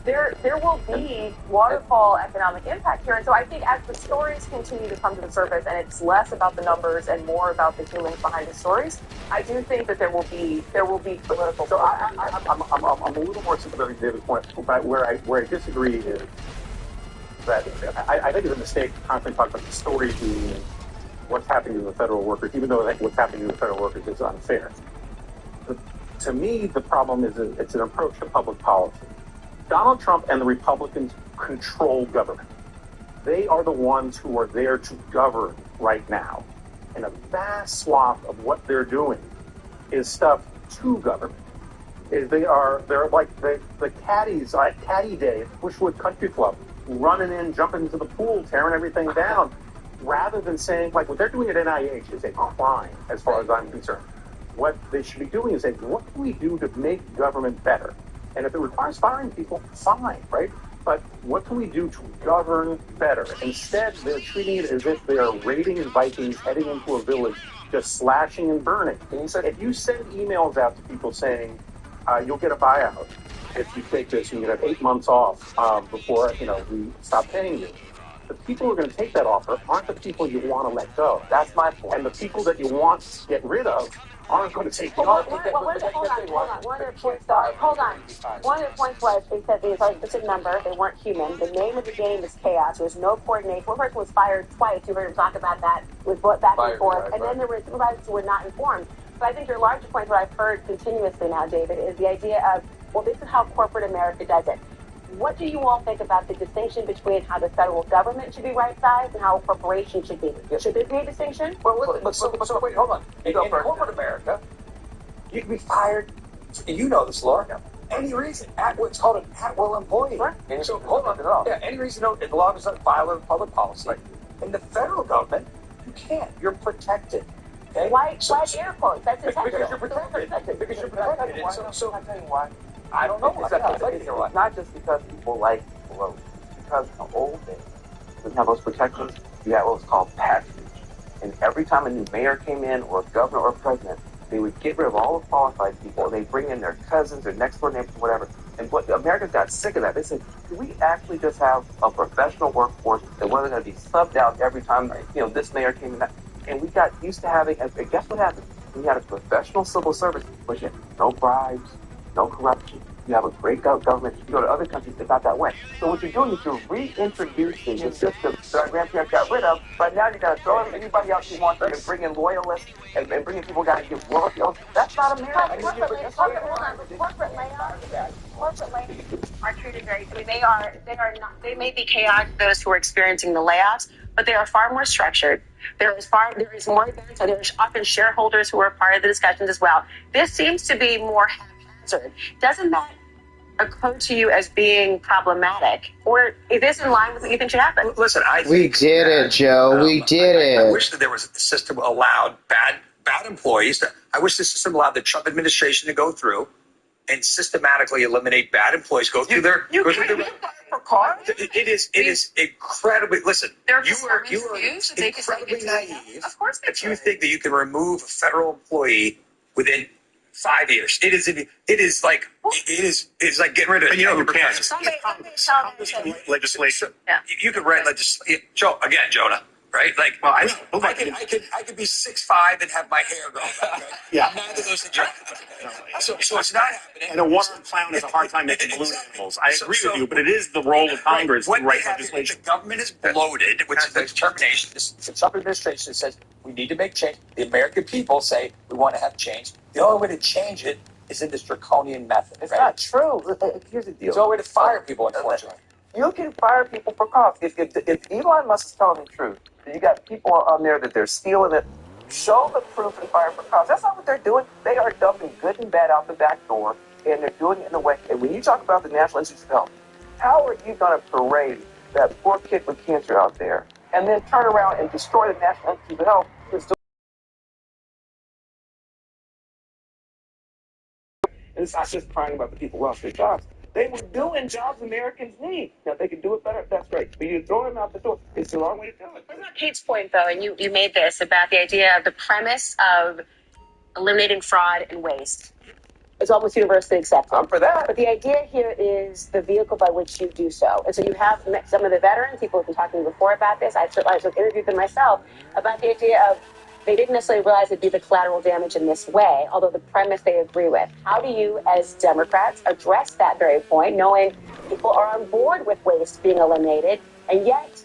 there will be waterfall economic impact here. And so I think as the stories continue to come to the surface and it's less about the numbers and more about the humans behind the stories, I do think that there will be political. So I'm a little more sympathetic to David's point, but where I disagree is that I think it's a mistake to constantly talk about the story being what's happening to the federal workers, even though I think what's happening to the federal workers is unfair. But to me, the problem is it's an approach to public policy. Donald Trump and the Republicans control government. They are the ones who are there to govern right now. And a vast swath of what they're doing is stuff to government. They're like the caddies at Caddy Day at Bushwood Country Club, running in, jumping into the pool, tearing everything down, rather than saying, like, what they're doing at NIH is a crime as far as I'm concerned. What they should be doing is saying, what can we do to make government better? And if it requires firing people, fine, right? But what can we do to govern better? Instead, they're treating it as if they are raiding Vikings heading into a village, just slashing and burning. If you send emails out to people saying, you'll get a buyout if you take this, and you have 8 months off before we stop paying you, the people who are going to take that offer aren't the people you want to let go. That's my point. And the people that you want to get rid of aren't going to take the offer. One of their points was they said they were a specific number. They weren't human. The name of the game is chaos. There was no coordination. One person was fired twice. You heard him talk about that. Was brought back and forth. And then there were supervisors who were not informed. But I think your larger point, what I've heard continuously now, David, is the idea of, well, this is how corporate America does it. What do you all think about the distinction between how the federal government should be right-sized and how a corporation should be? Should there be a distinction? Well, wait, hold on. In corporate America, you can be fired, you know this, Laura, any reason, what's called an at-will employee. Right. So, hold on. Yeah, any reason, as long as it's not violent of public policy. Right. In the federal government, you can't. You're protected. Okay? Why air quotes? That's intentional. Because you're protected. Because you're protected. So I'll tell you why. I don't know. It's not just because people like bloat. Because in the old days, we didn't have those protections. You had what was called patronage. And every time a new mayor came in, or a governor or president, they would get rid of all the qualified people. They bring in their cousins, their next door neighbors, whatever. And what the Americans got sick of that. They said, do we actually just have a professional workforce that wasn't going to be subbed out every time this mayor came in? And we got used to having, and guess what happened? We had a professional civil service, which had no bribes, no corruption. You have a great government. You go to other countries, it's not that way. So what you're doing is you're reintroducing the system that our grandparents got rid of, but now you're going to throw anybody else you want and bring in loyalists and bring in people who got to give loyalty. That's not America. Corporate layoffs are treated very, they are not, they may be chaotic, those who are experiencing the layoffs, but they are far more structured. There is more events, and there's often shareholders who are part of the discussions as well. This seems to be more haphazard. Doesn't that occur to you as being problematic, or is this in line with what you think should happen? Listen, we did it, Joe. We did it. I wish that there was a system allowed bad employees. I wish the system allowed the Trump administration to go through and systematically eliminate bad employees. Go through their. For cars? It is incredibly. Listen, you are incredibly naive. Of course, if you think that you can remove a federal employee within 5 years, it is like getting rid of. And you know who can? Congress can write legislation. Yeah. You can write legislation. Jonah. right? Like, Well, I could be 6'5" and have my hair grow back. Right? Yeah. Neither of those things are so it's not happening. And a one-armed clown has a hard time making balloon animals. I agree with you, but it is the role of Congress to write legislation. The government is bloated, which is the determination. The Trump administration says we need to make change. The American people say we want to have change. The only way to change it is in this draconian method. It's not true. Here's the deal. There's no way to fire people, unfortunately. You can fire people for cause. If Elon Musk is telling the truth, you got people on there that they're stealing it, show the proof and fire for cause. That's not what they're doing. They are dumping good and bad out the back door, and they're doing it in a way. And when you talk about the National Institutes of Health, how are you going to parade that poor kid with cancer out there and then turn around and destroy the National Institutes of Health? And it's not just crying about the people who lost their jobs. They were doing jobs Americans need. Now, if they can do it better, that's great. But you throw them out the door. It's the wrong way to do it. What about Kate's point, though, and you made this about the idea of the premise of eliminating fraud and waste. It's almost universally accepted. I'm for that. But the idea here is the vehicle by which you do so. And so you have met some of the veterans, people who've been talking before about this. I've interviewed them myself about the idea of they didn't necessarily realize it'd be the collateral damage in this way, although the premise they agree with. How do you, as Democrats, address that very point, knowing people are on board with waste being eliminated, and yet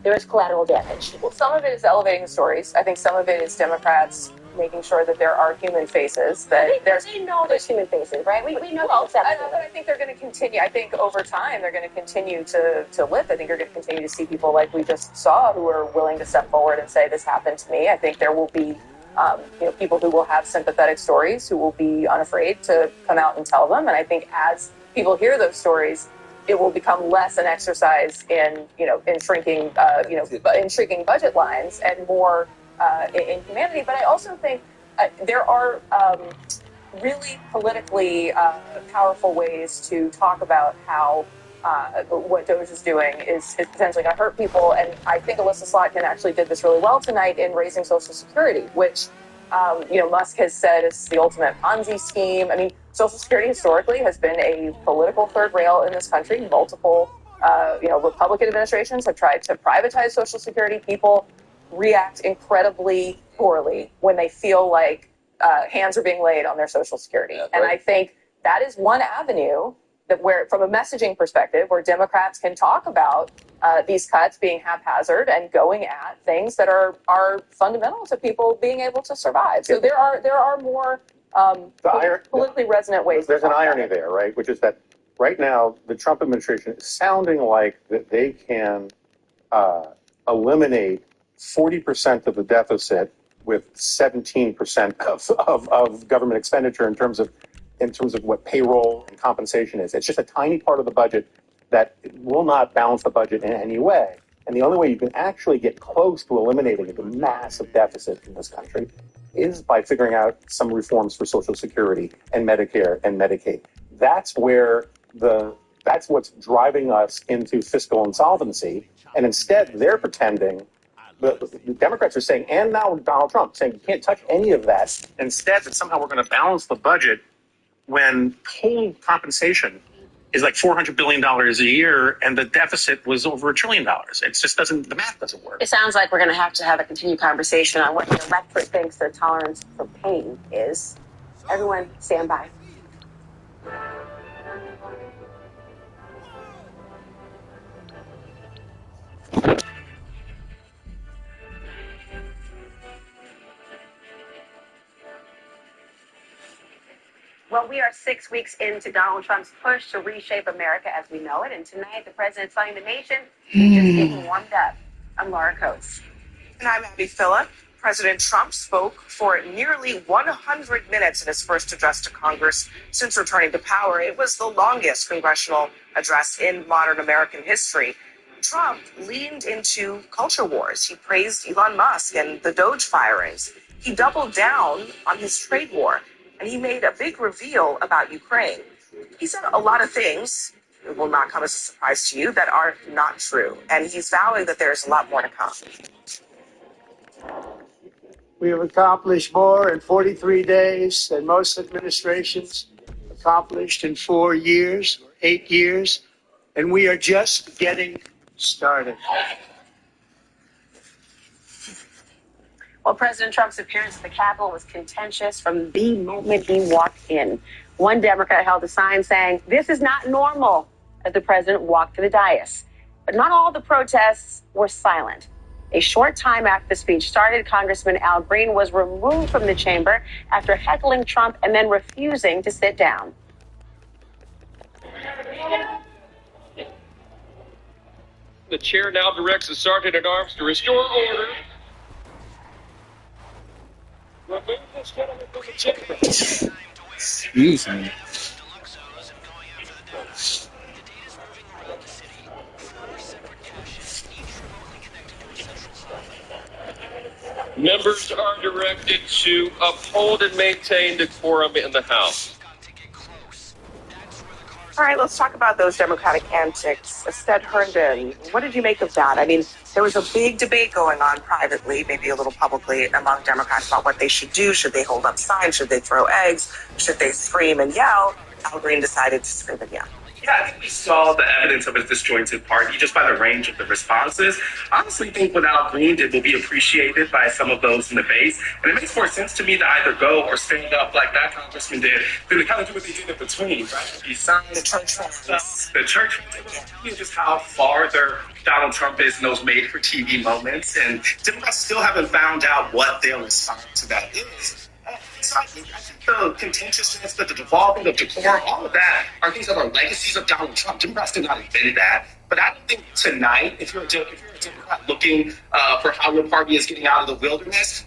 there is collateral damage? Well, some of it is elevating the stories. I think some of it is Democrats making sure that there are human faces. That they know there's human faces, right? We know but I think they're going to continue. I think over time they're going to continue to lift. I think you're going to continue to see people like we just saw who are willing to step forward and say, this happened to me. I think there will be people who will have sympathetic stories, who will be unafraid to come out and tell them. And I think as people hear those stories, it will become less an exercise in shrinking budget lines and more in humanity. But I also think there are really politically powerful ways to talk about how what Doge is doing is potentially going to hurt people. And I think Alyssa Slotkin actually did this really well tonight in raising Social Security, which Musk has said is the ultimate Ponzi scheme. I mean, Social Security historically has been a political third rail in this country. Multiple Republican administrations have tried to privatize Social Security. People react incredibly poorly when they feel like hands are being laid on their Social Security. Yeah, and I think that is one avenue that where, from a messaging perspective, where Democrats can talk about these cuts being haphazard and going at things that are fundamental to people being able to survive. So there are more politically resonant ways. There's an irony there, right? Which is that right now the Trump administration is sounding like that they can eliminate 40% of the deficit with 17% of government expenditure in terms of what payroll and compensation is. It's just a tiny part of the budget that will not balance the budget in any way. And the only way you can actually get close to eliminating the massive deficit in this country is by figuring out some reforms for Social Security and Medicare and Medicaid. That's what's driving us into fiscal insolvency. And instead, they're pretending. The Democrats are saying, and now Donald Trump saying, you can't touch any of that. Instead, that somehow we're going to balance the budget when whole compensation is like $400 billion a year, and the deficit was over $1 trillion. It just the math doesn't work. It sounds like we're going to have a continued conversation on what the electorate thinks their tolerance for pain is. Everyone, stand by. Well, we are 6 weeks into Donald Trump's push to reshape America as we know it. And tonight, the president's telling the nation he's just getting warmed up. I'm Laura Coates. And I'm Abby Phillip. President Trump spoke for nearly 100 minutes in his first address to Congress since returning to power. It was the longest congressional address in modern American history. Trump leaned into culture wars. He praised Elon Musk and the Doge firings. He doubled down on his trade war. And he made a big reveal about Ukraine. He said a lot of things, it will not come as a surprise to you, that are not true. And he's vowing that there's a lot more to come. We have accomplished more in 43 days than most administrations accomplished in 4 years or 8 years. And we are just getting started. Well, President Trump's appearance at the Capitol was contentious from the moment he walked in. One Democrat held a sign saying, "This is not normal," as the president walked to the dais. But not all the protests were silent. A short time after the speech started, Congressman Al Green was removed from the chamber after heckling Trump and then refusing to sit down. The chair now directs the Sergeant at Arms to restore order. Remove this gentleman from the chamber. Excuse me. Members are directed to uphold and maintain decorum in the House. All right, let's talk about those Democratic antics. Stead Herndon, what did you make of that? I mean, there was a big debate going on privately, maybe a little publicly, among Democrats about what they should do. Should they hold up signs? Should they throw eggs? Should they scream and yell? Al Green decided to scream and yell. Yeah, I think we saw the evidence of a disjointed party just by the range of the responses. I honestly think what Al Green did will be appreciated by some of those in the base. And it makes more sense to me to either go or stand up like that congressman did than to kind of do what they did in between, right? He signed the church fans. The church fans, just how farther Donald Trump is in those made-for-TV moments. And Democrats still haven't found out what their response to that is. So I think the contentiousness, the devolving of decorum, all of that are things that are legacies of Donald Trump. Democrats did not invent that. But I don't think tonight, if you're a Democrat looking for how your party is getting out of the wilderness,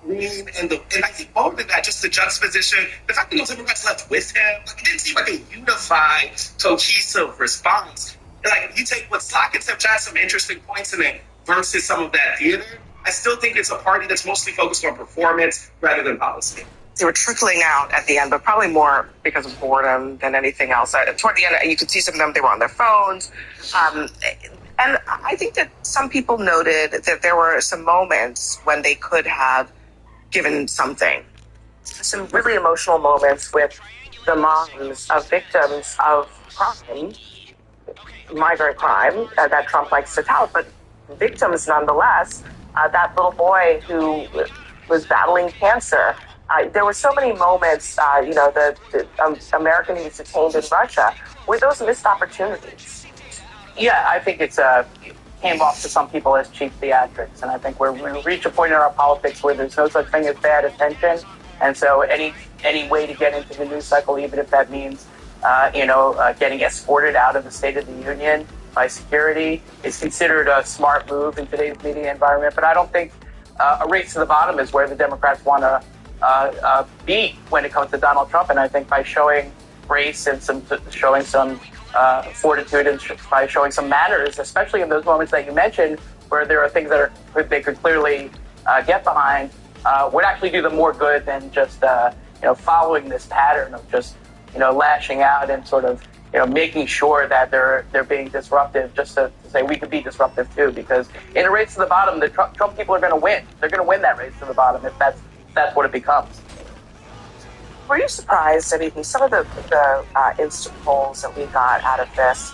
Green and I think more than that, just the juxtaposition, the fact that those Democrats left with him, like, it didn't seem like a unified, cohesive response. Like, you take what Slockins have had some interesting points in it versus some of that theater. I still think it's a party that's mostly focused on performance rather than policy. They were trickling out at the end, but probably more because of boredom than anything else. Toward the end, you could see some of them, they were on their phones. And I think that some people noted that there were some moments when they could have given something. Some really emotional moments with the moms of victims of crime, migrant crime, that Trump likes to tout, but victims nonetheless. That little boy who was battling cancer. There were so many moments, the American who was detained in Russia. Were those missed opportunities? Yeah, I think it came off to some people as cheap theatrics. And I think we reach a point in our politics where there's no such thing as bad attention. And so any way to get into the news cycle, even if that means, getting escorted out of the State of the Union by security, is considered a smart move in today's media environment. But I don't think a race to the bottom is where the Democrats want to be when it comes to Donald Trump. And I think by showing grace and showing some fortitude and by showing some manners, especially in those moments that you mentioned, where there are things that they could clearly get behind, would actually do them more good than just following this pattern of just lashing out and sort of making sure that they're being disruptive, just to say we could be disruptive too. Because in a race to the bottom, the Trump people are going to win. They're going to win that race to the bottom if that's what it becomes. Were you surprised? I mean, some of the instant polls that we got out of this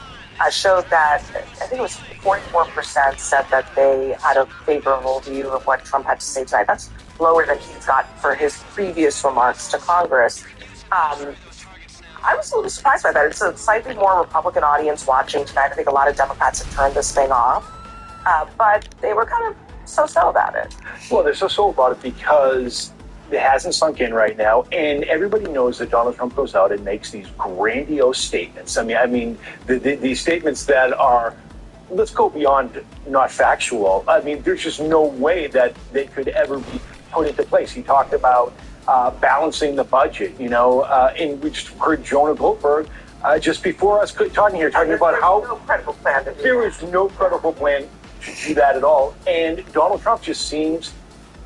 showed that I think it was 44% said that they had a favorable view of what Trump had to say tonight. That's lower than he got for his previous remarks to Congress. I was a little surprised by that. It's a slightly more Republican audience watching tonight. I think a lot of Democrats have turned this thing off, but they were kind of so-so about it. Well, they're so-so about it because it hasn't sunk in right now, and everybody knows that Donald Trump goes out and makes these grandiose statements. I mean, these statements that are, let's go beyond not factual. I mean, there's just no way that they could ever be put into place. He talked about balancing the budget, and we just heard Jonah Goldberg just before us talking about how no credible plan to do there is no credible plan to do that at all. And Donald Trump just seems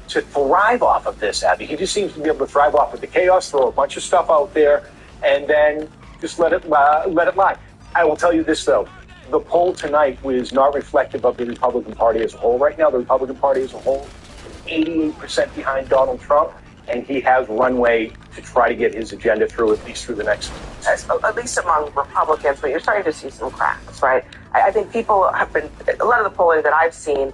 to thrive off of this, Abby. He just seems to be able to thrive off of the chaos, throw a bunch of stuff out there, and then just let it lie. I will tell you this, though. The poll tonight was not reflective of the Republican Party as a whole. Right now, the Republican Party as a whole is 88% behind Donald Trump, and he has runway to try to get his agenda through, at least through the next. At least among Republicans, but you're starting to see some cracks, right? I think people have been, a lot of the polling that I've seen,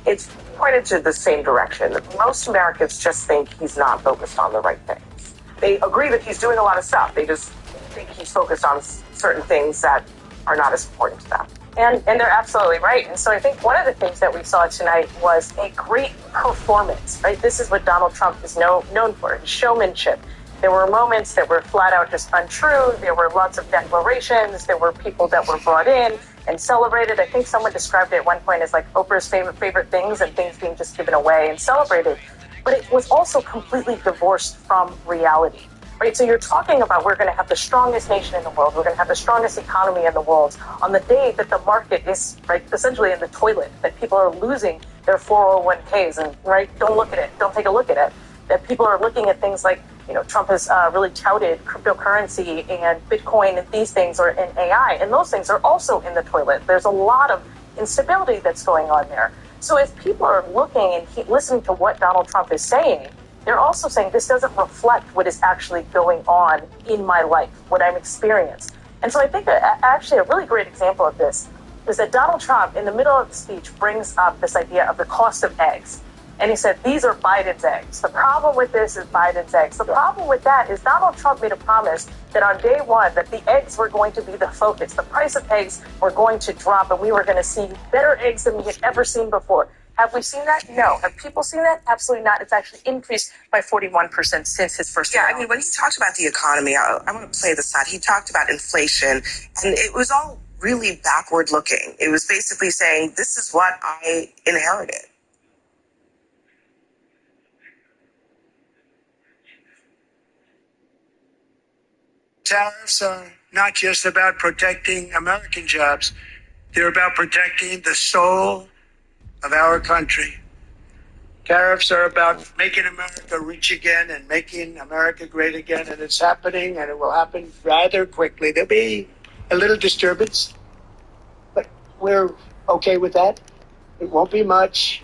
it's pointed to the same direction. Most Americans just think he's not focused on the right things. They agree that he's doing a lot of stuff. They just think he's focused on certain things that are not as important to them. And they're absolutely right. And so I think one of the things that we saw tonight was a great performance, right? This is what Donald Trump is known for, his showmanship. There were moments that were flat out just untrue. There were lots of declarations. There were people that were brought in and celebrated. I think someone described it at one point as like Oprah's favorite things and things being just given away and celebrated. But it was also completely divorced from reality. Right, so you're talking about we're going to have the strongest nation in the world. We're going to have the strongest economy in the world on the day that the market is essentially in the toilet, that people are losing their 401ks and don't look at it. Don't take a look at it. That people are looking at things like, Trump has really touted cryptocurrency and Bitcoin and these things are in AI. And those things are also in the toilet. There's a lot of instability that's going on there. So if people are looking and listening to what Donald Trump is saying, they're also saying this doesn't reflect what is actually going on in my life, what I'm experiencing. And so I think actually a really great example of this is that Donald Trump, in the middle of the speech, brings up this idea of the cost of eggs. And he said, these are Biden's eggs. The problem with this is Biden's eggs. The problem with that is Donald Trump made a promise that on day one, that the eggs were going to be the focus. The price of eggs were going to drop and we were going to see better eggs than we had ever seen before. Have we seen that? No. Have people seen that? Absolutely not. It's actually increased by 41% since his first Yeah, I mean, when he talked about the economy, I want to play this out. He talked about inflation, and it was all really backward looking. It was basically saying, this is what I inherited. Tariffs are not just about protecting American jobs. They're about protecting the soul of our country. Tariffs are about making America rich again and making America great again, and it's happening, and it will happen rather quickly. There'll be a little disturbance, but we're okay with that. It won't be much.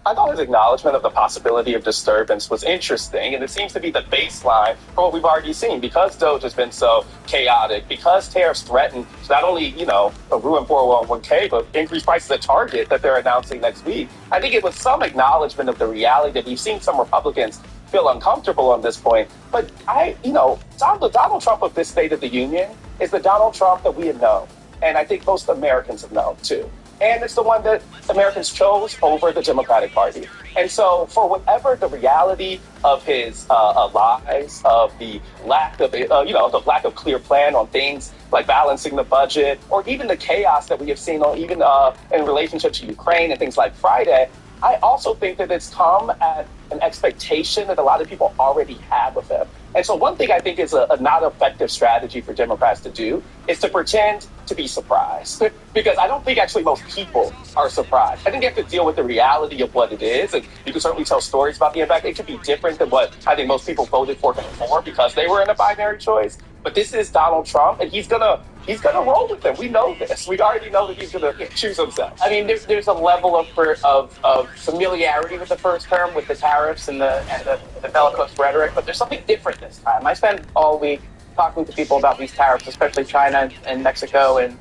I thought his acknowledgement of the possibility of disturbance was interesting, and it seems to be the baseline for what we've already seen. Because DOGE has been so chaotic, because tariffs threaten not only, ruin 401k, but increase prices at Target that they're announcing next week, I think it was some acknowledgement of the reality that we've seen some Republicans feel uncomfortable on this point. But Donald Trump of this State of the Union is the Donald Trump that we have known, and I think most Americans have known, too. And it's the one that Americans chose over the Democratic Party. And so for whatever the reality of his lies, of the lack of clear plan on things like balancing the budget, or even the chaos that we have seen in relationship to Ukraine and things like Friday, I also think that it's come at an expectation that a lot of people already have of him. And so one thing I think is a not effective strategy for Democrats to do is to pretend to be surprised. Because I don't think actually most people are surprised. I think you have to deal with the reality of what it is. And you can certainly tell stories about the impact. It could be different than what I think most people voted for before because they were in a binary choice. But this is Donald Trump, and he's gonna roll with them. We know this. We already know that he's gonna choose himself. I mean, there's a level of familiarity with the first term, with the tariffs and the bellicose rhetoric, but there's something different this time. I spent all week talking to people about these tariffs, especially China and Mexico and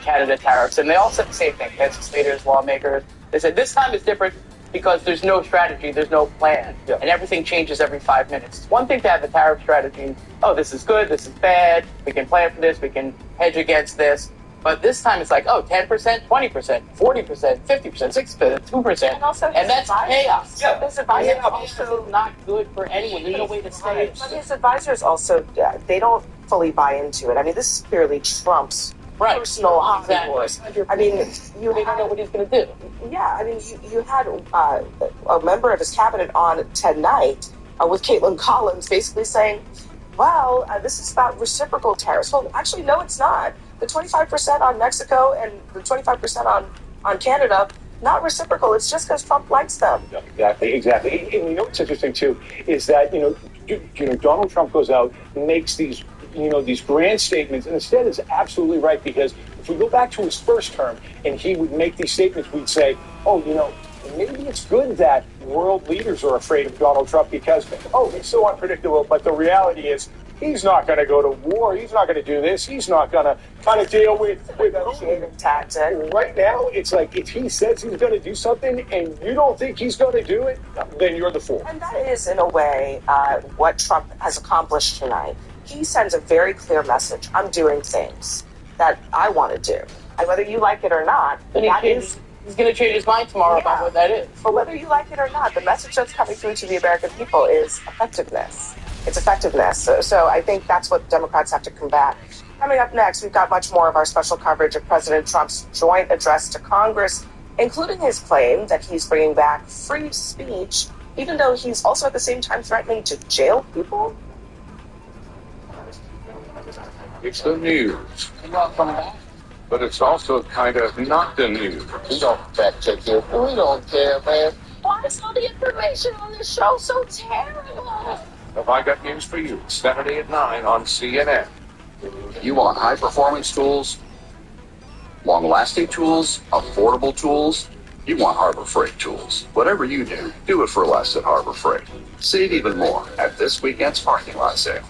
Canada tariffs, and they all said the same thing. Legislators, lawmakers, they said this time is different because there's no strategy, there's no plan, and everything changes every 5 minutes. It's one thing to have a tariff strategy. Oh, this is good, this is bad, we can plan for this, we can hedge against this. But this time it's like, 10%, 20%, 40%, 50%, 6%, 2%. And that's chaos. Yeah, this advisor is also not good for anyone. There's no way to say it. But his advisors also, they don't fully buy into it. I mean, this is clearly Trump's personal hobby horse. I mean, they don't know what he's going to do. Yeah, I mean, you had a member of his cabinet on tonight with Caitlin Collins basically saying, well, this is about reciprocal tariffs. Well, actually, no, it's not. The 25% on Mexico and the 25% on Canada, not reciprocal. It's just because Trump likes them. Exactly. And you know what's interesting, too, is that, Donald Trump goes out and makes these grand statements, and instead is absolutely right, because if we go back to his first term and he would make these statements, we'd say, maybe it's good that world leaders are afraid of Donald Trump because, he's so unpredictable. But the reality is He's not going to go to war. He's not going to do this. He's not going to kind of deal with tactic. Right now, it's like if he says he's going to do something and you don't think he's going to do it, then you're the fool. And that is, in a way, what Trump has accomplished tonight. He sends a very clear message. I'm doing things that I want to do. And whether you like it or not, he's going to change his mind tomorrow about what that is. But whether you like it or not, the message that's coming through to the American people is effectiveness. It's effectiveness. So I think that's what Democrats have to combat. Coming up next, we've got much more of our special coverage of President Trump's joint address to Congress, including his claim that he's bringing back free speech, even though he's also at the same time threatening to jail people. It's the news. But it's also kind of not the news. We don't fact check here. We don't care, man. Why is all the information on this show so terrible? Have I got news for you? Saturday at 9 on CNN. You want high-performance tools, long-lasting tools, affordable tools? You want Harbor Freight tools. Whatever you do it for less at Harbor Freight. Save even more at this weekend's parking lot sale.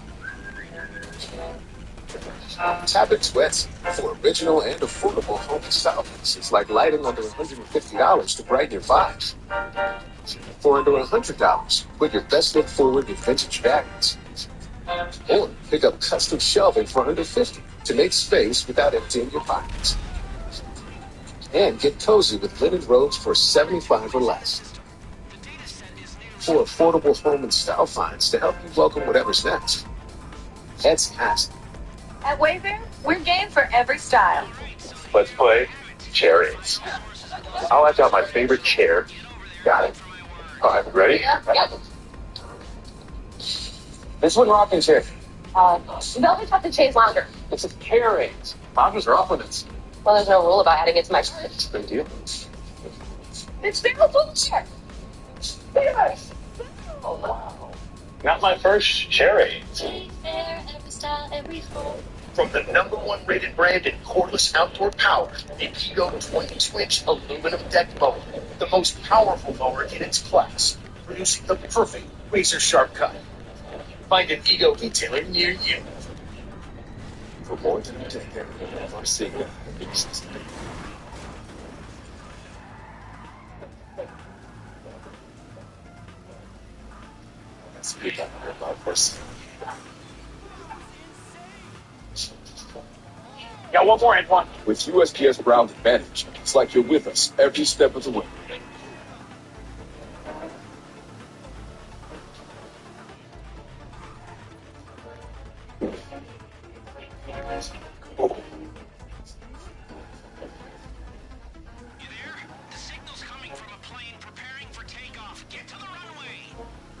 Tap and Sweats for original and affordable home and style pieces like lighting under $150 to brighten your vibes. For under $100, put your best foot forward with vintage bags. Or pick up custom shelving for under $50 to make space without emptying your pockets. And get cozy with linen robes for $75 or less. For affordable home and style finds to help you welcome whatever's next. Heads past. At Wayfair, we're game for every style. Let's play charades. I'll add out my favorite chair. Got it. All right, ready? Yeah. This one rocking chair. Velvet Tuck and Chaise Lounger. It's a charades. Loungers are off limits. Well, there's no rule about adding it to my chart. Good deal. It's their wheelchair. Yes. Oh, wow. Not my first charades. Every style, every home. From the #1 rated brand in cordless outdoor power, the Ego 22-inch aluminum deck mower, the most powerful mower in its class, producing the perfect razor-sharp cut. Find an Ego retailer near you. For more than a decade, Varsiga exists. Speak up about Varsiga. Got one more, Antoine. With USPS Ground Advantage, it's like you're with us every step of the way.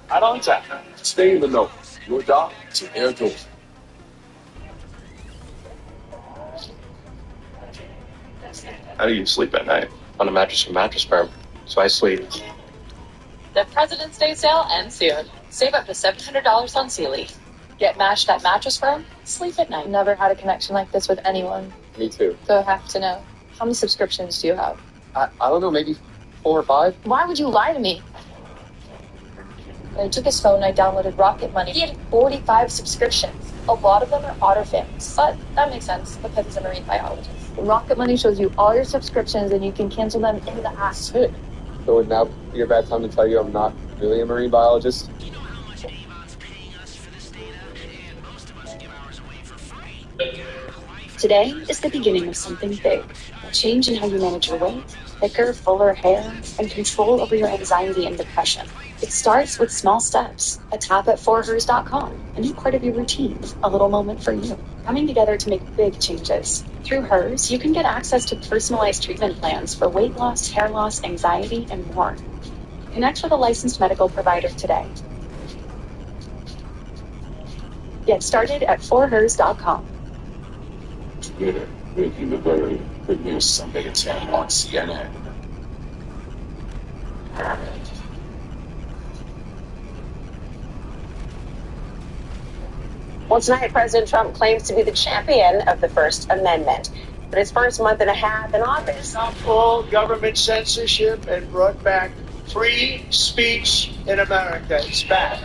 Out on time. Stay in the know. Your dock to Air Jordan. How do you sleep at night? On a mattress from Mattress Firm. So I sleep. The President's Day sale ends soon. Save up to $700 on Sealy. Get matched at Mattress Firm. Sleep at night. Never had a connection like this with anyone. Me too. So I have to know, how many subscriptions do you have? I don't know, maybe 4 or 5? Why would you lie to me? I took his phone and I downloaded Rocket Money. He had 45 subscriptions. A lot of them are Otter fans, but that makes sense because he's a marine biologist. Rocket Money shows you all your subscriptions and you can cancel them in the app. Sick. So would now be a bad time to tell you I'm not really a marine biologist? Today is the beginning of something big. A change in how you manage your weight, thicker, fuller hair, and control over your anxiety and depression. It starts with small steps. A tap at forhers.com, a new part of your routine, a little moment for you. Coming together to make big changes. Through Hers, you can get access to personalized treatment plans for weight loss, hair loss, anxiety, and more. Connect with a licensed medical provider today. Get started at forhers.com. Twitter, breaking the word. Good news Sunday at 10 on CNN. Well, tonight, President Trump claims to be the champion of the First Amendment. But his first month and a half in office, Full government censorship and brought back free speech in America. It's back.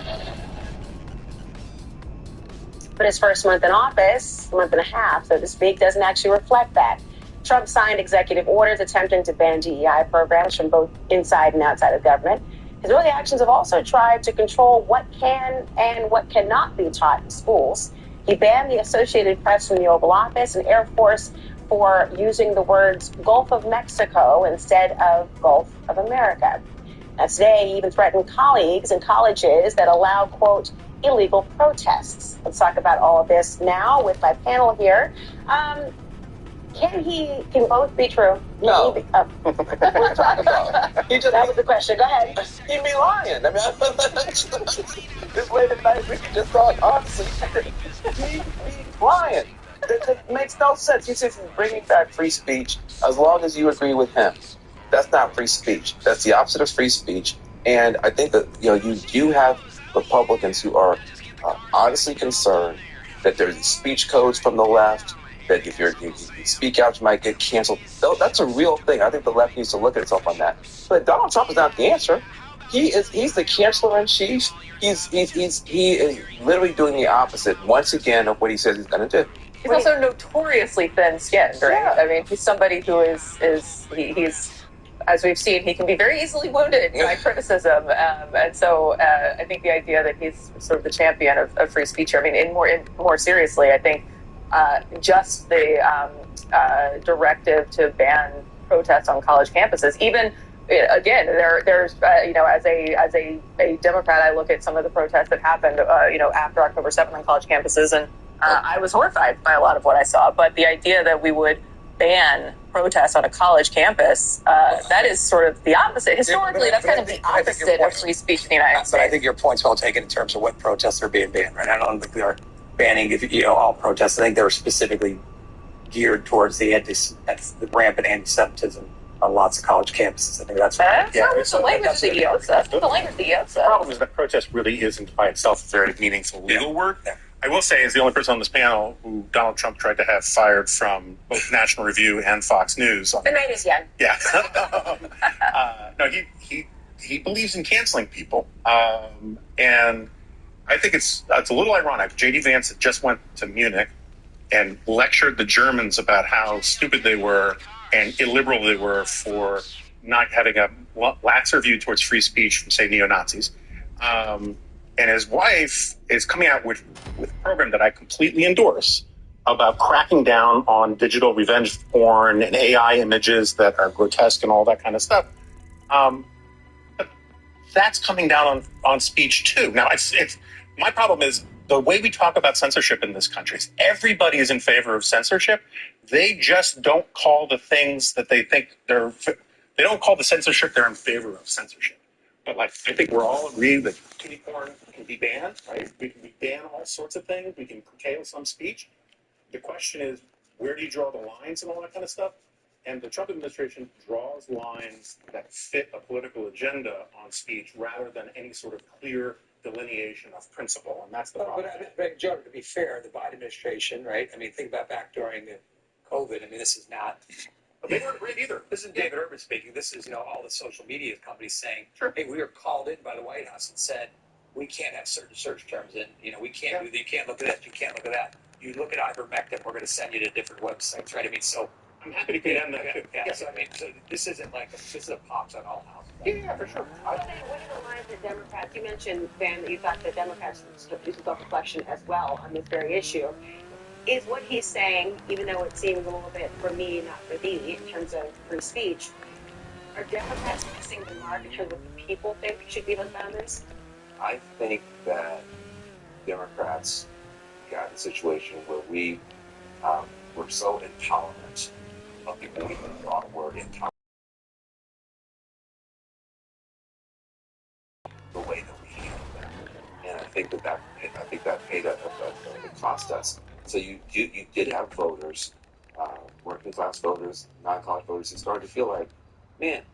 But his first month in office, a month and a half, so to speak, doesn't actually reflect that. Trump signed executive orders attempting to ban DEI programs from both inside and outside of government. His early actions have also tried to control what can and what cannot be taught in schools. He banned the Associated Press from the Oval Office and Air Force for using the words Gulf of Mexico instead of Gulf of America. Now, today, he even threatened colleagues in colleges that allow, quote, illegal protests. Let's talk about all of this now with my panel here. Can both be true? No. That was the question. Go ahead. He be lying. I mean, this late at night, we can just talk honestly. He be lying. It makes no sense. He says he's bringing back free speech as long as you agree with him. That's not free speech. That's the opposite of free speech. And I think that you do have Republicans who are honestly concerned that there's speech codes from the left, that if you speak out, you might get canceled. That's a real thing. I think the left needs to look at itself on that. But Donald Trump is not the answer. He's the chancellor in chief. He is literally doing the opposite once again of what he says he's going to do. He's also notoriously thin-skinned, right? Yeah. I mean, he's somebody who he's as we've seen, he can be very easily wounded by criticism, and so I think the idea that he's sort of the champion of free speech. I mean, in more seriously, I think just the directive to ban protests on college campuses, even. Again, there's as a Democrat, I look at some of the protests that happened after October 7th on college campuses, and I was horrified by a lot of what I saw. But the idea that we would ban protests on a college campus, that is sort of the opposite. Historically, that's kind of the opposite of free speech in the United States. But I think your point's well taken in terms of what protests are being banned, right? I don't think they are banning all protests. I think they're specifically geared towards the rampant anti-Semitism on lots of college campuses. I think that's right. The language of the EOSA. The language of the EOSA. The problem is that protest really isn't by itself a very meaningful legal word. Yeah. I will say, as the only person on this panel who Donald Trump tried to have fired from both National Review and Fox News. The night is young. Yeah. No, he believes in canceling people. And I think it's a little ironic. J.D. Vance just went to Munich and lectured the Germans about how stupid they were and illiberal they were for not having a laxer view towards free speech from, say, neo-Nazis. And his wife is coming out with a program that I completely endorse about cracking down on digital revenge porn and AI images that are grotesque and all that kind of stuff. But that's coming down on speech, too. Now, it's my problem is the way we talk about censorship in this country is everybody is in favor of censorship. They just don't call the things that they think they don't call the censorship they're in favor of censorship. But I think we're all agreed that kitty porn can be banned, right? We can ban all sorts of things. We can curtail some speech. The question is, where do you draw the lines and all that kind of stuff? And the Trump administration draws lines that fit a political agenda on speech rather than any sort of clear delineation of principle, and that's the problem. But Joe, to be fair, the Biden administration, right? I mean, think about back during the COVID. I mean, this is not. They weren't great either. This is David Urban speaking. This is all the social media companies saying, "Hey, we were called in by the White House and said we can't have certain search terms, and we can't do that. You can't look at that. You can't look at that. You look at ivermectin, we're going to send you to different websites, right? I mean, so I'm happy to get on that. Yeah. So I mean, so this isn't like this is a pops on all houses. Yeah, for sure. What are the lines that Democrats, you mentioned, Van, that you thought that Democrats should do some self-reflection as well on this very issue. Is what he's saying, even though it seems a little bit for me, not for thee, in terms of free speech, are Democrats missing the mark in terms of what the people think should be those boundaries? I think that Democrats got in a situation where we were so intolerant of people we thought were intolerant. The way that we handled that, and I think that paid it cost us. So you did have voters, working class voters, non-college voters, who started to feel like, man,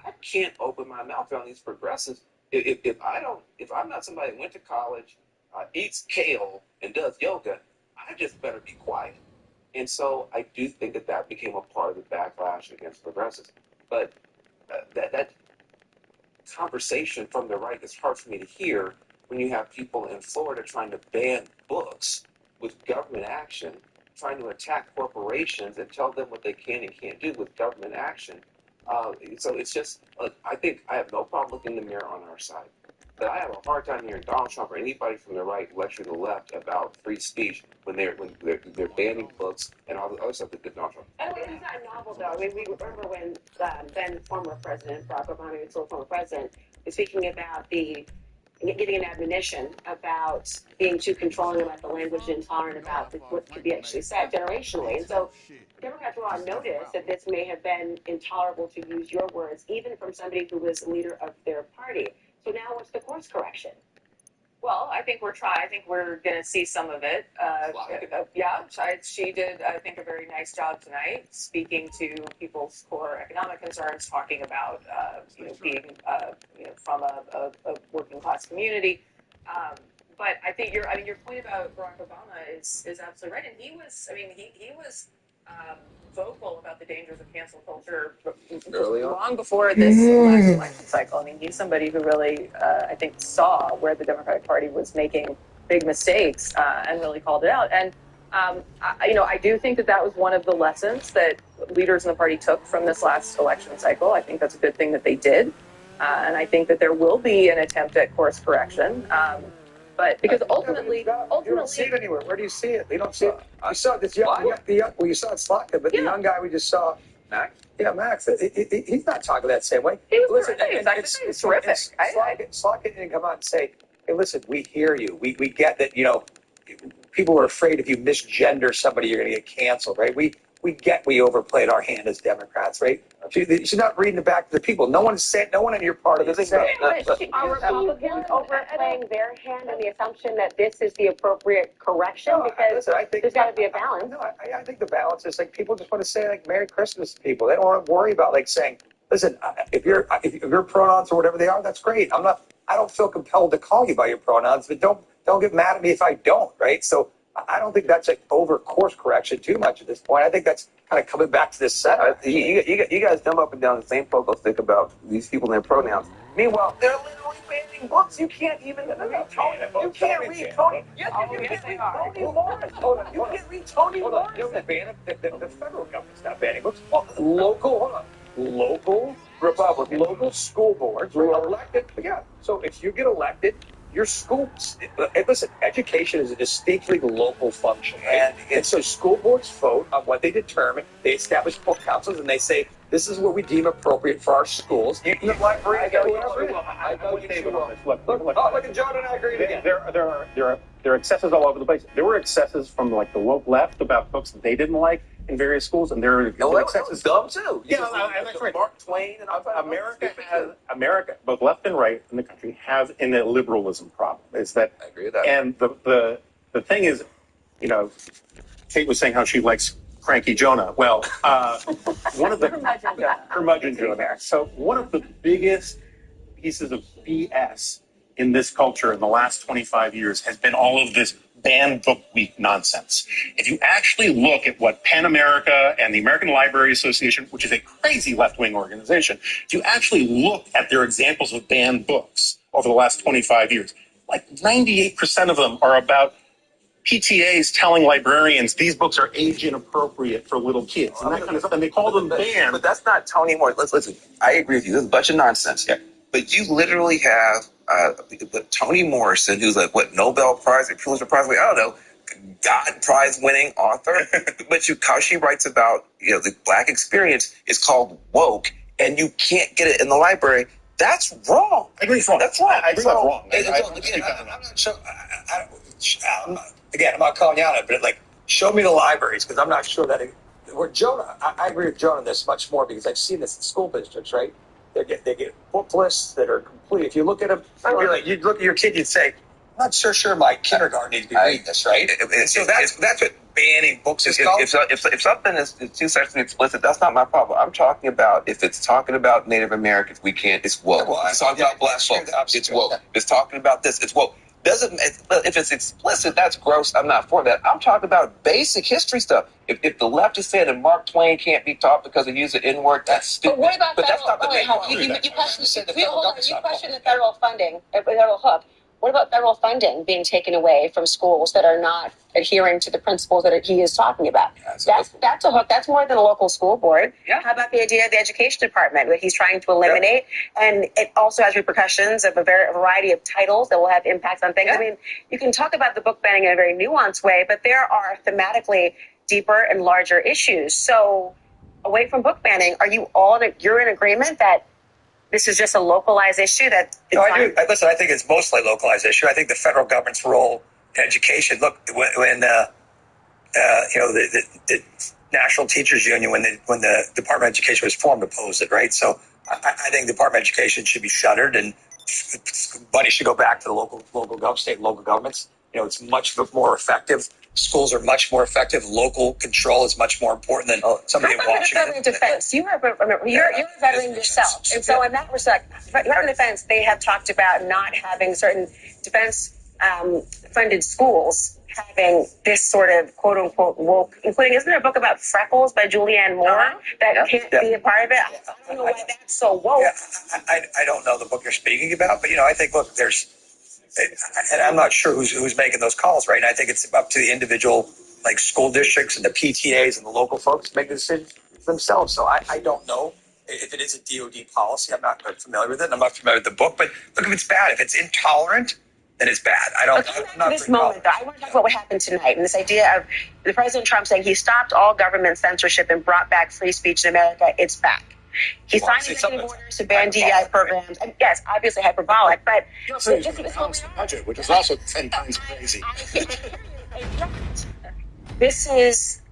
I can't open my mouth around these progressives. If I'm not somebody that went to college, eats kale and does yoga, I just better be quiet. And so I do think that became a part of the backlash against progressives. But that conversation from the right is hard for me to hear when you have people in Florida trying to ban books with government action, trying to attack corporations and tell them what they can and can't do with government action. So it's just, I think I have no problem looking in the mirror on our side. But I have a hard time hearing Donald Trump or anybody from the right lecture the left about free speech when they're banning books and all the other stuff that Donald Trump. And it's not novel, though. I mean, we remember when then former President Barack Obama, who's still former president, was speaking about getting an admonition about being too controlling about the language, intolerant about what could be actually said generationally. And so Democrats were on notice that this may have been intolerable, to use your words, even from somebody who was a leader of their party. So now what's the course correction? Well, I think we're going to see some of it. She did, I think, a very nice job tonight, speaking to people's core economic concerns, talking about being from a working class community. But I think your point about Barack Obama is absolutely right, and he was vocal about the dangers of cancel culture long before this last election cycle. I mean, he's somebody who really, I think, saw where the Democratic Party was making big mistakes and really called it out. And, I do think that was one of the lessons that leaders in the party took from this last election cycle. I think that's a good thing that they did. And I think that there will be an attempt at course correction. But because ultimately, you don't see it anywhere. Where do you see it? You don't see it. You saw this young, you saw it Slotka, but the young guy we just saw, Max. Yeah, Max. He's not talking that same way. He was it's terrific. Slotka didn't come out and say, "Hey, listen, we hear you. We get that. People are afraid if you misgender somebody, you're going to get canceled, right? We get we overplayed our hand as Democrats, right? She's not reading it back to the people. No one in your part of this. Are Republicans overplaying their hand in the assumption that this is the appropriate correction? Because there's got to be a balance. No, I think the balance is like people just want to say like Merry Christmas to people. They don't want to worry about like saying, listen, if your pronouns or whatever they are, that's great. I don't feel compelled to call you by your pronouns, but don't get mad at me if I don't, right? So I don't think that's like over course correction too much at this point. I think that's kind of coming back to this set. You guys dumb up and down the same folks think about these people and their pronouns. Meanwhile, they're literally banning books. You can't even read Tony. You can't read Tony. Yes, you can read Tony Morris. You can read Tony Morris. The federal government's not banning books. Local Republican, local school boards were elected. Yeah. So if you get elected, your school, listen, education is a distinctly local function, right? And so school boards vote on what they determine. They establish book councils, and they say, this is what we deem appropriate for our schools. I Look, and John and I agree again. There are excesses all over the place. There were excesses from like the woke left about books that they didn't like in various schools, and there are excesses. Dumb too. Yeah, that's right. Mark Twain and America, both left and right in the country, have an illiberalism problem. Is that? I agree with that. And the thing is, Kate was saying how she likes Cranky Jonah. Well, one of the curmudgeon Jonah. So one of the biggest pieces of BS in this culture in the last 25 years has been all of this banned book week nonsense. If you actually look at what PEN America and the American Library Association, which is a crazy left-wing organization, if you actually look at their examples of banned books over the last 25 years, like 98% of them are about PTAs telling librarians these books are age inappropriate for little kids and that kind of stuff, and they call them banned. But that's not Tony Moore. Listen, I agree with you. This is a bunch of nonsense. Yeah. But you literally have Toni Morrison, who's like, Nobel Prize or Pulitzer Prize? I don't know, God Prize winning author. But how she writes about, the Black experience is called woke, and you can't get it in the library. That's wrong. I agree it's wrong. That's wrong. I agree that's wrong. I'm not calling you out on it, but show me the libraries, because I'm not sure that I agree with Jonah on this much more, because I've seen this in school districts, right? They get book lists that are complete. If you look at them, you'd look at your kid, you'd say, I'm not sure my kindergarten needs to be reading this, right? So that's what banning books is called. If something is too sexually explicit, that's not my problem. I'm talking about if it's talking about Native Americans, we can't. It's woke. If it's talking about Black folks, it's woke. If it's talking about this, it's woke. If it's explicit, that's gross. I'm not for that. I'm talking about basic history stuff. If the left is saying that Mark Twain can't be taught because he used the N-word, that's stupid. But what about that's federal? not the main point. You question the federal funding, federal hook. What about federal funding being taken away from schools that are not adhering to the principles that he is talking about? That's a hook. That's more than a local school board. Yeah. How about the idea of the education department that he's trying to eliminate? And it also has repercussions of a variety of titles that will have impacts on things. I mean, you can talk about the book banning in a very nuanced way, but there are thematically deeper and larger issues. So away from book banning, are you you're in agreement that this is just a localized issue that... No, I do. Listen, I think it's mostly a localized issue. I think the federal government's role in education, look, when the National Teachers Union, when the Department of Education was formed, opposed it, right? So I think the Department of Education should be shuttered and money should go back to the state and local governments. It's much more effective. Schools are much more effective. Local control is much more important than somebody in Washington. Veteran defense. You're a veteran yourself. And so in that respect, veteran defense, they have talked about not having certain defense funded schools having this sort of quote unquote woke, including, isn't there a book about freckles by Julianne Moore that can't be a part of it? I don't know why that's so woke. Yeah, I don't know the book you're speaking about, but I think, look, and I'm not sure who's making those calls, right? And I think it's up to the individual, like school districts and the PTAs and the local folks to make the decisions themselves. So I don't know if it is a DOD policy. I'm not familiar with it. I'm not familiar with the book. But look, if it's bad, if it's intolerant, then it's bad. I want to talk about what happened tonight and this idea of the President Trump saying he stopped all government censorship and brought back free speech in America. It's back. He signed executive orders to ban DEI programs. And yes, obviously hyperbolic, but budget, which is also 10 times crazy. This is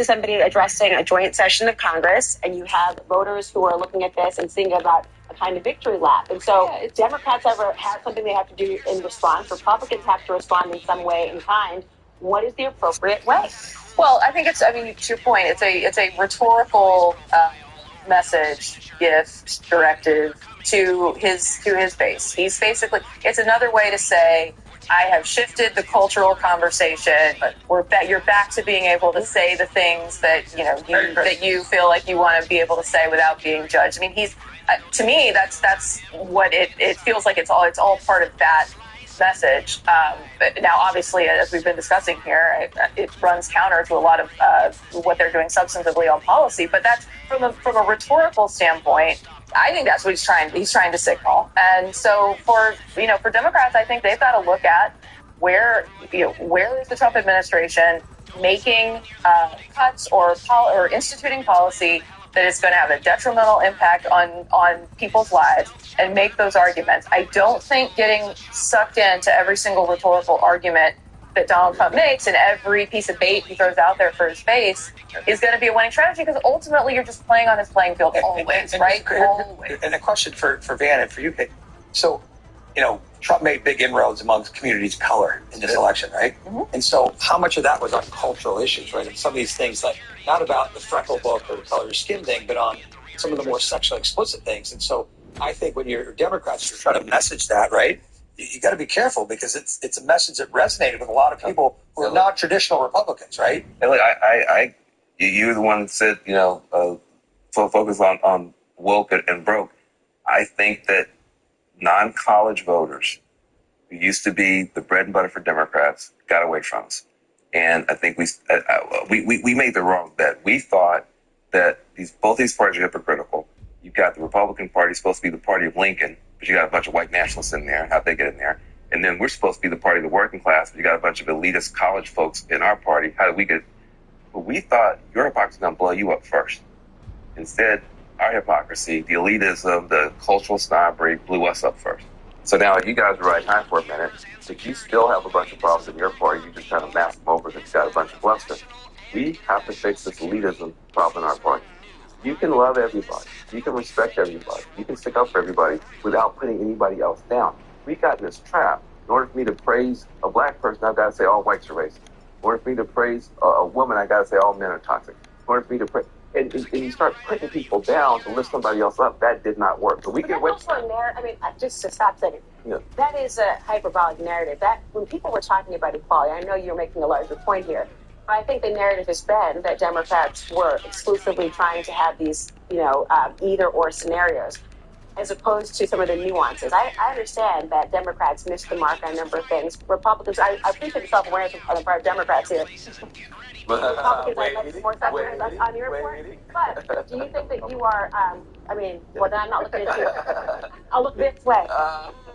somebody addressing a joint session of Congress, and you have voters who are looking at this and thinking about a kind of victory lap. And so if Democrats ever have something they have to do in response, Republicans have to respond in some way in kind. What is the appropriate way? Well, I think to your point, it's a rhetorical message, gift, directive to his base. He's basically, it's another way to say, I have shifted the cultural conversation, but you're back to being able to say the things that that you feel like you want to be able to say without being judged. I mean, to me, that's what it feels like. It's all part of that message. But now, obviously, as we've been discussing here, it runs counter to a lot of what they're doing substantively on policy. But that's from a rhetorical standpoint. I think that's what he's trying to signal. And so for Democrats, I think they've got to look at where is the Trump administration making cuts or instituting policy that is going to have a detrimental impact on people's lives, and make those arguments. I don't think getting sucked into every single rhetorical argument that Donald Trump makes and every piece of bait he throws out there for his base is going to be a winning strategy, because ultimately you're just playing on his playing field always, right? Always. And a question for Van and for you, so, Trump made big inroads amongst communities of color in this election, right? Mm-hmm. And so how much of that was on cultural issues, right? And some of these things, like not about the freckle book or the color of your skin thing, but on some of the more sexually explicit things. And so I think when you're Democrats, you're trying to message that, right? You got to be careful, because it's a message that resonated with a lot of people who are not traditional Republicans, right? And look, you're the one that said, focus on woke and broke. I think that non-college voters who used to be the bread and butter for Democrats got away from us. And I think we made the wrong bet. We thought that both these parties are hypocritical. You've got the Republican Party supposed to be the party of Lincoln, but you got a bunch of white nationalists in there. How'd they get in there? And then we're supposed to be the party of the working class, but you got a bunch of elitist college folks in our party. How did we get? But we thought your hypocrisy was going to blow you up first. Instead, our hypocrisy, the elitism, the cultural snobbery blew us up first. So now you guys are right high for a minute. If you still have a bunch of problems in your party, you just kind of mask them over because you got a bunch of bluster. We have to fix this elitism problem in our party. You can love everybody. You can respect everybody. You can stick up for everybody without putting anybody else down. We got in this trap. In order for me to praise a black person, I've got to say all whites are racist. In order for me to praise a woman, I got to say all men are toxic. In order for me to praise... And you start putting people down to lift somebody else up. That did not work. So we can wait. Just to stop saying, that is a hyperbolic narrative. That when people were talking about equality, I know you're making a larger point here, but I think the narrative has been that Democrats were exclusively trying to have these, either or scenarios. as opposed to some of the nuances. I understand that Democrats missed the mark on a number of things. Republicans, I appreciate the self-awareness of the part of Democrats here. Republicans, I'd like more self-awareness on your report. But do you think that you are, well, then I'm not looking at you. I'll look this way.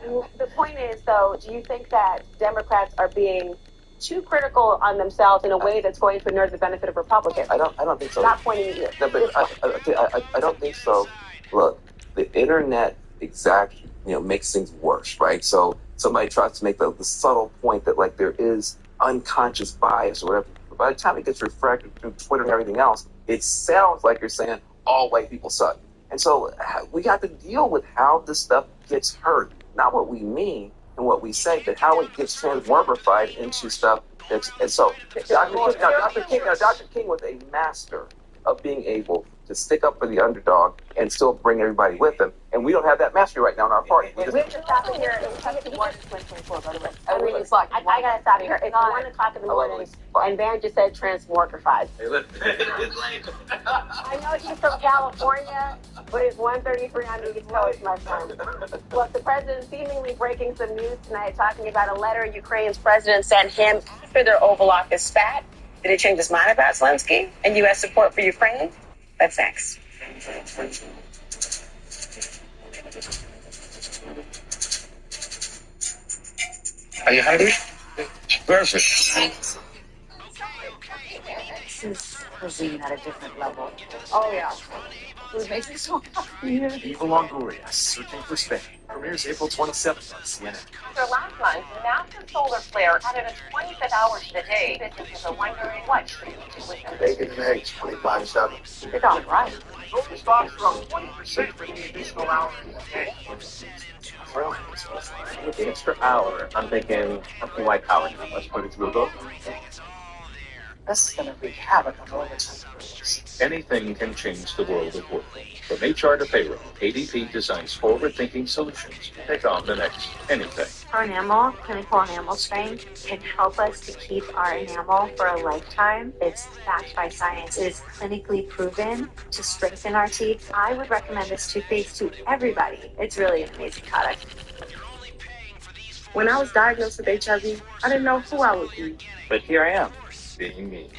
The point is, though, do you think that Democrats are being too critical on themselves in a way that's going to inure the benefit of Republicans? I don't think so. Not pointing at you. No, but I don't think so. Look, the internet makes things worse, right? So somebody tries to make the subtle point that like there is unconscious bias or whatever. But by the time it gets refracted through Twitter and everything else, it sounds like you're saying all white people suck. And so we got to deal with how this stuff gets heard. Not what we mean and what we say, but how it gets transmogrified into stuff. And so Dr. King was a master of being able to stick up for the underdog and still bring everybody with him. And we don't have that mastery right now in our party. We have to stop it here. It's 1:24, by the way. I got to stop here. It's 1 o'clock in the morning, and Van just said transmortified. I know she's from California, but it's 1:33 on the East Coast, my friend. Look, the president seemingly breaking some news tonight, talking about a letter Ukraine's president sent him after their Oval Office spat. Did he change his mind about Zelensky and U.S. support for Ukraine? That's next. Are you hungry? Perfect. This is cuisine at a different level. Oh, yeah. Food makes me so happy. Eva Longoria, Searching for Spain. Premieres April 27th on CNN. After last month, massive solar flare added a 25th hour to the day. Businesses are wondering what should we do with them. Bacon and eggs, 25-7. It's all right. Total stocks are up 20% for the additional hour in the day. With the extra hour, I'm thinking something white collar. Let's put it through a vote. This is going to wreak havoc on all the time. Anything can change the world of work. From HR to payroll, ADP designs forward-thinking solutions to take on the next anything. Our enamel, clinical enamel strength, can help us to keep our enamel for a lifetime. It's backed by science. It is clinically proven to strengthen our teeth. I would recommend this toothpaste to everybody. It's really an amazing product. When I was diagnosed with HIV, I didn't know who I would be. But here I am, being me.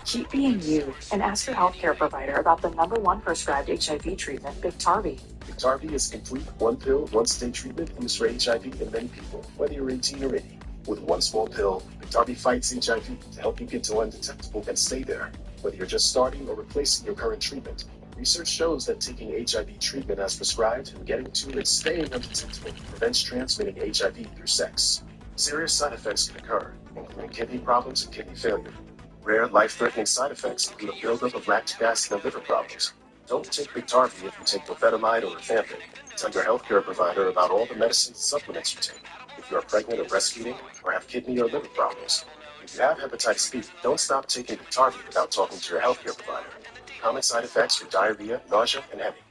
Keep being you and ask your healthcare provider about the #1 prescribed HIV treatment, Biktarvy. Biktarvy is a complete one-pill, one-stay treatment used for HIV in many people, whether you're 18 or 80. With one small pill, Biktarvy fights HIV to help you get to undetectable and stay there, whether you're just starting or replacing your current treatment. Research shows that taking HIV treatment as prescribed and getting to and staying undetectable prevents transmitting HIV through sex. Serious side effects can occur, including kidney problems and kidney failure. Rare, life-threatening side effects include a buildup of lactic acid and liver problems. Don't take Biktarvy if you take clofetamide or rifampin. Tell your healthcare provider about all the medicines and supplements you take. If you are pregnant or breastfeeding or have kidney or liver problems. If you have hepatitis B, don't stop taking Biktarvy without talking to your healthcare provider. Common side effects are diarrhea, nausea, and headache.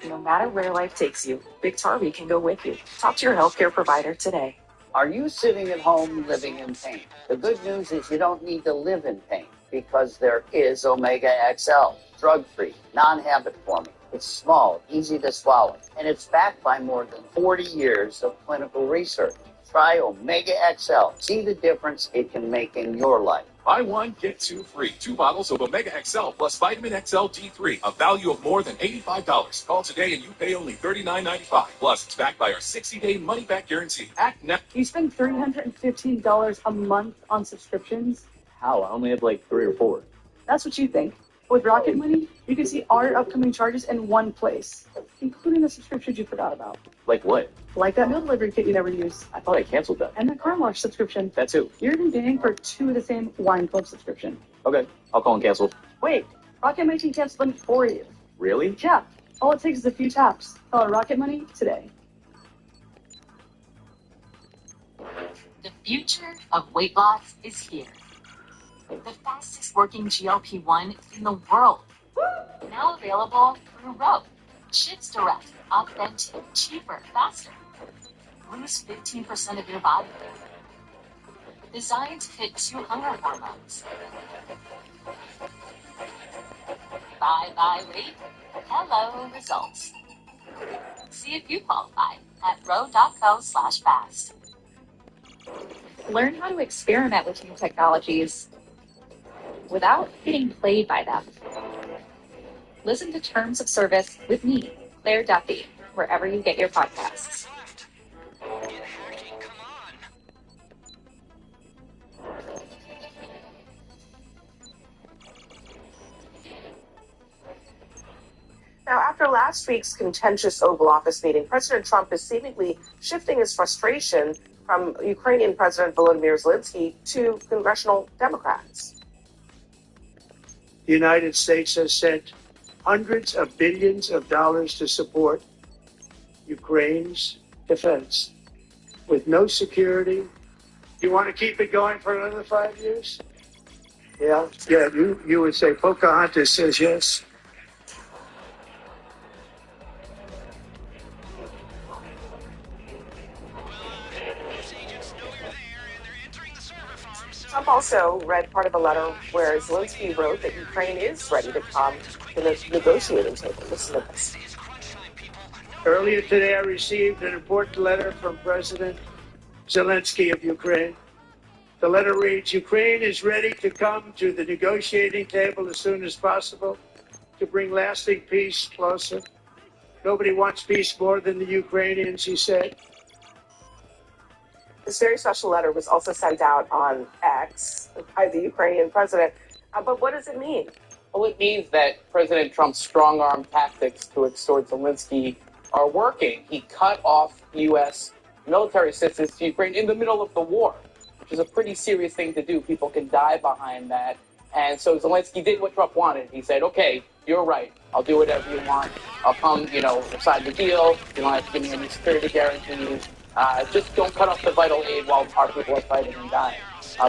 No matter where life takes you, Biktarvy can go with you. Talk to your healthcare provider today. Are you sitting at home living in pain? The good news is you don't need to live in pain because there is Omega XL, drug-free, non-habit forming. It's small, easy to swallow, and it's backed by more than 40 years of clinical research. Try Omega XL. See the difference it can make in your life. Buy one, get two free. 2 bottles of Omega XL plus Vitamin XL D3, a value of more than $85. Call today and you pay only $39.95. Plus, it's backed by our 60-day money-back guarantee. Act now. You spend $315 a month on subscriptions? How? I only have like 3 or 4. That's what you think. With Rocket Money, you can see all your upcoming charges in one place, including the subscriptions you forgot about. Like what? Like that meal delivery kit you never used. I thought I canceled that. And the car wash subscription. That too. You're even paying for 2 of the same wine club subscription. Okay, I'll call and cancel. Wait, Rocket Money can cancel them for you. Really? Yeah. All it takes is a few taps. Call Rocket Money today. The future of weight loss is here. The fastest working GLP-1 in the world. Now available through Roche. Ships direct, authentic, cheaper, faster. Lose 15% of your body weight. Designed to fit 2 hunger hormones. Bye-bye weight. Hello results. See if you qualify at ro.co/fast. Learn how to experiment with new technologies without getting played by them. Listen to Terms of Service with me, Claire Duffy, wherever you get your podcasts. Now, after last week's contentious Oval Office meeting, President Trump is seemingly shifting his frustration from Ukrainian President Volodymyr Zelensky to congressional Democrats. The United States has sent hundreds of billions of dollars to support Ukraine's defense with no security. You want to keep it going for another 5 years? Yeah, you would say Pocahontas says yes. Trump also read part of a letter where Zelensky wrote that Ukraine is ready to come to the negotiating table. Listen to this. Earlier today, I received an important letter from President Zelensky of Ukraine. The letter reads, Ukraine is ready to come to the negotiating table as soon as possible to bring lasting peace closer. Nobody wants peace more than the Ukrainians, he said. This very special letter was also sent out on X by the Ukrainian president. But what does it mean? Well, it means that President Trump's strong-arm tactics to extort Zelensky are working. He cut off U.S. military assistance to Ukraine in the middle of the war, which is a pretty serious thing to do. People can die behind that. And so Zelensky did what Trump wanted. He said, okay, you're right. I'll do whatever you want. I'll come, sign the deal. You don't have to give me any security guarantees. Just don't cut off the vital aid while our people are fighting and dying.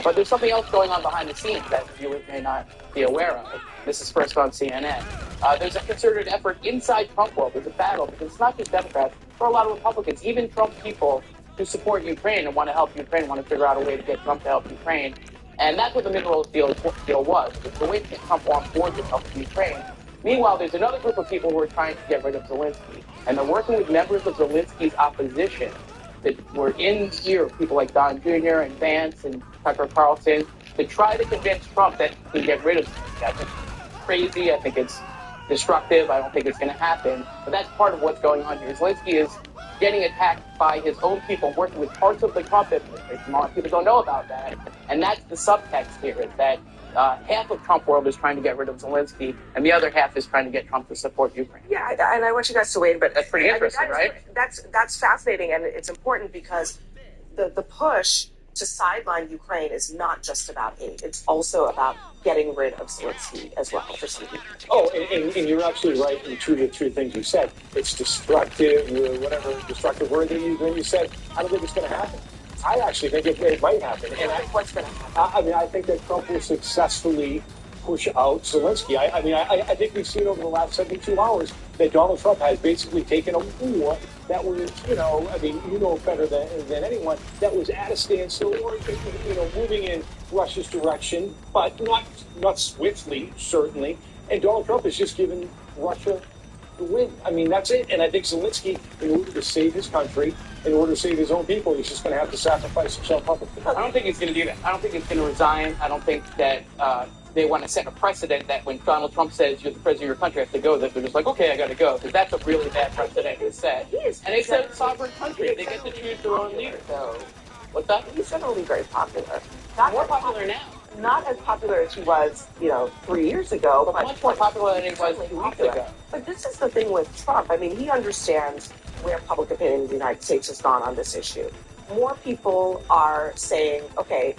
But there's something else going on behind the scenes that viewers may not be aware of. This is first on CNN. There's a concerted effort inside Trump world. There's a battle because it's not just Democrats, for a lot of Republicans, even Trump people who support Ukraine and want to help Ukraine, want to figure out a way to get Trump to help Ukraine. And that's what the minerals deal was. It's the way to get Trump on board with helping Ukraine. Meanwhile, there's another group of people who are trying to get rid of Zelensky. And they're working with members of Zelensky's opposition that were in here, people like Don Jr. and Vance and Tucker Carlson, to try to convince Trump that he can get rid of Zelensky. I think it's crazy. I think it's destructive. I don't think it's going to happen. But that's part of what's going on here. Zelensky is getting attacked by his own people, working with parts of the Trump administration. A lot of people don't know about that. And that's the subtext here, is that half of Trump world is trying to get rid of Zelensky, and the other half is trying to get Trump to support Ukraine. Yeah, and I want you guys to wait, but that's pretty interesting, right? That's fascinating, and it's important because the push to sideline Ukraine is not just about aid; it's also about getting rid of Zelensky as well. For some people. Oh, and you're absolutely right in two things you said. It's destructive, whatever destructive word they used when you said. I don't think it's going to happen. I actually think it might happen. And what's going to happen? I think that Trump will successfully push out Zelensky. I think we've seen over the last 72 hours that Donald Trump has basically taken a war that was, better than anyone, that was at a standstill or, moving in Russia's direction, but not swiftly, certainly. And Donald Trump has just given Russia the win. That's it. And I think Zelensky, in order to save his country, in order to save his own people, he's just going to have to sacrifice himself publicly. I don't think he's going to do that. I don't think he's going to resign. I don't think that they want to set a precedent that when Donald Trump says you're the president of your country, I have to go, that they're just like, okay, I got to go. Because that's a really bad precedent to set. And it's a sovereign country. They get to choose their own leader. So, what's that? He's generally very popular. More popular now. Not as popular as he was, 3 years ago. But much more popular than he was 2 weeks ago. But this is the thing with Trump. He understands where public opinion in the United States has gone on this issue. More people are saying, okay,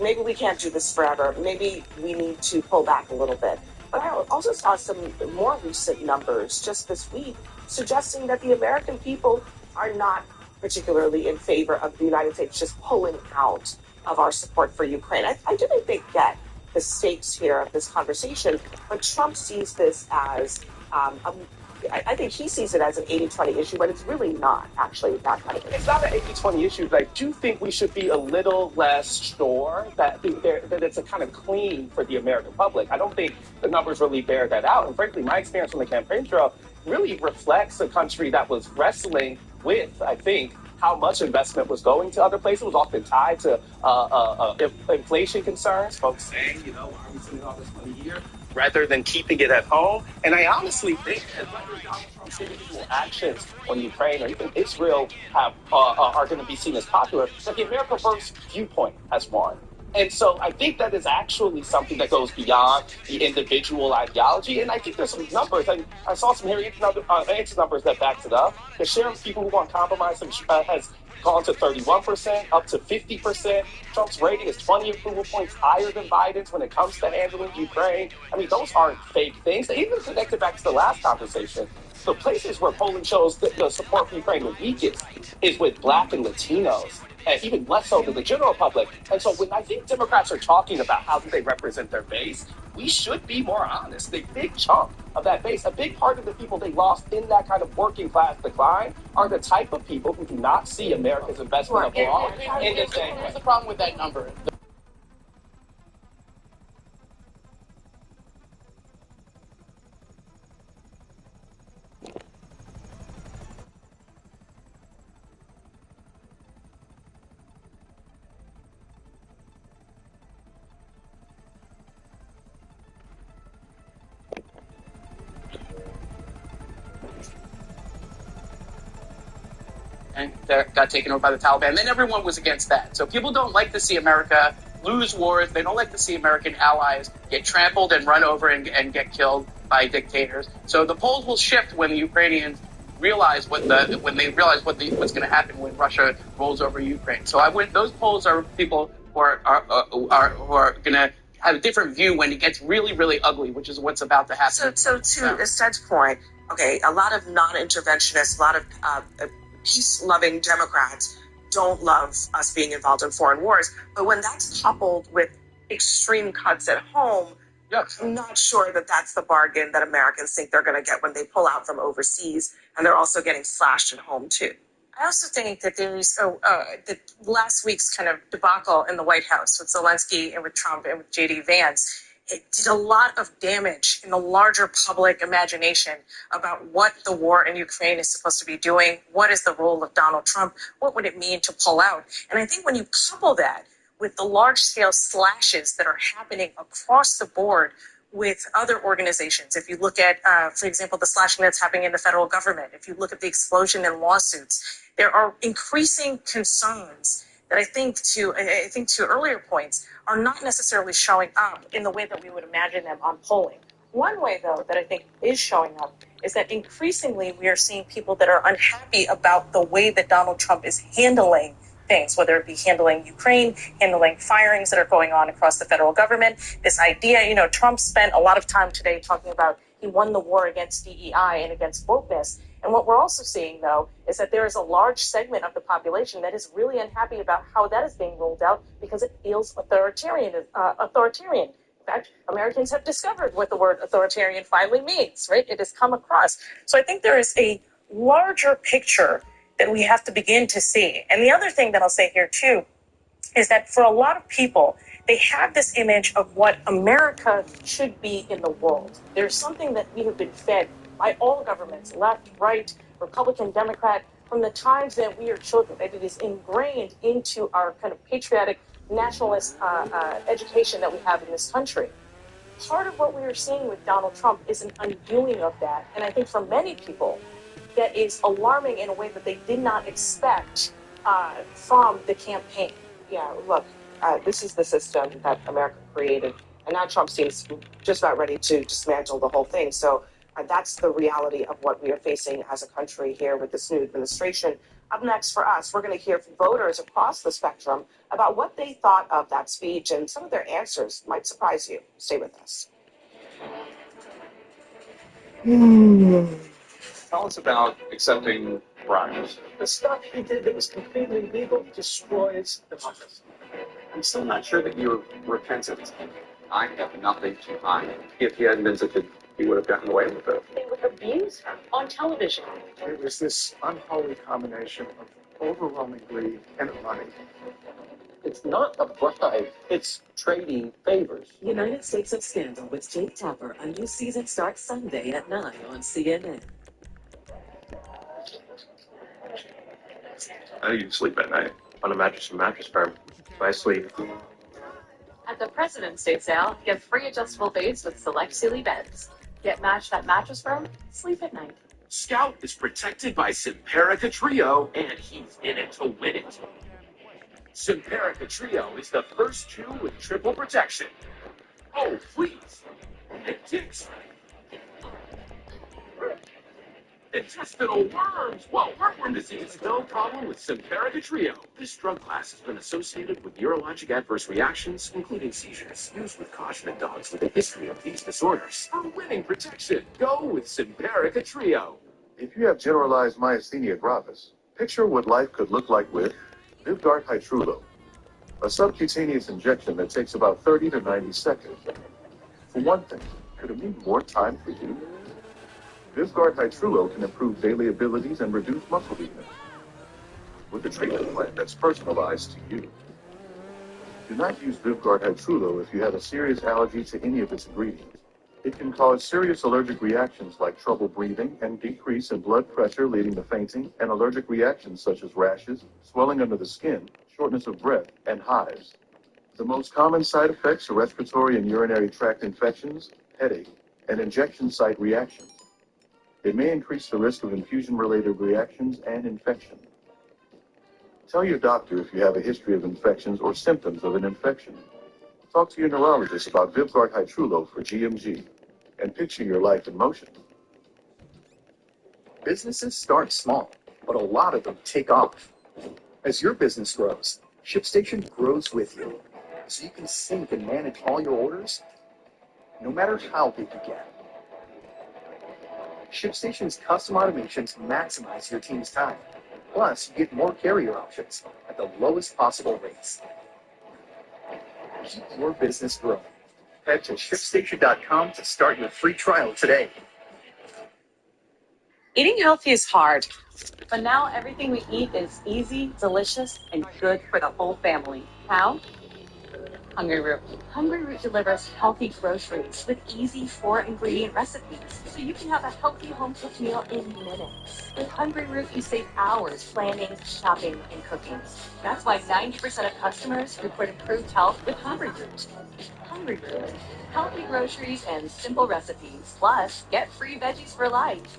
maybe we can't do this forever. Maybe we need to pull back a little bit. But I also saw some more recent numbers just this week suggesting that the American people are not particularly in favor of the United States just pulling out of our support for Ukraine. I do think they get the stakes here of this conversation, but Trump sees this as I think he sees it as an 80-20 issue, but it's really not actually that kind of issue. It's not an 80-20 issue, but I do think we should be a little less sure that it's a kind of clean for the American public. I don't think the numbers really bear that out. And frankly, my experience from the campaign trail really reflects a country that was wrestling with, I think, how much investment was going to other places. It was often tied to inflation concerns. Folks saying, why are we sending all this money here rather than keeping it at home? And I honestly think that whether Donald Trump's individual actions on Ukraine or even Israel are going to be seen as popular, that the America First viewpoint has won. And so I think that is actually something that goes beyond the individual ideology. And I think there's some numbers. I saw some Harry answer numbers that backs it up. The share of people who want compromise has gone to 31%, up to 50%. Trump's rating is 20 approval points higher than Biden's when it comes to handling Ukraine. I mean, those aren't fake things. They even connected back to the last conversation. The places where polling shows that the support for Ukraine the weakest is with Black and Latinos, and even less so than the general public. And so when I think Democrats are talking about how do they represent their base, we should be more honest. A big chunk of that base, a big part of the people they lost in that kind of working class decline are the type of people who do not see America's investment abroad in the same way. Here's the problem with that number. And that got taken over by the Taliban. Then everyone was against that. So people don't like to see America lose wars. They don't like to see American allies get trampled and run over and get killed by dictators. So the polls will shift when the Ukrainians realize what's going to happen when Russia rolls over Ukraine. So those polls are people who are going to have a different view when it gets really, really ugly, which is what's about to happen. So to Ested's point, okay, a lot of non-interventionists, a lot of peace-loving Democrats don't love us being involved in foreign wars. But when that's coupled with extreme cuts at home, I'm not sure that that's the bargain that Americans think they're going to get when they pull out from overseas, and they're also getting slashed at home too. I also think that there's the last week's kind of debacle in the White House with Zelensky and with Trump and with J.D. Vance. It did a lot of damage in the larger public imagination about what the war in Ukraine is supposed to be doing. What is the role of Donald Trump? What would it mean to pull out? And I think when you couple that with the large-scale slashes that are happening across the board with other organizations, if you look at, for example, the slashing that's happening in the federal government, if you look at the explosion in lawsuits, there are increasing concerns that I think to earlier points are not necessarily showing up in the way that we would imagine them on polling. One way, though, that I think is showing up is that increasingly we are seeing people that are unhappy about the way that Donald Trump is handling things, whether it be handling Ukraine, handling firings that are going on across the federal government. This idea, Trump spent a lot of time today talking about he won the war against DEI and against wokeness. And what we're also seeing, though, is that there is a large segment of the population that is really unhappy about how that is being rolled out because it feels authoritarian. In fact, Americans have discovered what the word authoritarian finally means, right? It has come across. So I think there is a larger picture that we have to begin to see. And the other thing that I'll say here, too, is that for a lot of people, they have this image of what America should be in the world. There's something that we have been fed by all governments, left, right, Republican, Democrat, from the times that we are children, that it is ingrained into our kind of patriotic, nationalist education that we have in this country. Part of what we are seeing with Donald Trump is an undoing of that. And I think for many people, that is alarming in a way that they did not expect from the campaign. Yeah, look, this is the system that America created. And now Trump seems just about ready to dismantle the whole thing. So that's the reality of what we are facing as a country here with this new administration. Up next for us, we're going to hear from voters across the spectrum about what they thought of that speech, and some of their answers might surprise you. Stay with us. Tell us about accepting bribes. The stuff he did that was completely legal destroys democracy. I'm still not sure that you're repentant. I have nothing to hide. If he hadn't been such a, he would have gotten away with it. They would abuse her on television. It was this unholy combination of overwhelming greed and money. It's not a bribe, it's trading favors. United States of Scandal with Jake Tapper. A new season starts Sunday at 9 on CNN. I usually sleep at night on a mattress from Mattress Firm. I sleep. At the President's Day sale, get free adjustable base with select Sealy beds. Get matched at Mattress Firm, sleep at night. Scout is protected by Simparica Trio, and he's in it to win it. Simparica Trio is the first chew with triple protection. Oh, please. Intestinal worms. Well, wormworm disease. No problem with Simparica Trio. This drug class has been associated with neurologic adverse reactions, including seizures. Used with caution in dogs with a history of these disorders. For winning protection, go with Simparica Trio. If you have generalized myasthenia gravis, picture what life could look like with Vyvgart Hytrulo, a subcutaneous injection that takes about 30 to 90 seconds. For one thing, could it mean more time for you? Vyvgart Hytrulo can improve daily abilities and reduce muscle weakness with a treatment plan that's personalized to you. Do not use Vyvgart Hytrulo if you have a serious allergy to any of its ingredients. It can cause serious allergic reactions like trouble breathing and decrease in blood pressure leading to fainting and allergic reactions such as rashes, swelling under the skin, shortness of breath, and hives. The most common side effects are respiratory and urinary tract infections, headache, and injection site reactions. It may increase the risk of infusion-related reactions and infection. Tell your doctor if you have a history of infections or symptoms of an infection. Talk to your neurologist about Vyvgart Hytrulo for GMG and picture your life in motion. Businesses start small, but a lot of them take off. As your business grows, ShipStation grows with you, so you can sync and manage all your orders, no matter how big you get. ShipStation's custom automations maximize your team's time. Plus, you get more carrier options at the lowest possible rates. Keep your business growing. Head to ShipStation.com to start your free trial today. Eating healthy is hard, but now everything we eat is easy, delicious, and good for the whole family. How? Hungry Root. Hungry Root delivers healthy groceries with easy 4-ingredient recipes, so you can have a healthy home-cooked meal in minutes. With Hungry Root, you save hours planning, shopping, and cooking. That's why 90% of customers report improved health with Hungry Root. Hungry Root. Healthy groceries and simple recipes. Plus, get free veggies for life.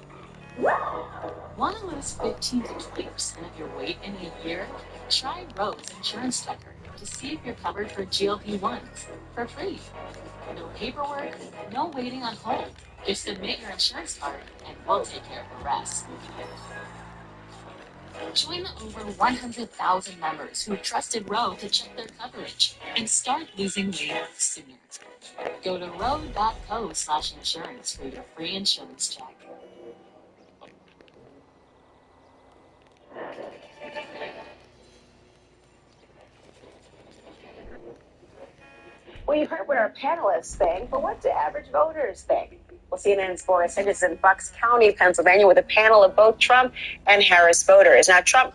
Want to lose 15 to 20% of your weight in a year? Try Rose Insurance Tracker to see if you're covered for GLP-1s for free. No paperwork, no waiting on hold. Just submit your insurance card and we'll take care of the rest. Join the over 100,000 members who trusted Roe to check their coverage and start losing weight sooner. Go to roe.co/insurance for your free insurance check. Well, you heard what our panelists think, but what do average voters think? Well, CNN's Boris Hedges in Bucks County, Pennsylvania, with a panel of both Trump and Harris voters. Now, Trump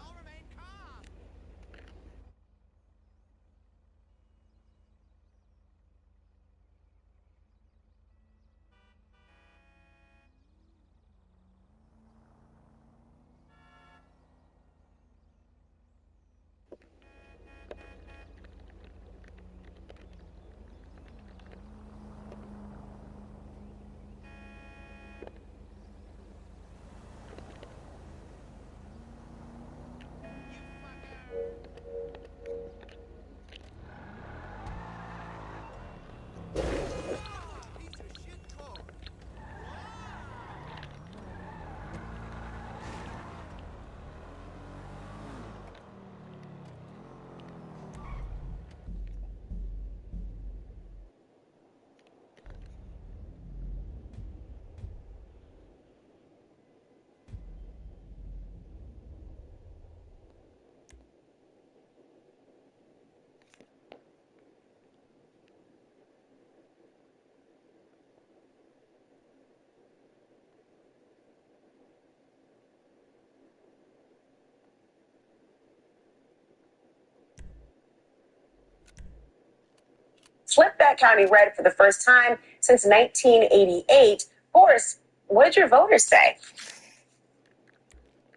flipped that county red for the first time since 1988. Boris, what did your voters say?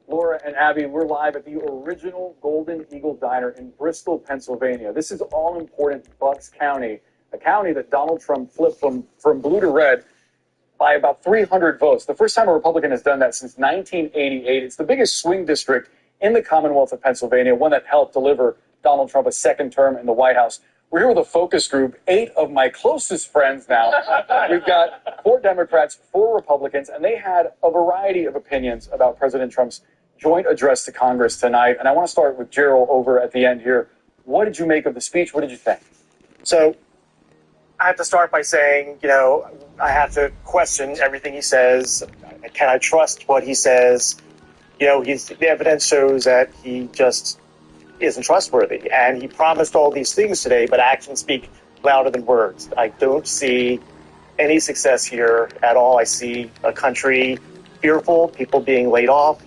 Laura and Abby, we're live at the original Golden Eagle Diner in Bristol, Pennsylvania. This is all-important Bucks County, a county that Donald Trump flipped from blue to red by about 300 votes. The first time a Republican has done that since 1988. It's the biggest swing district in the Commonwealth of Pennsylvania, one that helped deliver Donald Trump a second term in the White House. We're here with a focus group, 8 of my closest friends now. We've got 4 Democrats, 4 Republicans, and they had a variety of opinions about President Trump's joint address to Congress tonight. And I want to start with Gerald over at the end here. What did you make of the speech? What did you think? So I have to start by saying, I have to question everything he says. Can I trust what he says? The evidence shows that he just isn't trustworthy. And he promised all these things today, but actions speak louder than words. I don't see any success here at all. I see a country fearful, people being laid off,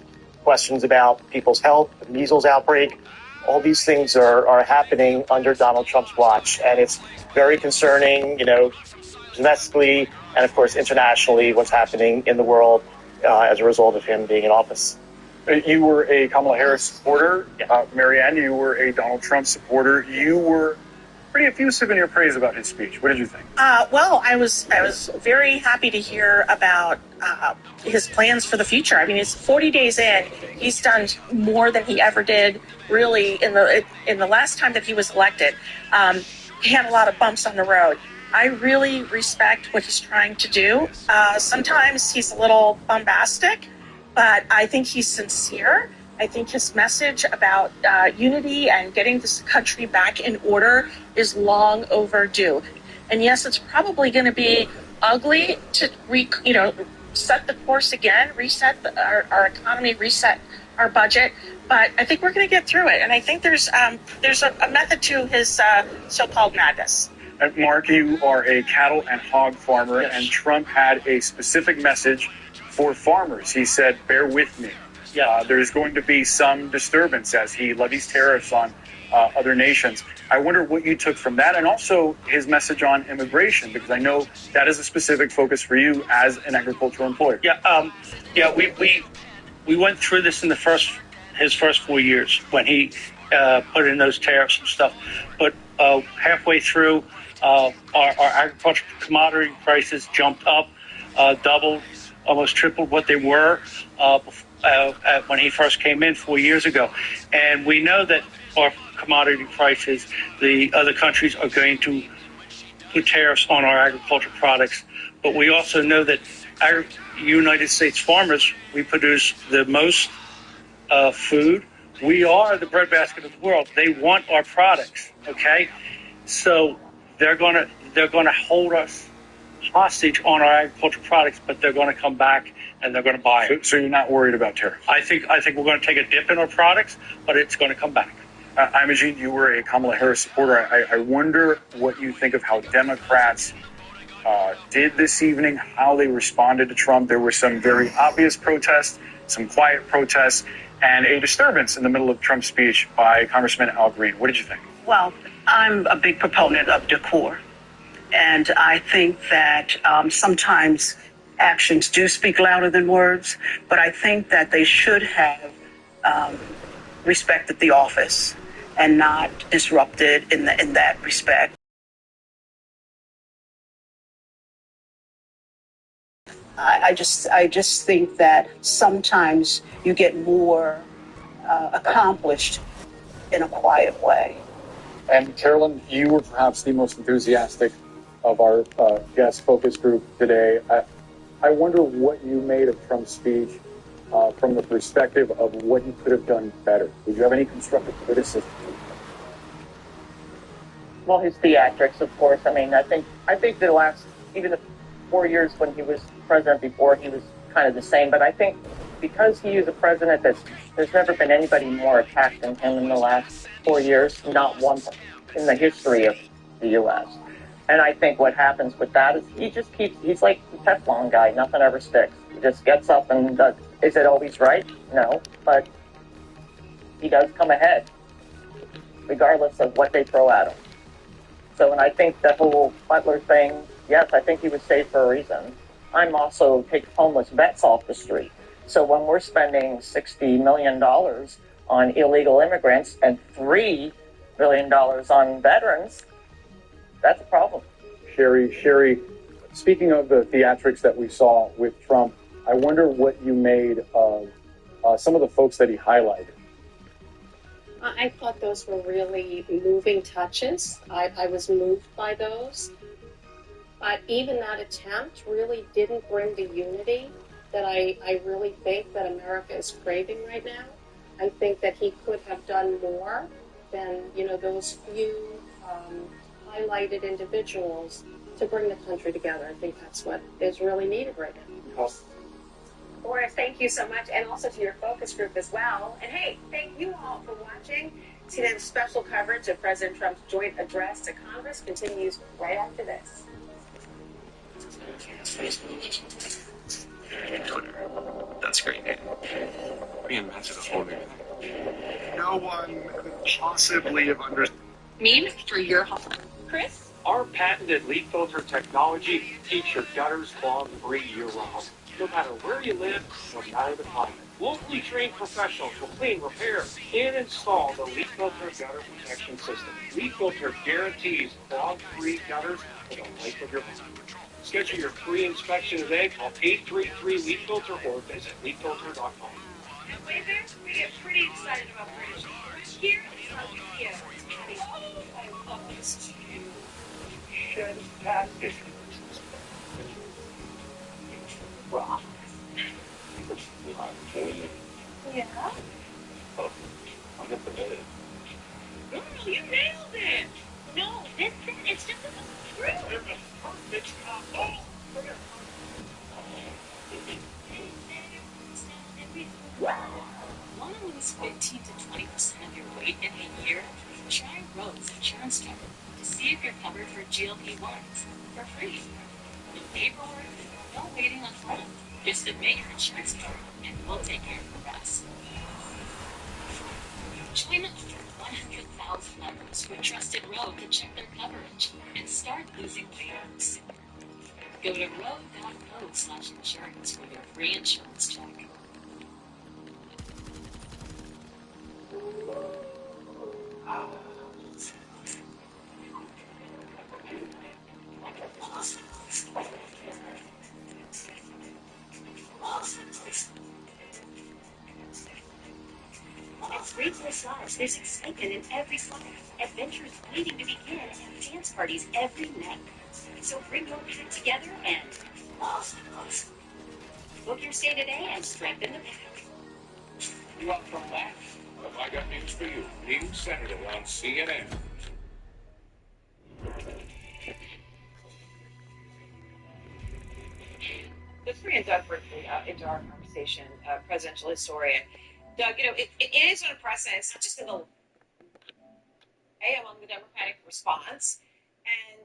questions about people's health, the measles outbreak. All these things are happening under Donald Trump's watch, and it's very concerning, domestically and, of course, internationally, what's happening in the world as a result of him being in office. You were a Kamala Harris supporter. Marianne, you were a Donald Trump supporter. You were pretty effusive in your praise about his speech. What did you think? Well, I was very happy to hear about his plans for the future. I mean, it's 40 days in. He's done more than he ever did, really, in the last time that he was elected. He had a lot of bumps on the road. I really respect what he's trying to do. Sometimes he's a little bombastic, but I think he's sincere. I think his message about unity and getting this country back in order is long overdue. And yes, it's probably going to be ugly to set the course again, reset our economy, reset our budget. But I think we're going to get through it. And I think there's a method to his so-called madness. Mark, you are a cattle and hog farmer, yes. And Trump had a specific message for farmers. He said, bear with me. There's going to be some disturbance as he levies tariffs on other nations. I wonder what you took from that, and also his message on immigration, because I know that is a specific focus for you as an agricultural employer. We went through this in his first 4 years when he put in those tariffs and stuff. But halfway through, our agricultural commodity prices jumped up, doubled, almost tripled what they were when he first came in 4 years ago. And we know that our commodity prices, the other countries are going to put tariffs on our agricultural products. But we also know that our United States farmers, we produce the most food. We are the breadbasket of the world. They want our products, okay? So they're gonna hold us hostage on our agricultural products, but they're going to come back and they're going to buy it. So you're not worried about tariffs? I think we're going to take a dip in our products, but it's going to come back. Imogene, you were a Kamala Harris supporter. I wonder what you think of how Democrats did this evening, how they responded to Trump. There were some very obvious protests, some quiet protests, and a disturbance in the middle of Trump's speech by Congressman Al Green. What did you think? Well, I'm a big proponent of decor. And I think that sometimes actions do speak louder than words, but I think that they should have respected the office and not disrupted in that respect. I just think that sometimes you get more accomplished in a quiet way. And Carolyn, you were perhaps the most enthusiastic of our guest focus group today. I wonder what you made of Trump's speech from the perspective of what he could have done better. Did you have any constructive criticism? Well, his theatrics, of course. I mean, I think the last, even the 4 years when he was president before, he was kind of the same. But I think because he is a president there's never been anybody more attacked than him in the last 4 years, not one in the history of the U.S. And I think what happens with that is he's like the Teflon guy. Nothing ever sticks. He just gets up and does. Is it always right? No. But he does come ahead, regardless of what they throw at him. So, and I think the whole Butler thing, yes, I think he was saved for a reason. I'm also take homeless vets off the street. So when we're spending $60 million on illegal immigrants and $3 billion on veterans, that's a problem. Sherry, speaking of the theatrics that we saw with Trump, I wonder what you made of some of the folks that he highlighted. I thought those were really moving touches. I was moved by those. But even that attempt really didn't bring the unity that I really think that America is craving right now. I think that he could have done more than, those few highlighted individuals to bring the country together. I think that's what is really needed right now. Boris, thank you so much, and also to your focus group as well. And hey, thank you all for watching. CNN's special coverage of President Trump's joint address to Congress continues right after this. That's great, man. Reinvented a whole new thing. No one could possibly have understood. Mean for your home. Chris? Our patented leak filter technology keeps your gutters clog-free year-round. No matter where you live, no matter the climate. Locally trained professionals will clean, repair, and install the leak filter gutter protection system. Leak filter guarantees clog-free gutters for the life of your home. Schedule your free inspection today. Call 833-LEAK-FILTER or visit leakfilter.com. And Wayfair, we get pretty excited about furniture. Here is our Vidya. I love this too. Fantastic. Wow. Yeah? Oh, I'm at the bed. Girl, you nailed it. No, it's just a true. It's not. Want to lose 15 to 20% of your weight in a year? Try Rose Insurance Tracker to see if you're covered for GLP-1s for free. No paperwork, no waiting on hold. Just admit your insurance covered and we'll take care of the rest. Join over 100,000 members who trusted Roe to check their coverage and start losing weight sooner. Go to roe.co/insurance for your free insurance check. It's Rachel's Lives. There's excitement in every slide. Adventures waiting to begin and dance parties every night. So bring your pack together and book your stay today and strengthen the pack. Welcome back. Well, I got news for you. New Senator on CNN. Let's bring in Doug briefly into our conversation, presidential historian. Doug, it is an process, just in the among the Democratic response, and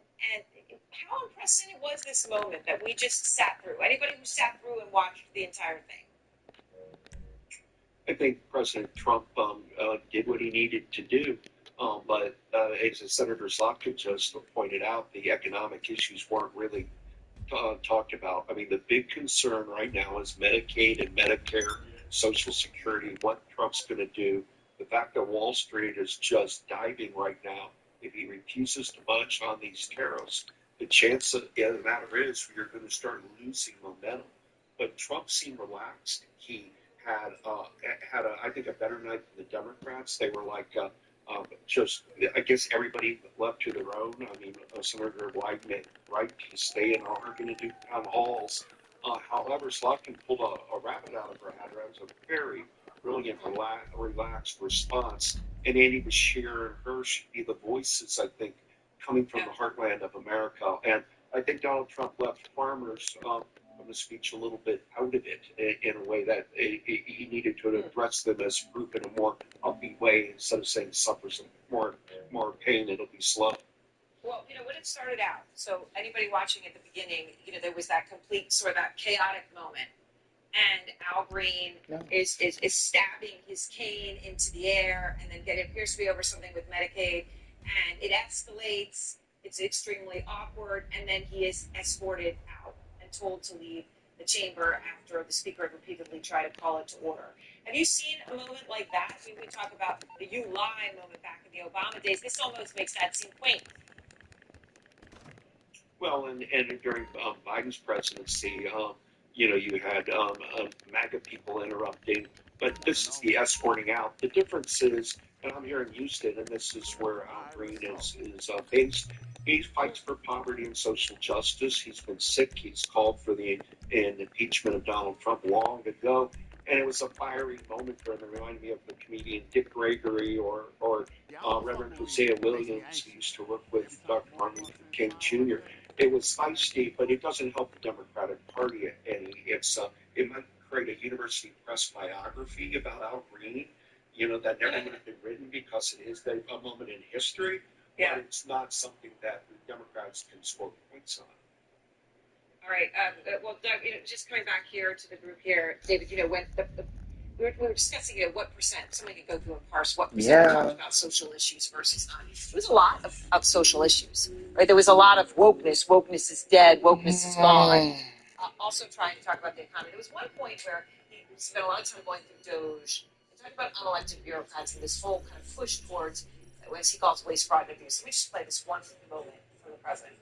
how unprecedented was this moment that we just sat through? Anybody who sat through and watched the entire thing? I think President Trump did what he needed to do, but as Senator Slotkin just pointed out, the economic issues weren't really talked about. I mean, the big concern right now is Medicaid and Medicare, Social Security, what Trump's going to do. The fact that Wall Street is just diving right now, if he refuses to budge on these tariffs, the chance of the matter is you're going to start losing momentum. But Trump seemed relaxed. He had I think, a better night than the Democrats. They were like just, I guess everybody left to their own. I mean, Senator Wyden right to stay in Oregon and do town halls. However, Slotkin pulled a rabbit out of her hat. It was a very brilliant, relaxed response. And Andy Bashir and her should be the voices, I think, coming from the heartland of America. And I think Donald Trump left farmers from the speech a little bit out of it in a way that he needed to address them as a group in a more upbeat way instead of saying suffer some more pain, it'll be slow. Well, when it started out, so anybody watching at the beginning, there was that complete sort of that chaotic moment. And Al Green is stabbing his cane into the air, and then it appears to be over something with Medicaid, and it escalates. It's extremely awkward, and then he is escorted out and told to leave the chamber after the speaker had repeatedly tried to call it to order. Have you seen a moment like that? I mean, we talk about the "you lie" moment back in the Obama days. This almost makes that seem quaint. Well, and during Biden's presidency, you had MAGA people interrupting, but this is the escorting out. The difference is, and I'm here in Houston, and this is where Al Green is based. He fights for poverty and social justice. He's been sick. He's called for the impeachment of Donald Trump long ago, and it was a fiery moment for him. It reminded me of the comedian Dick Gregory or Reverend Hosea Williams, who used to work with Dr. Martin Luther King Jr. It was feisty, but it doesn't help the Democratic Party any. It might create a University Press biography about Al Green, that never would have been written because it is a moment in history. Yeah. But it's not something that the Democrats can score points on. All right. Well, Doug, just coming back here to the group here, David, when we were discussing what percent, somebody could go through and parse what percent talked about social issues versus not. There was a lot of social issues, right? There was a lot of wokeness. Wokeness is dead. Wokeness is gone. Also trying to talk about the economy. There was one point where he spent a lot of time going through DOJ and talking about unelected bureaucrats and this whole kind of push towards, as he calls waste, fraud, and abuse. Let me just play this one moment for the president.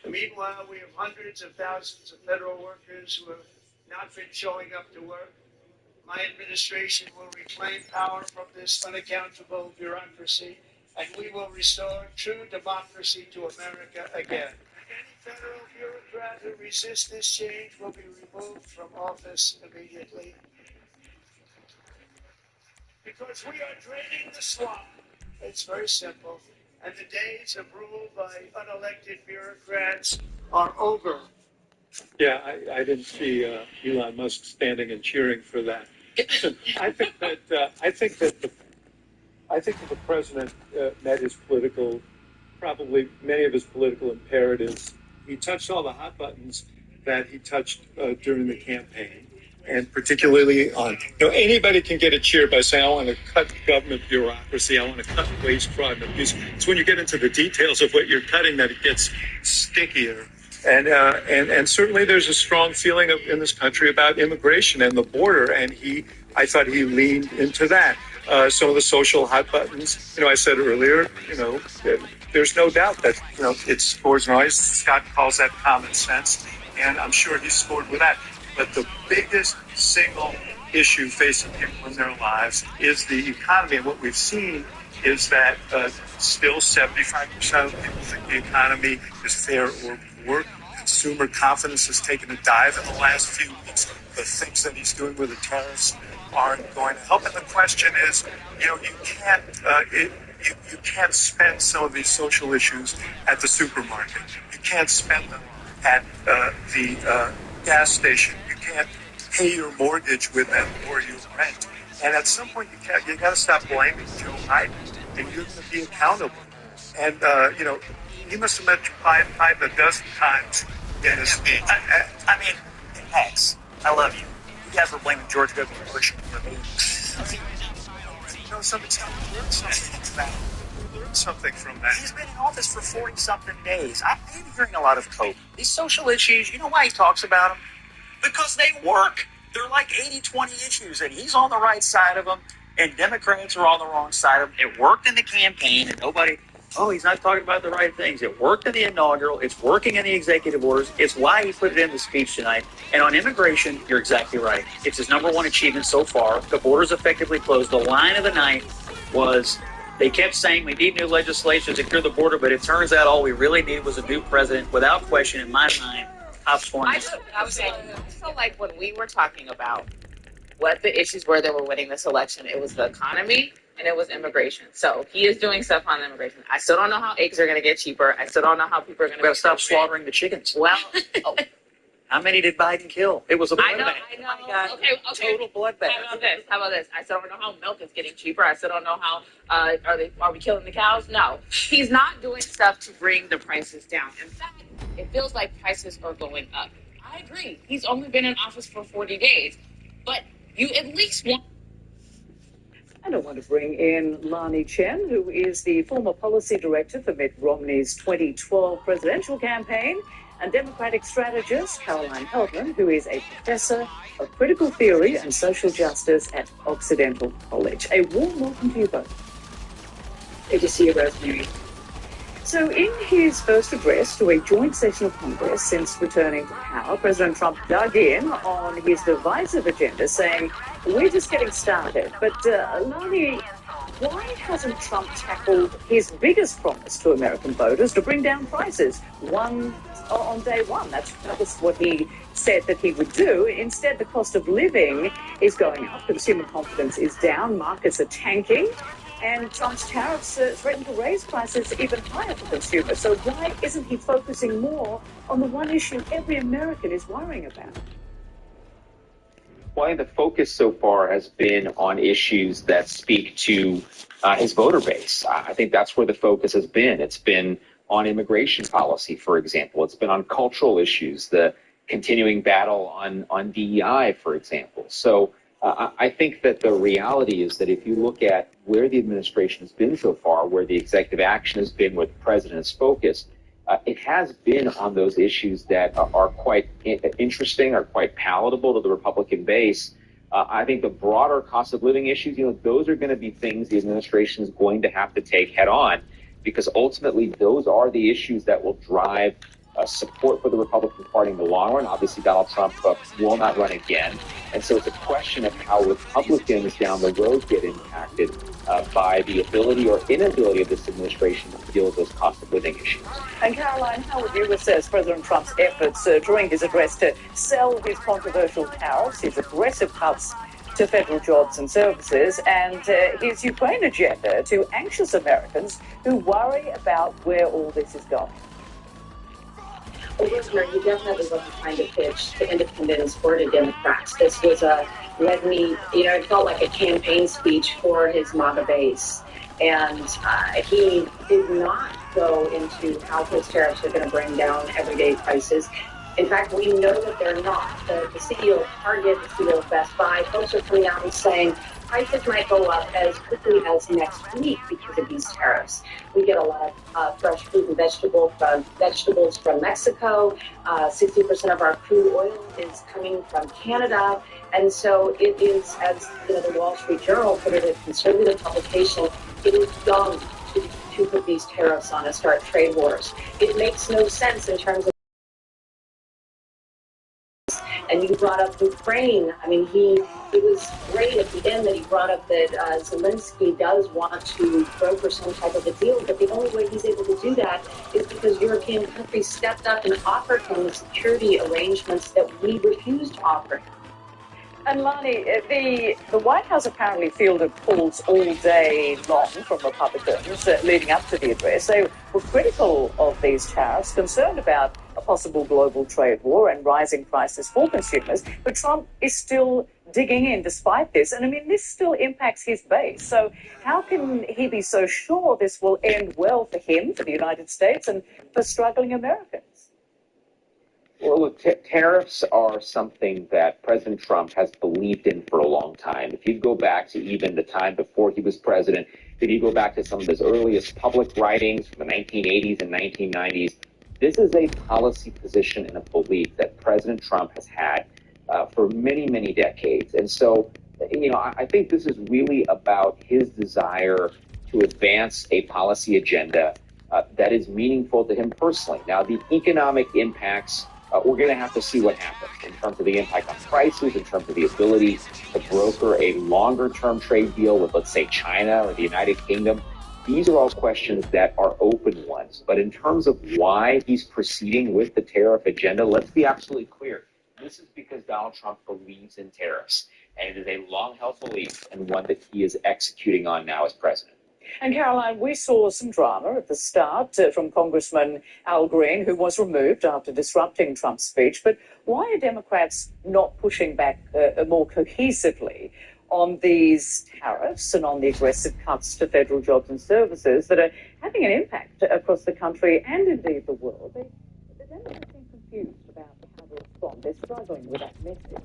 Meanwhile, we have hundreds of thousands of federal workers who have not been showing up to work. My administration will reclaim power from this unaccountable bureaucracy, and we will restore true democracy to America again. Any federal bureaucrat who resists this change will be removed from office immediately. Because we are draining the swamp. It's very simple. And the days of rule by unelected bureaucrats are over. Yeah, I didn't see Elon Musk standing and cheering for that. I think that the president met his many of his political imperatives. He touched all the hot buttons that he touched during the campaign, and particularly on, anybody can get a cheer by saying, I want to cut government bureaucracy, I want to cut waste, fraud, and abuse. It's when you get into the details of what you're cutting that it gets stickier. And certainly there's a strong feeling in this country about immigration and the border, and I thought he leaned into that. Some of the social hot buttons, I said earlier, there's no doubt that, it scores noise. Scott calls that common sense, and I'm sure he scored with that. But the biggest single issue facing people in their lives is the economy. And what we've seen is that still 75% of people think the economy is fair or poor. Consumer confidence has taken a dive in the last few weeks. The things that he's doing with the tariffs aren't going to help. And the question is, you can't spend some of these social issues at the supermarket. You can't spend them at the gas station. You can't pay your mortgage with them or your rent. And at some point, you got to stop blaming Joe Biden, and you're going to be accountable. And he must have met Biden a dozen times in his speech. I mean, Hanks, I love you. You guys were blaming George W. Bush for me. Somebody's got to learn something from that. Learn something from that. He's been in office for 40-something days. I ain't hearing a lot of cope. These social issues, you know why he talks about them? Because they work. They're like 80-20 issues, and he's on the right side of them, and Democrats are on the wrong side of them. It worked in the campaign, and he's not talking about the right things. It worked in the inaugural. It's working in the executive orders. It's why he put it in the speech tonight. And on immigration, you're exactly right. It's his number one achievement so far. The borders effectively closed. The line of the night was they kept saying we need new legislation to secure the border, but it turns out all we really needed was a new president. Without question, in my mind, top scoring. I feel like when we were talking about what the issues were that were winning this election, it was the economy and it was immigration. So he is doing stuff on immigration. I still don't know how eggs are going to get cheaper. I still don't know how people are going to stop slaughtering the chickens. Well, how many did Biden kill? It was a bloodbath. I know. Okay. Total bloodbath. How about this? I still don't know how milk is getting cheaper. I still don't know how are we killing the cows? No. He's not doing stuff to bring the prices down. In fact, it feels like prices are going up. I agree. He's only been in office for 40 days. But you at least want And I want to bring in Lani Chen, who is the former policy director for Mitt Romney's 2012 presidential campaign, and Democratic strategist Caroline Heldman, who is a professor of critical theory and social justice at Occidental College. A warm welcome to you both. Good to see you, Rosemary. So in his first address to a joint session of Congress since returning to power, President Trump dug in on his divisive agenda, saying, we're just getting started. But, Lani, why hasn't Trump tackled his biggest promise to American voters to bring down prices on day one? That was what he said that he would do. Instead, the cost of living is going up, consumer confidence is down, markets are tanking, and Trump's tariffs threaten to raise prices even higher for consumers. So why isn't he focusing more on the one issue every American is worrying about? Well, I think the focus so far has been on issues that speak to his voter base. I think that's where the focus has been. It's been on immigration policy, for example. It's been on cultural issues, the continuing battle on DEI, for example. So I think that the reality is that if you look at where the administration has been so far, where the executive action has been, where the president is focused, it has been on those issues that are quite interesting, are quite palatable to the Republican base. I think the broader cost of living issues, those are going to be things the administration is going to have to take head on, because ultimately those are the issues that will drive support for the Republican Party in the long run. Obviously, Donald Trump will not run again. And so it's a question of how Republicans down the road get impacted by the ability or inability of this administration to deal with those cost of living issues. And Caroline, how would you assess President Trump's efforts during his address to sell his controversial tariffs, his aggressive cuts to federal jobs and services, and his Ukraine agenda to anxious Americans who worry about where all this is going? Well, Rosemary, he definitely wasn't trying to pitch to independents or to Democrats. This was it felt like a campaign speech for his MAGA base. And he did not go into how his tariffs are going to bring down everyday prices. In fact, we know that they're not. The CEO of Target, the CEO of Best Buy, folks are coming out and saying prices might go up as quickly as next week because of these tariffs. We get a lot of fresh fruit and vegetables from Mexico. 60% of our crude oil is coming from Canada. And so it is, as the Wall Street Journal put it, a conservative publication, it is dumb to put these tariffs on and start trade wars. It makes no sense in terms of. And you brought up Ukraine. I mean, it was great at the end that he brought up that Zelensky does want to broker some type of a deal, but the only way he's able to do that is because European countries stepped up and offered him the security arrangements that we refused to offer him. And Lani, the White House apparently fielded calls all day long from Republicans leading up to the address. They were critical of these tariffs, concerned about a possible global trade war and rising prices for consumers. But Trump is still digging in despite this. And I mean, this still impacts his base. So how can he be so sure this will end well for him, for the United States, and for struggling Americans? Well, look, tariffs are something that President Trump has believed in for a long time. If you go back to even the time before he was president, if you go back to some of his earliest public writings from the 1980s and 1990s, this is a policy position and a belief that President Trump has had for many, many decades. And so, I think this is really about his desire to advance a policy agenda that is meaningful to him personally. Now, the economic impacts, we're going to have to see what happens in terms of the impact on prices, in terms of the ability to broker a longer-term trade deal with, let's say, China or the United Kingdom. These are all questions that are open ones. But in terms of why he's proceeding with the tariff agenda, let's be absolutely clear. This is because Donald Trump believes in tariffs, and it is a long-held belief and one that he is executing on now as president. And Caroline, we saw some drama at the start from Congressman Al Green, who was removed after disrupting Trump's speech. But why are Democrats not pushing back more cohesively on these tariffs and on the aggressive cuts to federal jobs and services that are having an impact across the country and indeed the world? The Democrats seem confused about how to respond. They're struggling with that message.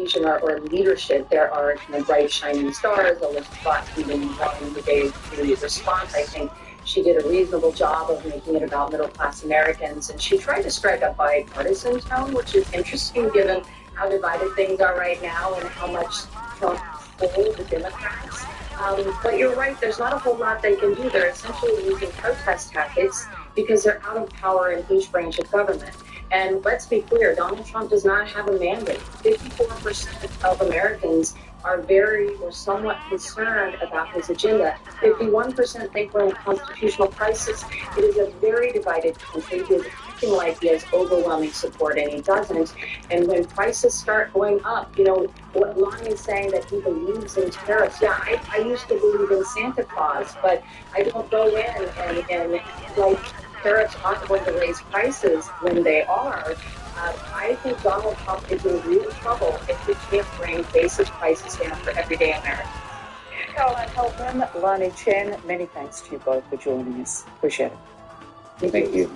cohesion or leadership. There are bright, shining stars. Elizabeth Botkin being one who gave the response. I think she did a reasonable job of making it about middle-class Americans, and she tried to strike a bipartisan tone, which is interesting given how divided things are right now and how much Trump pulled the Democrats. But you're right, there's not a whole lot they can do. They're essentially using protest tactics because they're out of power in each branch of government. And let's be clear, Donald Trump does not have a mandate. 54% of Americans are very or somewhat concerned about his agenda. 51% think we're in a constitutional crisis. It is a very divided country. He is acting like he has overwhelming support, and he doesn't. And when prices start going up, what Lonnie is saying that he believes in tariffs. Yeah, I used to believe in Santa Claus, but I don't go in and like tariffs aren't going to raise prices when they are. I think Donald Trump is in real trouble if he can't bring basic prices down for everyday Americans. Caroline Helpman, Lani Chen, many thanks to you both for joining us. Appreciate it. Thank you.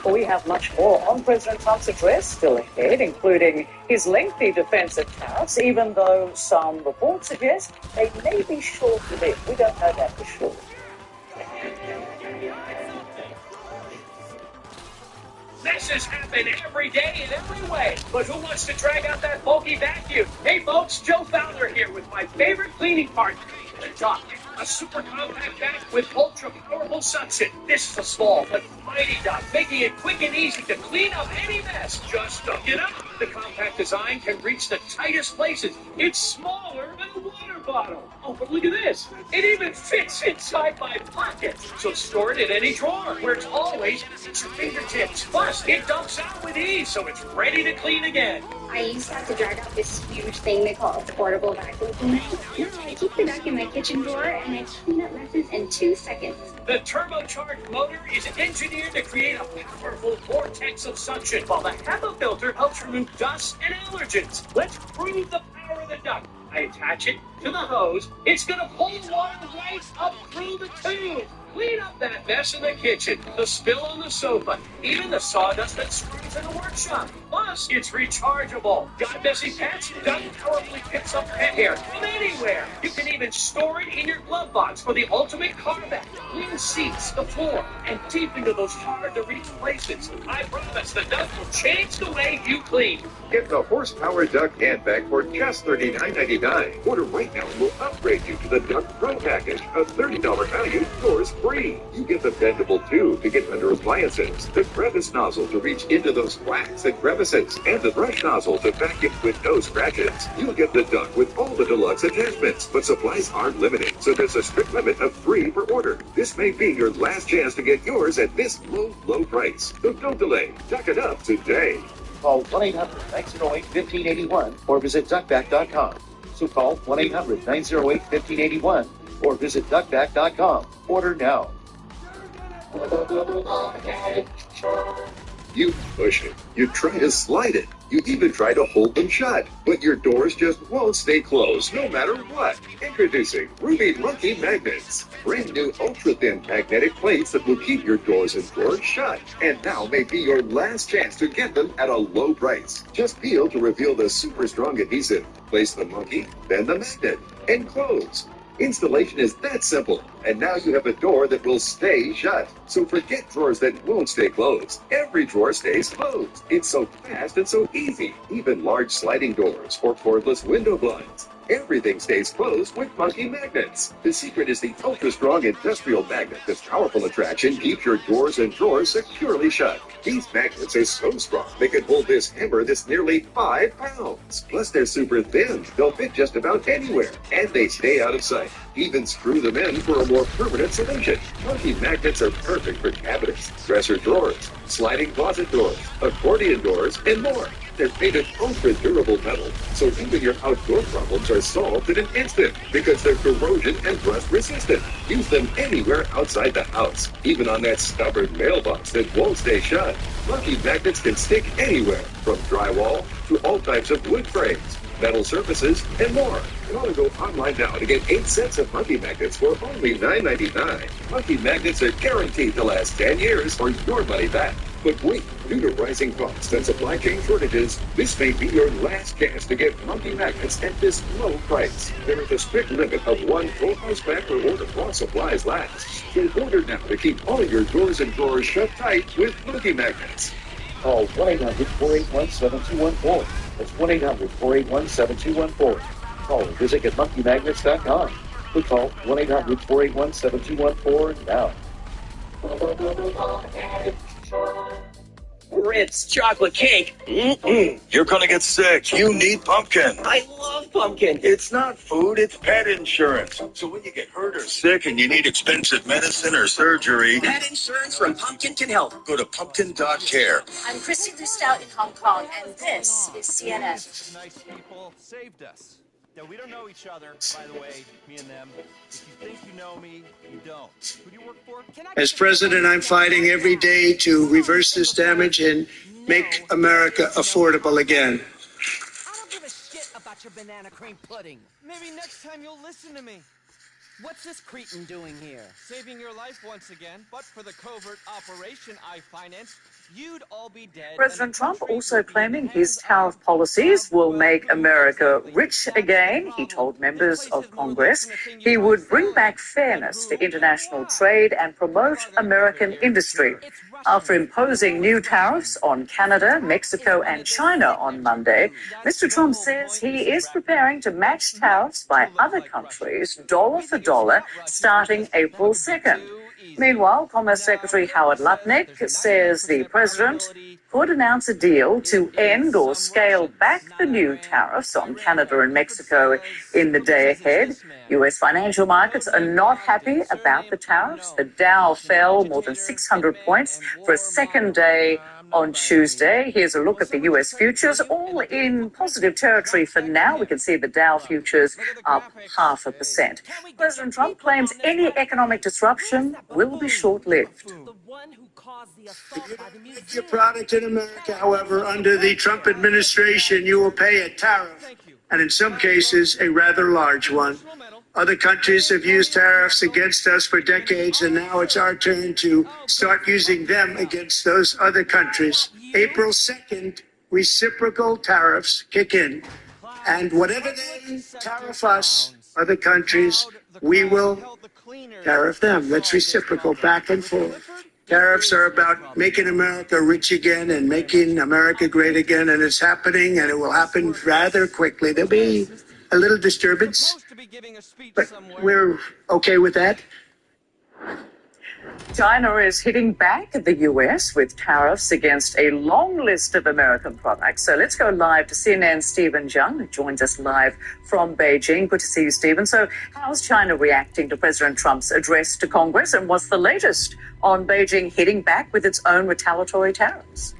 Well, we have much more on President Trump's address still ahead, including his lengthy defense of tariffs, even though some reports suggest they may be short-lived. We don't know that for sure. Messes happen every day in every way, but who wants to drag out that bulky vacuum? Hey folks, Joe Fowler here with my favorite cleaning partner, the Duck. A super compact vac with ultra powerful suction. This is a small but mighty Duck, making it quick and easy to clean up any mess. Just duck it up. The compact design can reach the tightest places. It's smaller than a water bottle. Oh, but look at this. It even fits inside my pocket. So store it in any drawer where it's always at your fingertips. Plus, it dumps out with ease, so it's ready to clean again. I used to have to drag out this huge thing they call a portable vacuum cleaner. I keep the duck in my kitchen drawer and I clean up messes in 2 seconds. The turbocharged motor is engineered to create a powerful vortex of suction, while the HEPA filter helps remove dust and allergens. Let's prove the power of the duck. I attach it to the hose. It's going to pull the water right up through the tube. Clean up that mess in the kitchen, the spill on the sofa, even the sawdust that screws in the workshop. Plus, it's rechargeable. Got messy pets? Duck powerfully picks up pet hair from anywhere. You can even store it in your glove box for the ultimate car vac. Clean seats, the floor, and deep into those hard-to-reach places. I promise the Duck will change the way you clean. Get the horsepower Duck hand vac for just $39.99. Order right now and we'll upgrade you to the Duck Pro package. A $30 value, yours free. You get the bendable tube to get under appliances, the crevice nozzle to reach into those cracks and crevices, and the brush nozzle to vacuum with no scratches. You'll get the Duck with all the deluxe attachments, but supplies aren't limited, so there's a strict limit of 3 per order. This may be your last chance to get yours at this low price. So don't delay. Duck it up today. Call 1-800-908-1581 or visit duckback.com. So call 1-800-908-1581 or visit duckback.com. Order now. You push it. You try to slide it. You even try to hold them shut. But your doors just won't stay closed no matter what. Introducing Ruby Monkey Magnets. Brand new ultra-thin magnetic plates that will keep your doors and drawers shut. And now may be your last chance to get them at a low price. Just peel to reveal the super strong adhesive. Place the monkey, then the magnet, and close. Installation is that simple, and now you have a door that will stay shut. So forget drawers that won't stay closed. Every drawer stays closed. It's so fast and so easy. Even large sliding doors or cordless window blinds. Everything stays closed with Monkey Magnets. The secret is the ultra-strong industrial magnet. This powerful attraction keeps your doors and drawers securely shut. These magnets are so strong they can hold this hammer that's nearly 5 pounds. Plus, they're super thin. They'll fit just about anywhere, and they stay out of sight. Even screw them in for a more permanent solution. Monkey Magnets are perfect for cabinets, dresser drawers, sliding closet doors, accordion doors, and more. They're made of ultra-durable metal, so even your outdoor problems are solved in an instant because they're corrosion and rust resistant. Use them anywhere outside the house, even on that stubborn mailbox that won't stay shut. Monkey Magnets can stick anywhere, from drywall to all types of wood frames, metal surfaces, and more. You want to go online now to get 8 sets of Monkey Magnets for only $9.99. Monkey Magnets are guaranteed to last 10 years or your money back. But wait, due to rising costs and supply chain shortages, this may be your last chance to get monkey magnets at this low price. There is a strict limit of one full house pack per order while supplies last. So order now to keep all your doors and drawers shut tight with monkey magnets. Call 1-800-481-7214. That's 1-800-481-7214. Call or visit monkeymagnets.com. We call 1-800-481-7214 now. Ritz chocolate cake. You're gonna get sick. You need pumpkin. I love pumpkin. It's not food, it's pet insurance. So when you get hurt or sick and you need expensive medicine or surgery, Pet insurance from Pumpkin can help. go to pumpkin.care. I'm Christy Lustout in Hong Kong, and this is CNN. Nice people saved us. Now, we don't know each other, by the way, me and them. If you think you know me, you don't. Who do you work for? As president, I'm fighting every day to reverse this damage and make America affordable again. I don't give a shit about your banana cream pudding. Maybe next time you'll listen to me. What's this cretin doing here? Saving your life once again, but for the covert operation I financed, you'd all be dead. President Trump also claiming his tariff policies will make America rich again. He told members of Congress he would bring back fairness to international trade and promote American industry. After imposing new tariffs on Canada, Mexico, and China on Monday, Mr. Trump says he is preparing to match tariffs by other countries dollar for dollar starting April 2nd. Meanwhile, Commerce Secretary Howard Lutnick says the president could announce a deal to end or scale back the new tariffs on Canada and Mexico in the day ahead. U.S. financial markets are not happy about the tariffs. The Dow fell more than 600 points for a second day on Tuesday. Here's a look at the U.S. futures, all in positive territory for now. We can see the Dow futures up 0.5%. President Trump claims any economic disruption will be short-lived. If you don't make your product in America, however, under the Trump administration, you will pay a tariff, and in some cases, a rather large one. Other countries have used tariffs against us for decades, and now it's our turn to start using them against those other countries. April 2nd, reciprocal tariffs kick in, and whatever they tariff us, other countries, we will tariff them. That's reciprocal, back and forth. Tariffs are about making America rich again and making America great again, and it's happening, and it will happen rather quickly. There'll be a little disturbance, but we're okay with that. China is hitting back at the U.S. with tariffs against a long list of American products. So let's go live to CNN's Stephen Jung, who joins us live from Beijing. Good to see you, Stephen. So how's China reacting to President Trump's address to Congress, and what's the latest on Beijing hitting back with its own retaliatory tariffs?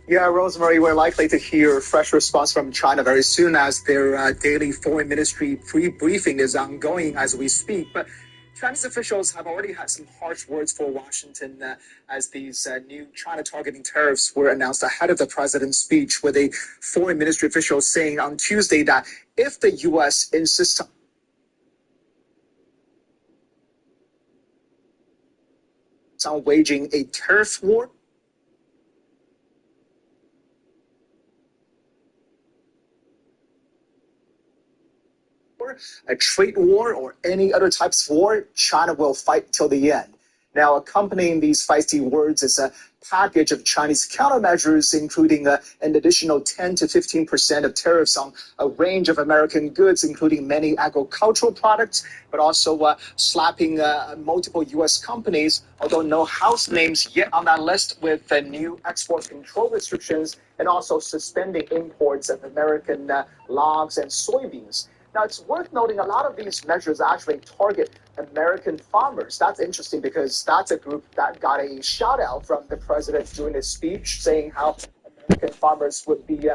Yeah, Rosemary, we're likely to hear a fresh response from China very soon as their daily foreign ministry pre-briefing is ongoing as we speak. But Chinese officials have already had some harsh words for Washington as these new China-targeting tariffs were announced ahead of the president's speech, with a foreign ministry official saying on Tuesday that if the U.S. insists on waging a tariff war, a trade war, or any other types of war, China will fight till the end. Now, accompanying these feisty words is a package of Chinese countermeasures, including an additional 10 to 15% of tariffs on a range of American goods, including many agricultural products, but also slapping multiple U.S. companies, although no house names yet on that list, with new export control restrictions, and also suspending imports of American logs and soybeans. Now, it's worth noting a lot of these measures actually target American farmers. That's interesting because that's a group that got a shout out from the president during his speech, saying how American farmers would be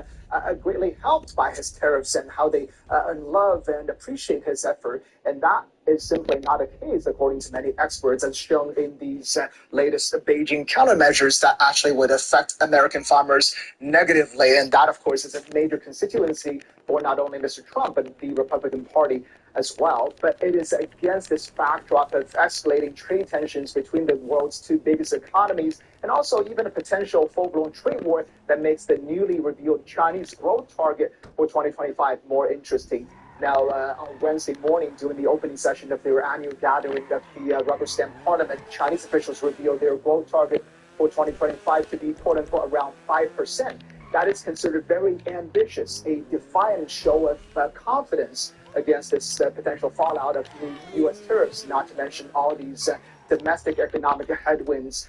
greatly helped by his tariffs and how they love and appreciate his effort. And that is simply not the case, according to many experts, as shown in these latest Beijing countermeasures that actually would affect American farmers negatively. And that, of course, is a major constituency for not only Mr. Trump, but the Republican Party as well. But it is against this backdrop of escalating trade tensions between the world's two biggest economies, and also even a potential full-blown trade war, that makes the newly revealed Chinese growth target for 2025 more interesting. Now, on Wednesday morning, during the opening session of their annual gathering of the Rubber Stamp Parliament, Chinese officials revealed their growth target for 2025 to be, quote-unquote, around 5%. That is considered very ambitious, a defiant show of confidence against this potential fallout of new U.S. tariffs, not to mention all these domestic economic headwinds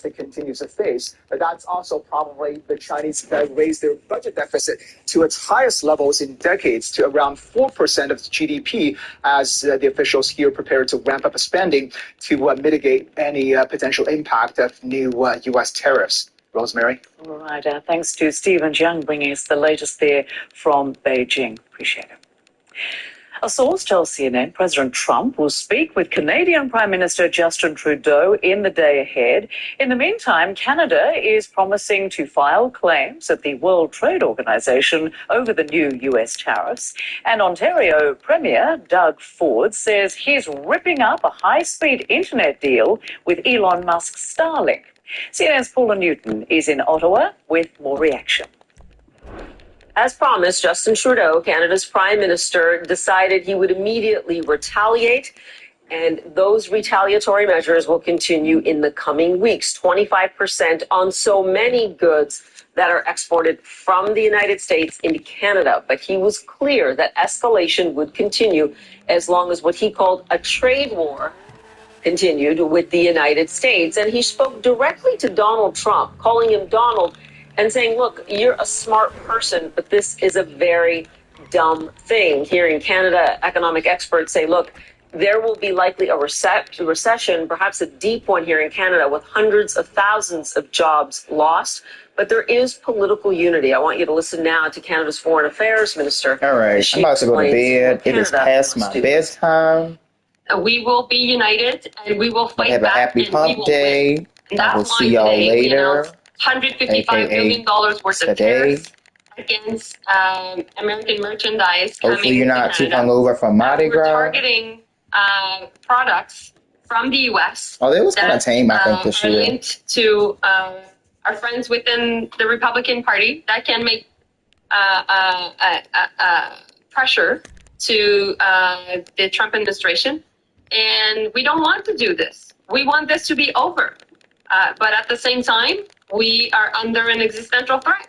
they continue to face. But that's also probably the Chinese raised their budget deficit to its highest levels in decades, to around 4% of GDP, as the officials here prepare to ramp up spending to mitigate any potential impact of new U.S. tariffs. Rosemary? All right. Thanks to Stephen Jiang bringing us the latest there from Beijing. Appreciate it. A source tells CNN President Trump will speak with Canadian Prime Minister Justin Trudeau in the day ahead. In the meantime, Canada is promising to file claims at the World Trade Organization over the new U.S. tariffs. And Ontario Premier Doug Ford says he's ripping up a high-speed internet deal with Elon Musk's Starlink. CNN's Paula Newton is in Ottawa with more reaction. As promised, Justin Trudeau, Canada's Prime Minister, decided he would immediately retaliate, and those retaliatory measures will continue in the coming weeks. 25% on so many goods that are exported from the United States into Canada. But he was clear that escalation would continue as long as what he called a trade war continued with the United States. And he spoke directly to Donald Trump, calling him Donald, and saying, look, you're a smart person, but this is a very dumb thing. Here in Canada, economic experts say, look, there will be likely a recession, perhaps a deep one here in Canada, with hundreds of thousands of jobs lost. But there is political unity. I want you to listen now to Canada's Foreign Affairs Minister. All right, I'm about to go to bed. It is past my bedtime. We will be united, and we will fight Have a back, happy and we hump will day. win. And I will that's why see y'all today we later. announced $155 million worth of tariffs against American merchandise coming Hopefully you're not to too Canada. hungover from Mardi We're Gras. targeting products from the U.S. Oh, that was kind of tame, I think, this are year. linked to our friends within the Republican Party that can make pressure to the Trump administration. And we don't want to do this. We want this to be over. But at the same time, we are under an existential threat.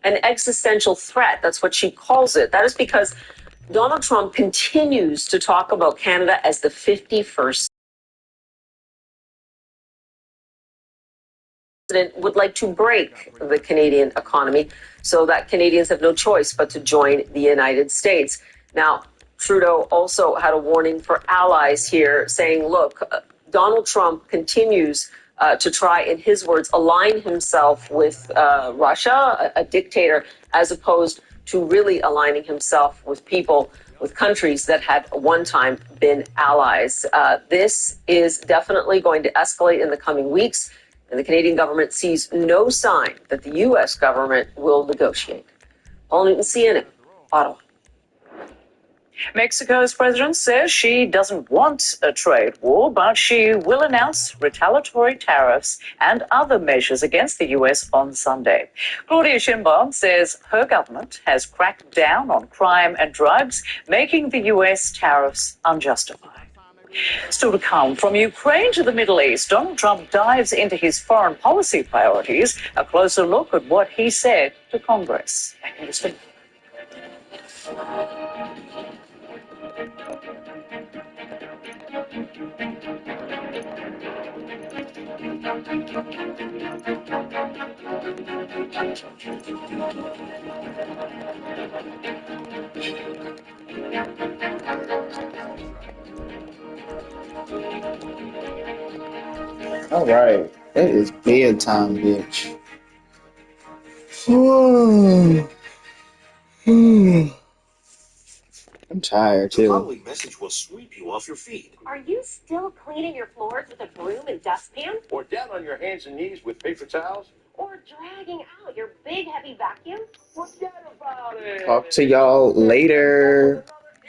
An existential threat, that's what she calls it. That is because Donald Trump continues to talk about Canada as the 51st president would like to break the Canadian economy so that Canadians have no choice but to join the United States. Now, Trudeau also had a warning for allies here, saying, look, Donald Trump continues to try, in his words, align himself with Russia, a dictator, as opposed to really aligning himself with people, with countries that had one time been allies. This is definitely going to escalate in the coming weeks, and the Canadian government sees no sign that the U.S. government will negotiate. Paul Newton, CNN, Ottawa. Mexico's president says she doesn't want a trade war, but she will announce retaliatory tariffs and other measures against the U.S. on Sunday. Claudia Sheinbaum says her government has cracked down on crime and drugs, making the U.S. tariffs unjustified. Still to come, from Ukraine to the Middle East, Donald Trump dives into his foreign policy priorities. A closer look at what he said to Congress. All right, it is bedtime, bitch. Let I'm tired The too. following message will sweep you off your feet. Are you still cleaning your floors with a broom and dustpan? Or down on your hands and knees with paper towels? Or dragging out your big heavy vacuum? Forget about it. Talk to y'all later.